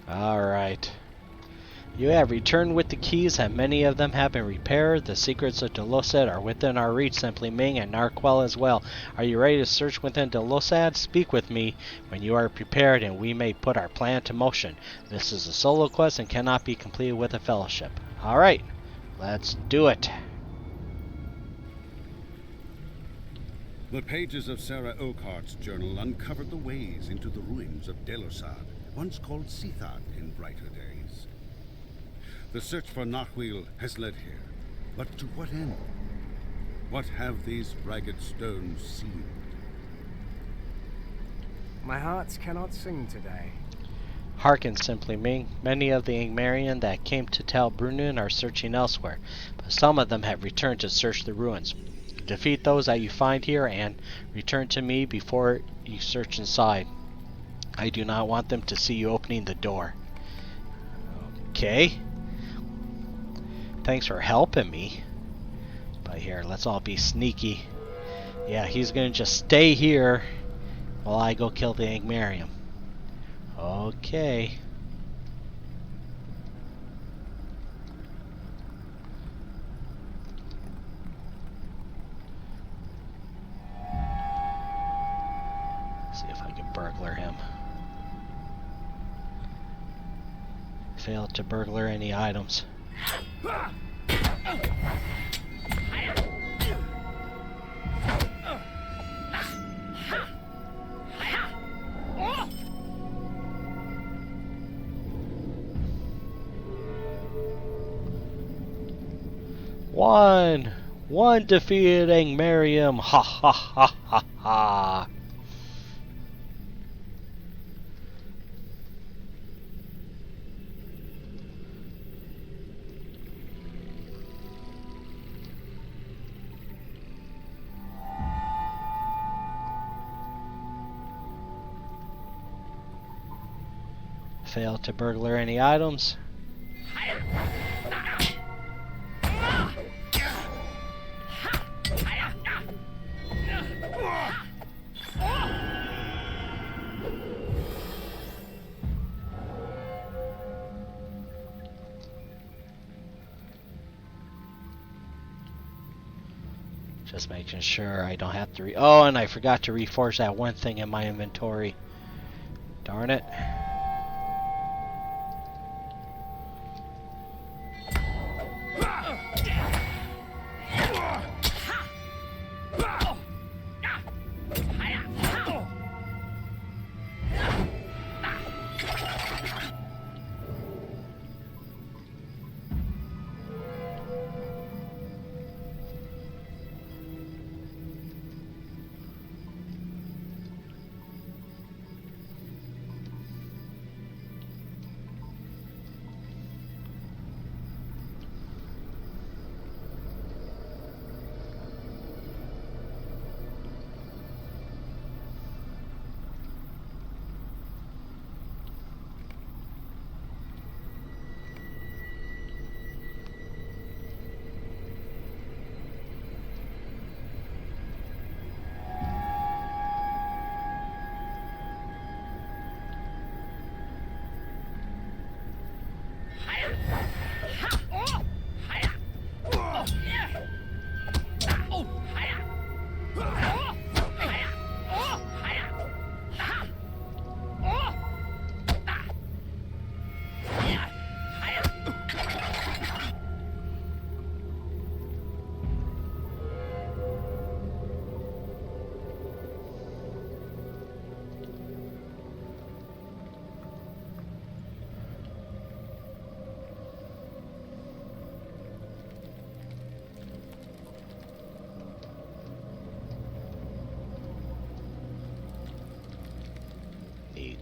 Alright. You have returned with the keys, and many of them have been repaired. The secrets of Delossad are within our reach, SimplyMing, and Narquil as well. Are you ready to search within Delossad? Speak with me when you are prepared, and we may put our plan to motion. This is a solo quest and cannot be completed with a fellowship. Alright, let's do it. The pages of Sara Oakheart's journal uncovered the ways into the ruins of Delossad, once called Sithad in brighter days. The search for Narquil has led here, but to what end? What have these ragged stones sealed? My hearts cannot sing today. Hearken, SimplyMing. Many of the Angmarian that came to Tal Brunnen are searching elsewhere, but some of them have returned to search the ruins. Defeat those that you find here and return to me before you search inside. I do not want them to see you opening the door. Okay. Thanks for helping me. But here, let's all be sneaky. Yeah, he's gonna just stay here while I go kill the Angmarium. Okay. See if I can burglar him. Failed to burglar any items. One defeated Angmarium. Ha ha ha ha ha. Failed to burglar any items. Just making sure I don't have to oh, and I forgot to reforge that one thing in my inventory. Darn it.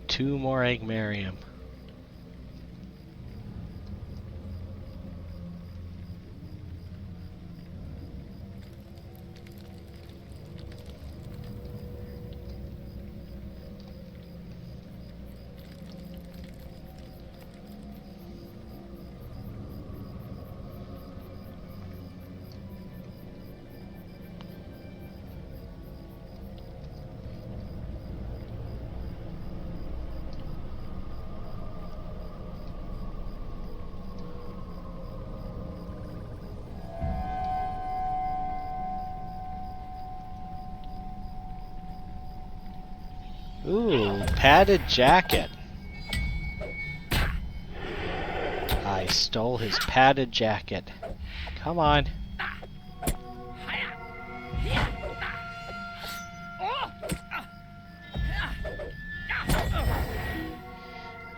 Two more Angmarium. Ooh, padded jacket. I stole his padded jacket. Come on.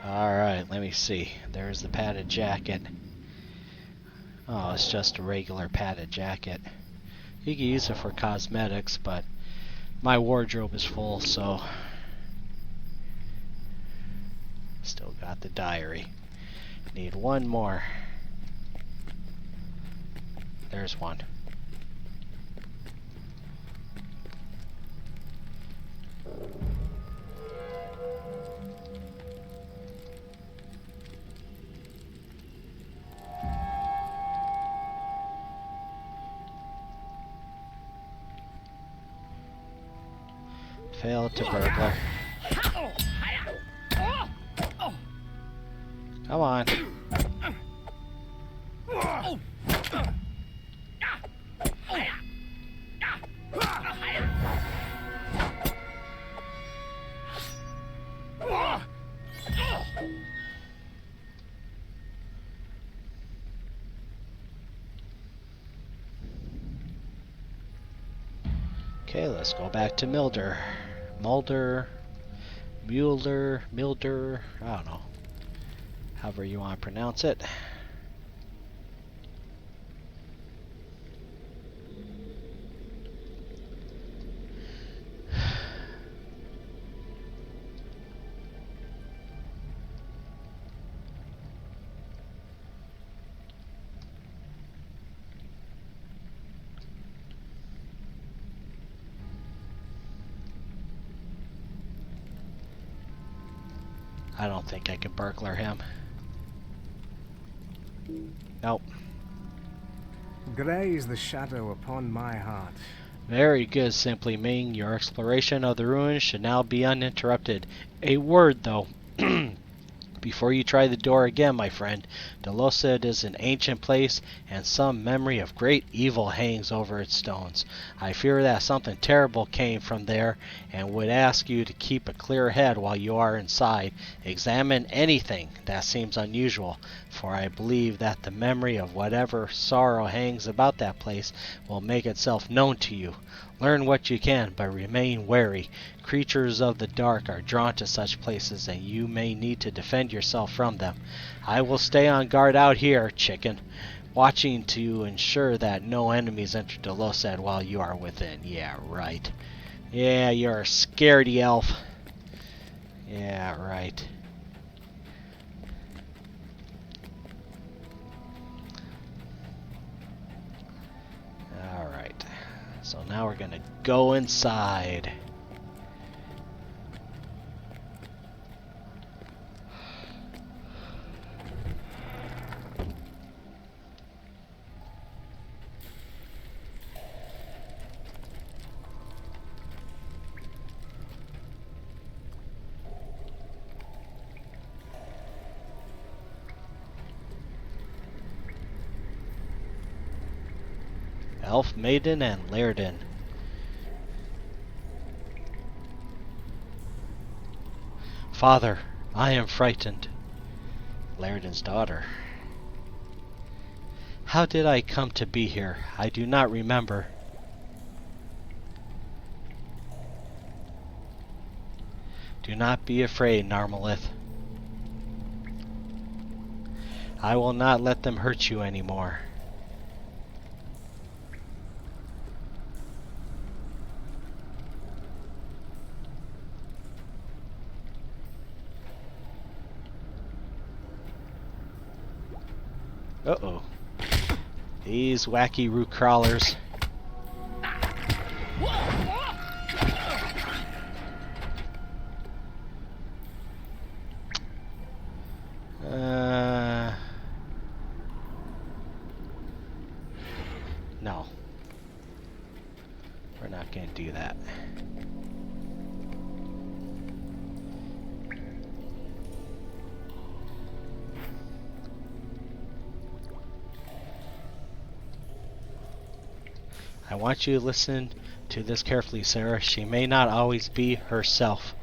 Alright, let me see. There's the padded jacket. Oh, it's just a regular padded jacket. You can use it for cosmetics, but my wardrobe is full, so... Still got the diary. Need one more. There's one. Failed to burglar. Come on. Okay, let's go back to Muildir. Muildir, I don't know. However you want to pronounce it. I don't think I can burglar him. Nope. Grey is the shadow upon my heart. Very good, SimplyMing. Your exploration of the ruins should now be uninterrupted. A word, though. Before you try the door again, my friend, Delossad is an ancient place, and some memory of great evil hangs over its stones. I fear that something terrible came from there, and would ask you to keep a clear head while you are inside. Examine anything that seems unusual, for I believe that the memory of whatever sorrow hangs about that place will make itself known to you. Learn what you can, but remain wary. Creatures of the dark are drawn to such places, and you may need to defend yourself from them. I will stay on guard out here, chicken, watching to ensure that no enemies enter Delossad while you are within. Yeah, right. Yeah, you're a scaredy elf. Yeah, right. Alright. So now we're gonna go inside. Elf Maiden and Laerdan. Father, I am frightened. Laerdan's daughter. How did I come to be here? I do not remember. Do not be afraid, Narmalith. I will not let them hurt you anymore. Uh-oh. These wacky root crawlers. No. We're not going to do that. I want you to listen to this carefully, Sara. She may not always be herself.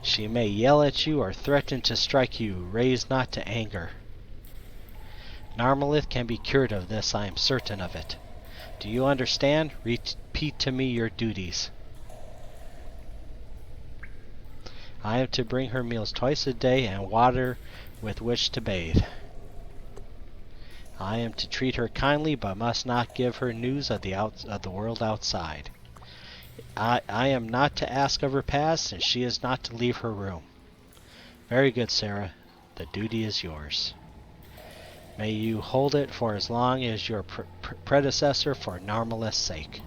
She may yell at you or threaten to strike you, raised not to anger. Narmalith can be cured of this, I am certain of it. Do you understand? Repeat to me your duties. I am to bring her meals twice a day and water with which to bathe. I am to treat her kindly, but must not give her news of the world outside. I am not to ask of her past, and she is not to leave her room. Very good, Sara. The duty is yours. May you hold it for as long as your predecessor, for Narmalith's sake.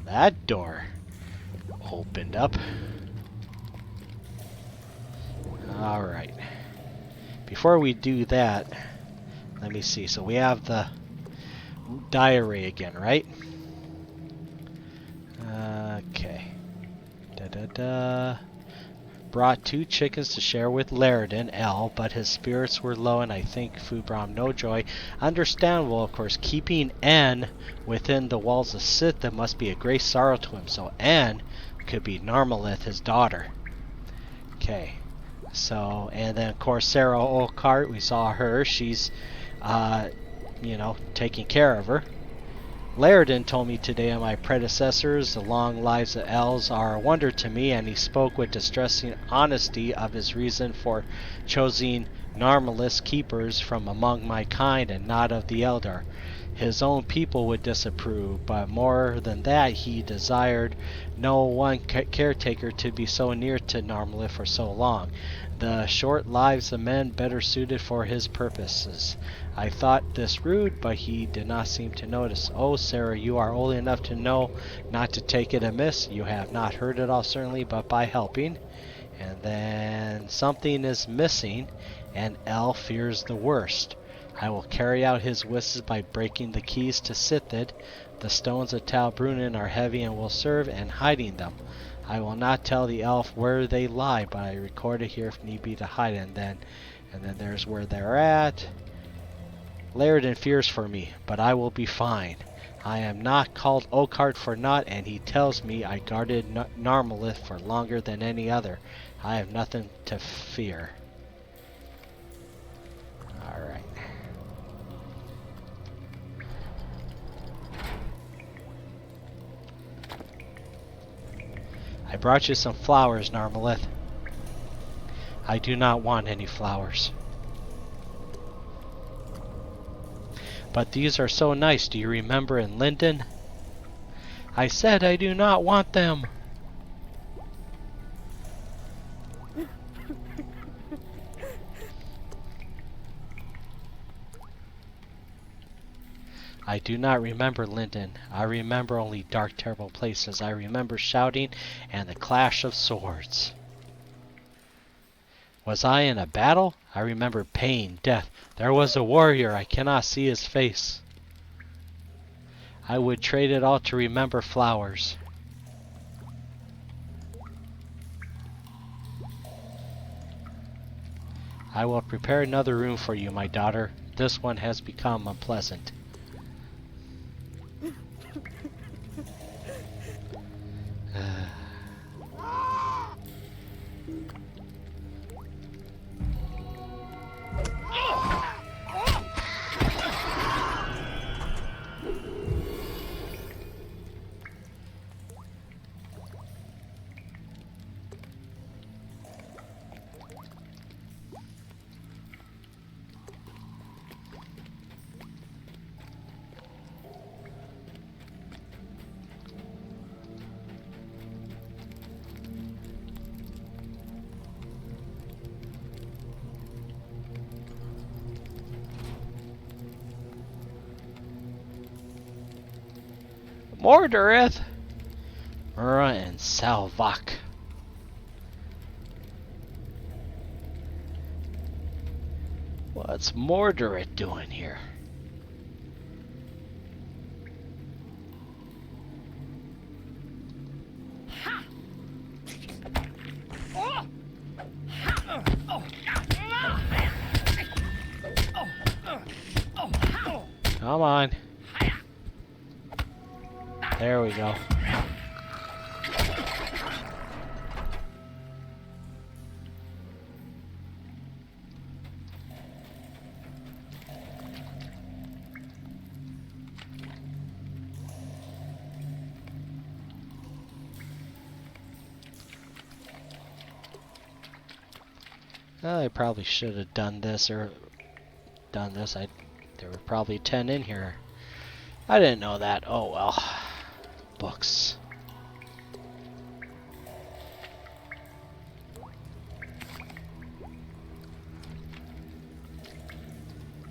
That door opened up. Before we do that, let me see. So we have the diary again, right? Okay. Brought 2 chickens to share with Laerdan, L, but his spirits were low and I think food brought him no joy. Understandable, of course. Keeping N within the walls of Sith, that must be a great sorrow to him. So N could be Narmalith, his daughter. Okay. So, and then of course Sara Oakheart, we saw her. She's, taking care of her. Laerdan told me today of my predecessors, the long lives of elves are a wonder to me, and he spoke with distressing honesty of his reason for choosing Narmalith's keepers from among my kind and not of the elder. His own people would disapprove, but more than that, he desired no one caretaker to be so near to Narmalith for so long. The short lives of men better suited for his purposes. I thought this rude, but he did not seem to notice. Oh, Sara, you are old enough to know not to take it amiss. You have not heard it all, certainly, but by helping. And then something is missing, and El fears the worst. I will carry out his wishes by breaking the keys to Sithid. The stones of Tal Brunnen are heavy and will serve, and hiding them. I will not tell the elf where they lie, but I record it here if need be to hide it. And then there's where they're at. Laerdan fears for me, but I will be fine. I am not called Oakheart for naught, and he tells me I guarded Narmalith for longer than any other. I have nothing to fear. Alright. I brought you some flowers, Narmalith. I do not want any flowers. But these are so nice. Do you remember in Linden? I said I do not want them. I do not remember Linden. I remember only dark, terrible places. I remember shouting and the clash of swords. Was I in a battle? I remember pain, death. There was a warrior. I cannot see his face. I would trade it all to remember flowers. I will prepare another room for you, my daughter. This one has become unpleasant. Mordrambor and Salvak. What's Mordrambor doing here? Come on. There we go. I probably should have done this. There were probably 10 in here. I didn't know that. Oh well. Books.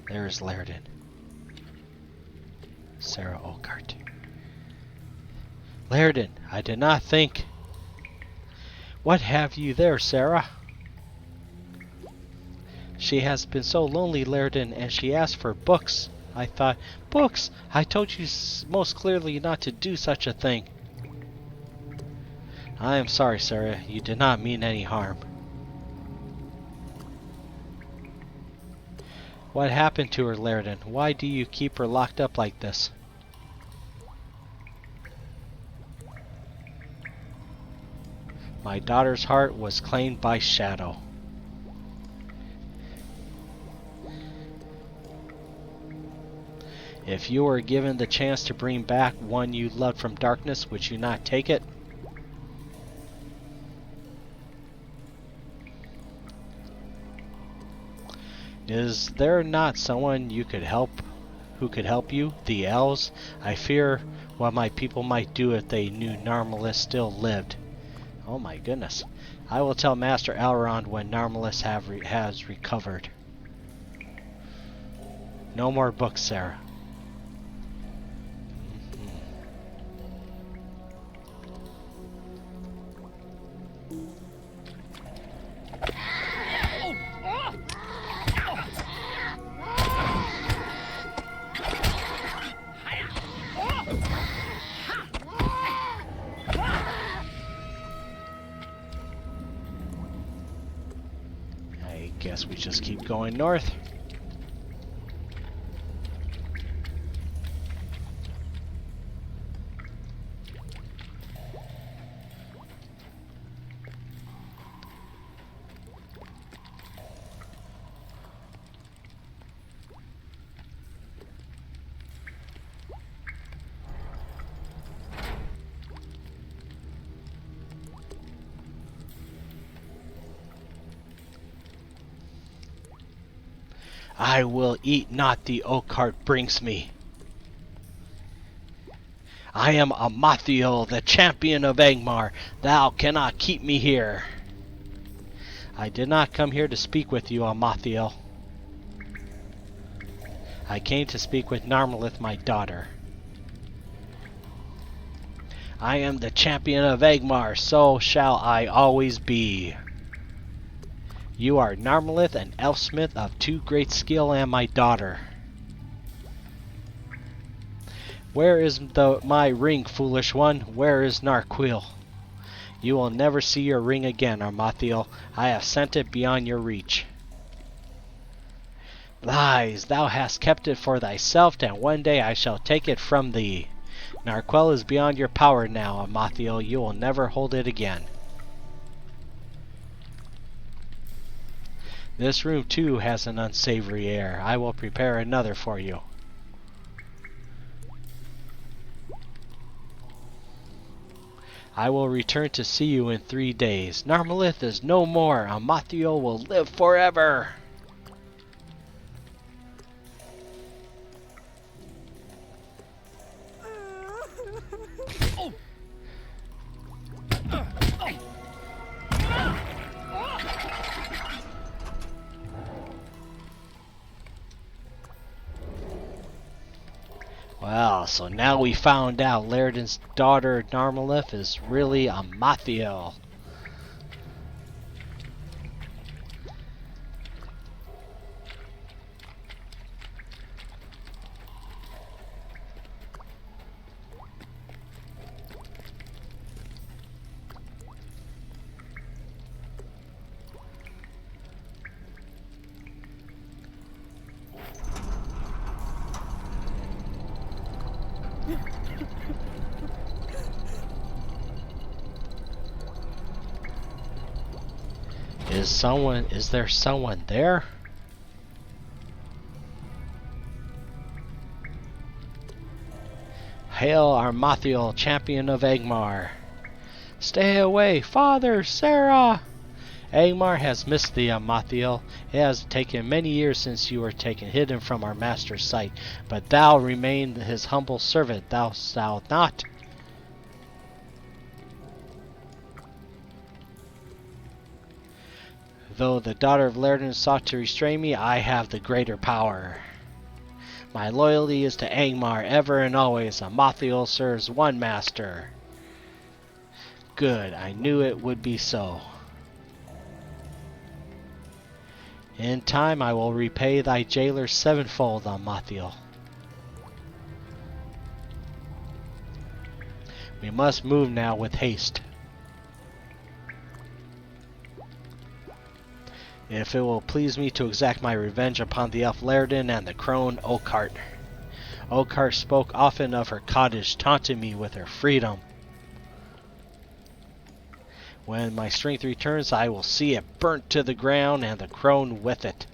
There's Laerdan. Sara Oakheart. Laerdan, I did not think. What have you there, Sara? She has been so lonely, Laerdan, and she asked for books. I thought, books! I told you most clearly not to do such a thing. I am sorry, Sara. You did not mean any harm. What happened to her, Laerdan? Why do you keep her locked up like this? My daughter's heart was claimed by Shadow. If you were given the chance to bring back one you loved from darkness, would you not take it? Is there not someone you could help who could help you? The elves? I fear what my people might do if they knew Narmalus still lived. Oh my goodness. I will tell Master Elrond when Narmalus has recovered. No more books, Sara. Guess we just keep going north. I will eat not the Oakheart brings me. I am Amarthiel, the champion of Angmar. Thou cannot keep me here. I did not come here to speak with you, Amarthiel. I came to speak with Narmalith, my daughter. I am the champion of Angmar, so shall I always be. You are Narmalith, an elfsmith of too great skill, and my daughter. Where is my ring, foolish one? Where is Narquil? You will never see your ring again, Amarthiel. I have sent it beyond your reach. Lies! Thou hast kept it for thyself, and one day I shall take it from thee. Narquil is beyond your power now, Amarthiel. You will never hold it again. This room, too, has an unsavory air. I will prepare another for you. I will return to see you in 3 days. Narmalith is no more. Amarthiel will live forever. Well, so now we found out Laerdan's daughter Narmalith is really Amarthiel. Is there someone there? Hail Amarthiel, champion of Angmar. Stay away, Father, Sara! Angmar has missed thee, Amarthiel. It has taken many years since you were taken hidden from our master's sight, but thou remain his humble servant, thou shalt not. Though the daughter of Laerdan sought to restrain me, I have the greater power. My loyalty is to Angmar ever and always. Amarthiel serves one master. Good, I knew it would be so. In time I will repay thy jailer sevenfold, Amarthiel. We must move now with haste. If it will please me to exact my revenge upon the elf Laerdan and the crone Oakheart. Oakheart spoke often of her cottage, taunting me with her freedom. When my strength returns, I will see it burnt to the ground and the crone with it.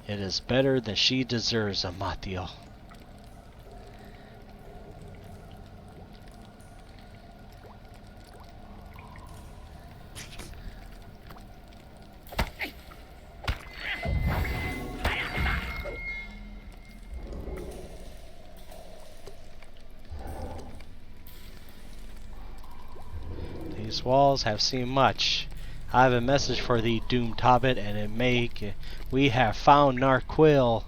It is better than she deserves, Amarthiel. These walls have seen much. I have a message for thee, doomed hobbit, and it may... We have found Narquil.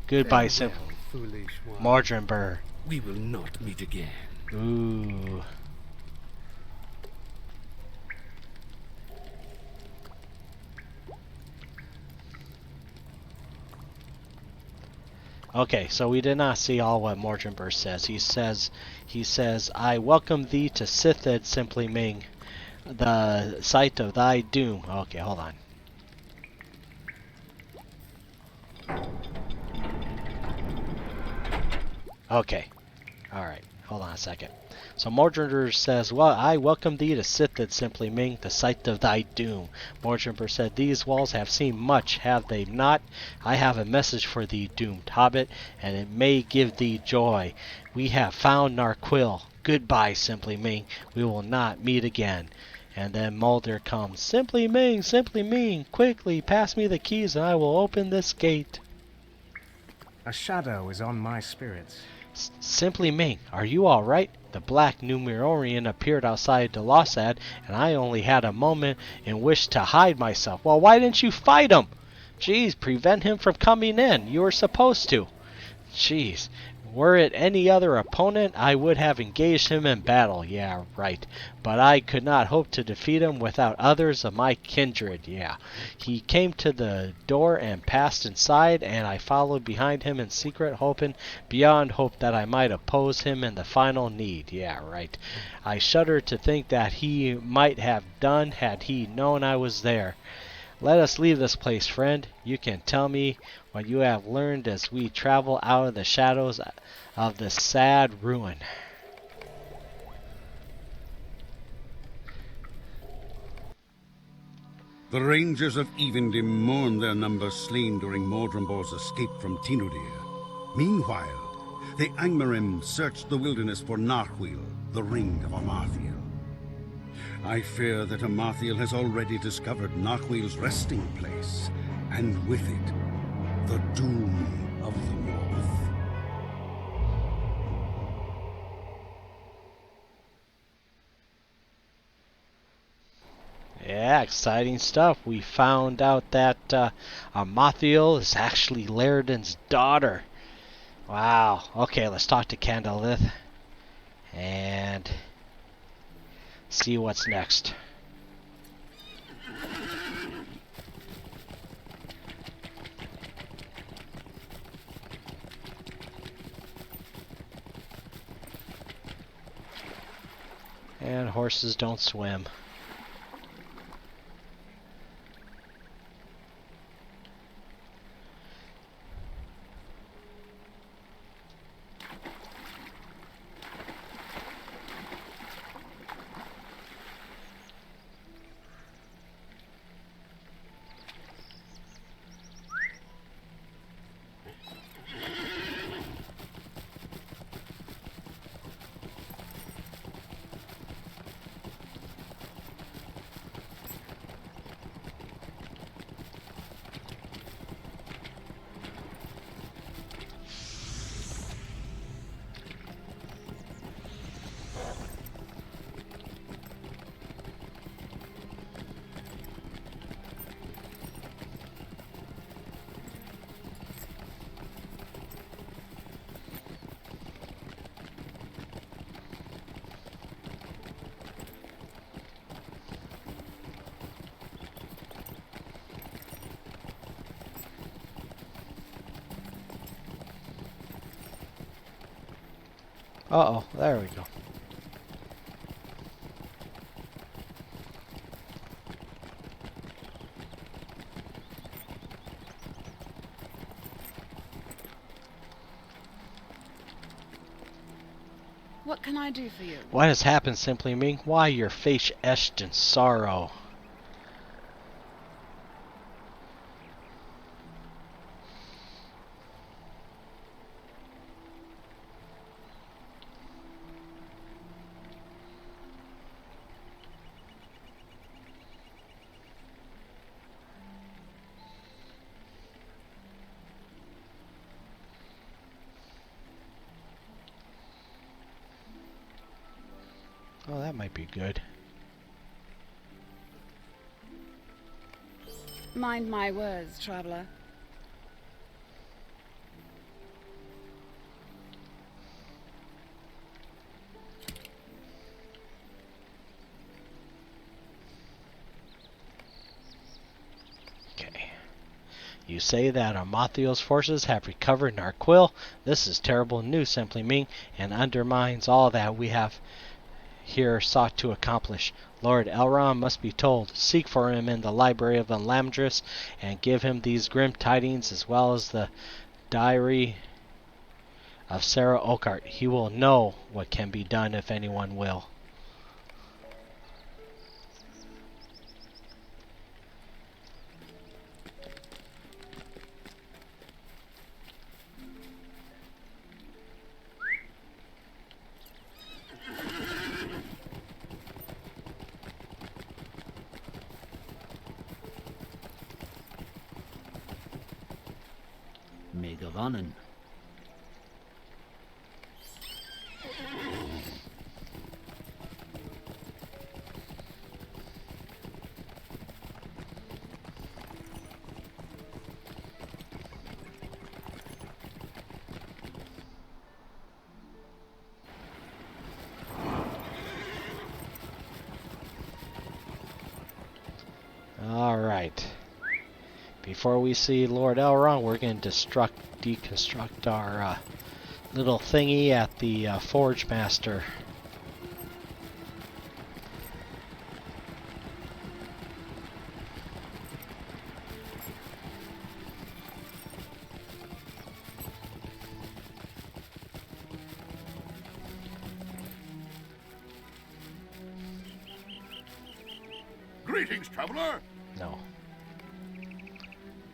Goodbye, Farewell, foolish one. Mordrambor. We will not meet again. Ooh. Okay, so we did not see all what Mordrambor says. He says, I welcome thee to Sithid, SimplyMing, the site of thy doom. Okay, hold on. Okay. Alright, hold on a second. So Mordrambor says, well, I welcome thee to Sithid, SimplyMing, the site of thy doom. Mordrambor said, these walls have seen much, have they not? I have a message for thee, doomed hobbit, and it may give thee joy. We have found Narquil. Goodbye, SimplyMing. We will not meet again. And then Muildir comes. SimplyMing, SimplyMing, quickly pass me the keys and I will open this gate. A shadow is on my spirits. SimplyMing, are you all right? The black Numenorean appeared outside Delossad, and I only had a moment in which to hide myself. Well, why didn't you fight him? Jeez, prevent him from coming in. You were supposed to. Jeez. Were it any other opponent, I would have engaged him in battle. Yeah, right. But I could not hope to defeat him without others of my kindred. Yeah. He came to the door and passed inside, and I followed behind him in secret, hoping beyond hope that I might oppose him in the final need. Yeah, right. I shudder to think that he might have done had he known I was there. Let us leave this place, friend. You can tell me what you have learned as we travel out of the shadows of this sad ruin. The rangers of Evendim mourn their numbers slain during Mordrambor's escape from Tinodir. Meanwhile, the Angmarim search the wilderness for Narquil, the ring of Amarthiel. I fear that Amarthiel has already discovered Narquil's resting place, and with it, the doom of the North. Yeah, exciting stuff. We found out that Amarthiel is actually Laerdan's daughter. Wow. Okay, let's talk to Candelleth and see what's next. And horses don't swim. Uh-oh, there we go. What can I do for you? What has happened, SimplyMing? Why your face etched in sorrow? Oh, that might be good. Mind my words, traveller. Okay. You say that Amarthiel's forces have recovered Narquil. This is terrible news, SimplyMing, and undermines all that we have here sought to accomplish. Lord Elrond must be told. Seek for him in the library of Lamdris and give him these grim tidings as well as the diary of Sara Oakheart. He will know what can be done if anyone will. Megavanen. Alright. Before we see Lord Elrond, we're going to deconstruct our little thingy at the Forge Master. Greetings, traveler. No.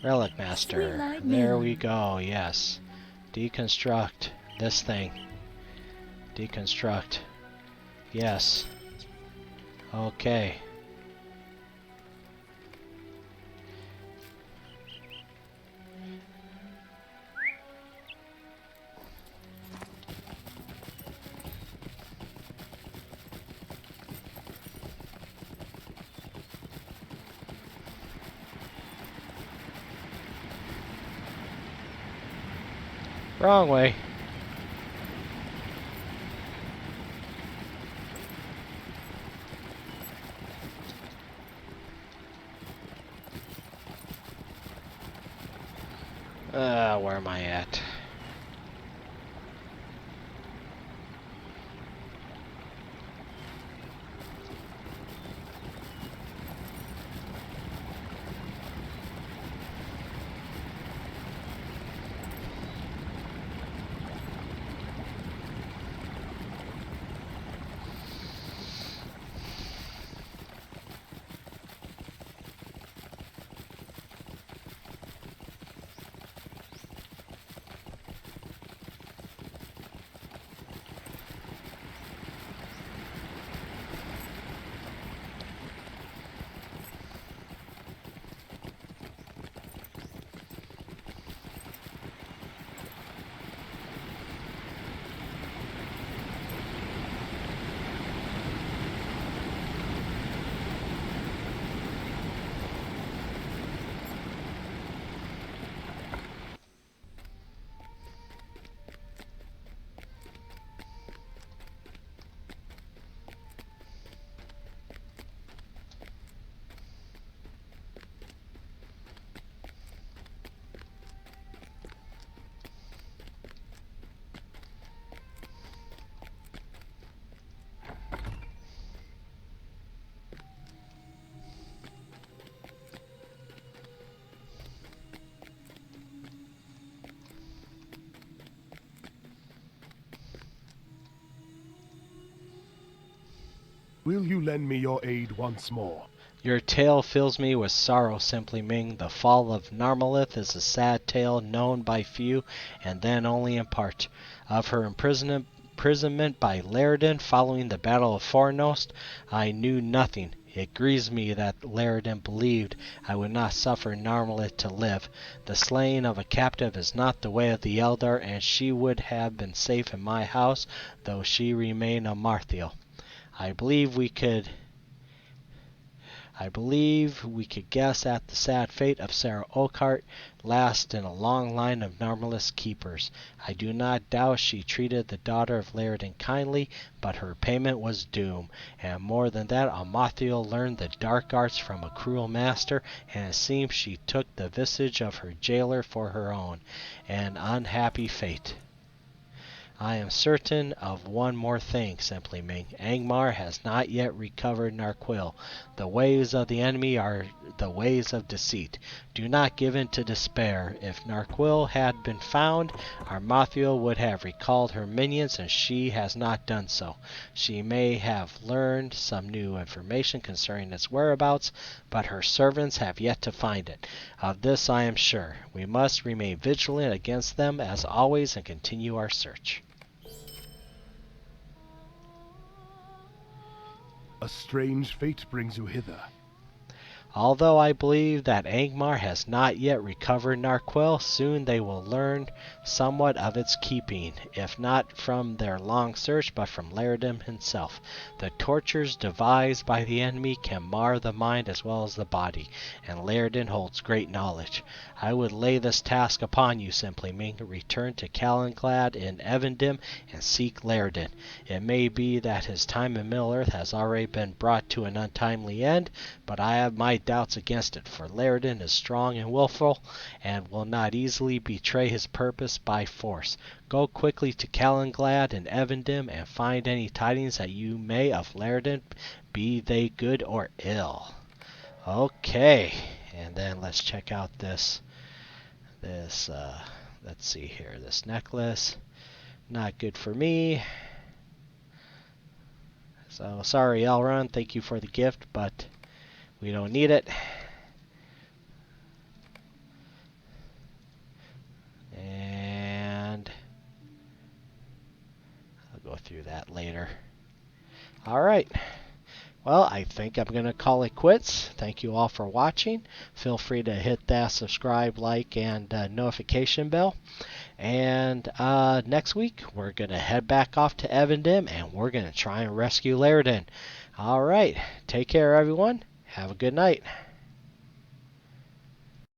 Relic Master. SimplyMing. There we go, yes. Deconstruct this thing. Deconstruct. Yes. Okay. Wrong way. Where am I at? Will you lend me your aid once more? Your tale fills me with sorrow, SimplyMing. The fall of Narmalith is a sad tale known by few, and then only in part. Of her imprisonment by Laerdan following the Battle of Fornost, I knew nothing. It grieves me that Laerdan believed I would not suffer Narmalith to live. The slaying of a captive is not the way of the Eldar, and she would have been safe in my house, though she remained Amarthiel. I believe we could guess at the sad fate of Sara Oakheart, last in a long line of Narmalith's keepers. I do not doubt she treated the daughter of Laerdan kindly, but her payment was doom. And more than that, Amarthiel learned the dark arts from a cruel master, and it seems she took the visage of her jailer for her own. An unhappy fate. I am certain of one more thing, SimplyMing. Angmar has not yet recovered Narquil. The ways of the enemy are the ways of deceit. Do not give in to despair. If Narquil had been found, Amarthiel would have recalled her minions, and she has not done so. She may have learned some new information concerning its whereabouts, but her servants have yet to find it. Of this I am sure. We must remain vigilant against them as always and continue our search. A strange fate brings you hither. Although I believe that Angmar has not yet recovered Narquil, soon they will learn somewhat of its keeping, if not from their long search, but from Laerdan himself. The tortures devised by the enemy can mar the mind as well as the body, and Laerdan holds great knowledge. I would lay this task upon you, SimplyMing. Return to Cairns in Evendim and seek Laerdan. It may be that his time in Middle-earth has already been brought to an untimely end, but I have my doubts against it, for Laerdan is strong and willful, and will not easily betray his purpose by force. Go quickly to Cairns and Evendim, and find any tidings that you may of Laerdan, be they good or ill. Okay, and then let's check out this let's see here, this necklace. Not good for me. So sorry, Elrond, thank you for the gift, but we don't need it. And I'll go through that later. Alright. Well, I think I'm going to call it quits. Thank you all for watching. Feel free to hit that subscribe, like, and notification bell. And next week, we're going to head back off to Evendim, and we're going to try and rescue Laerdan. Alright. Take care, everyone. Have a good night.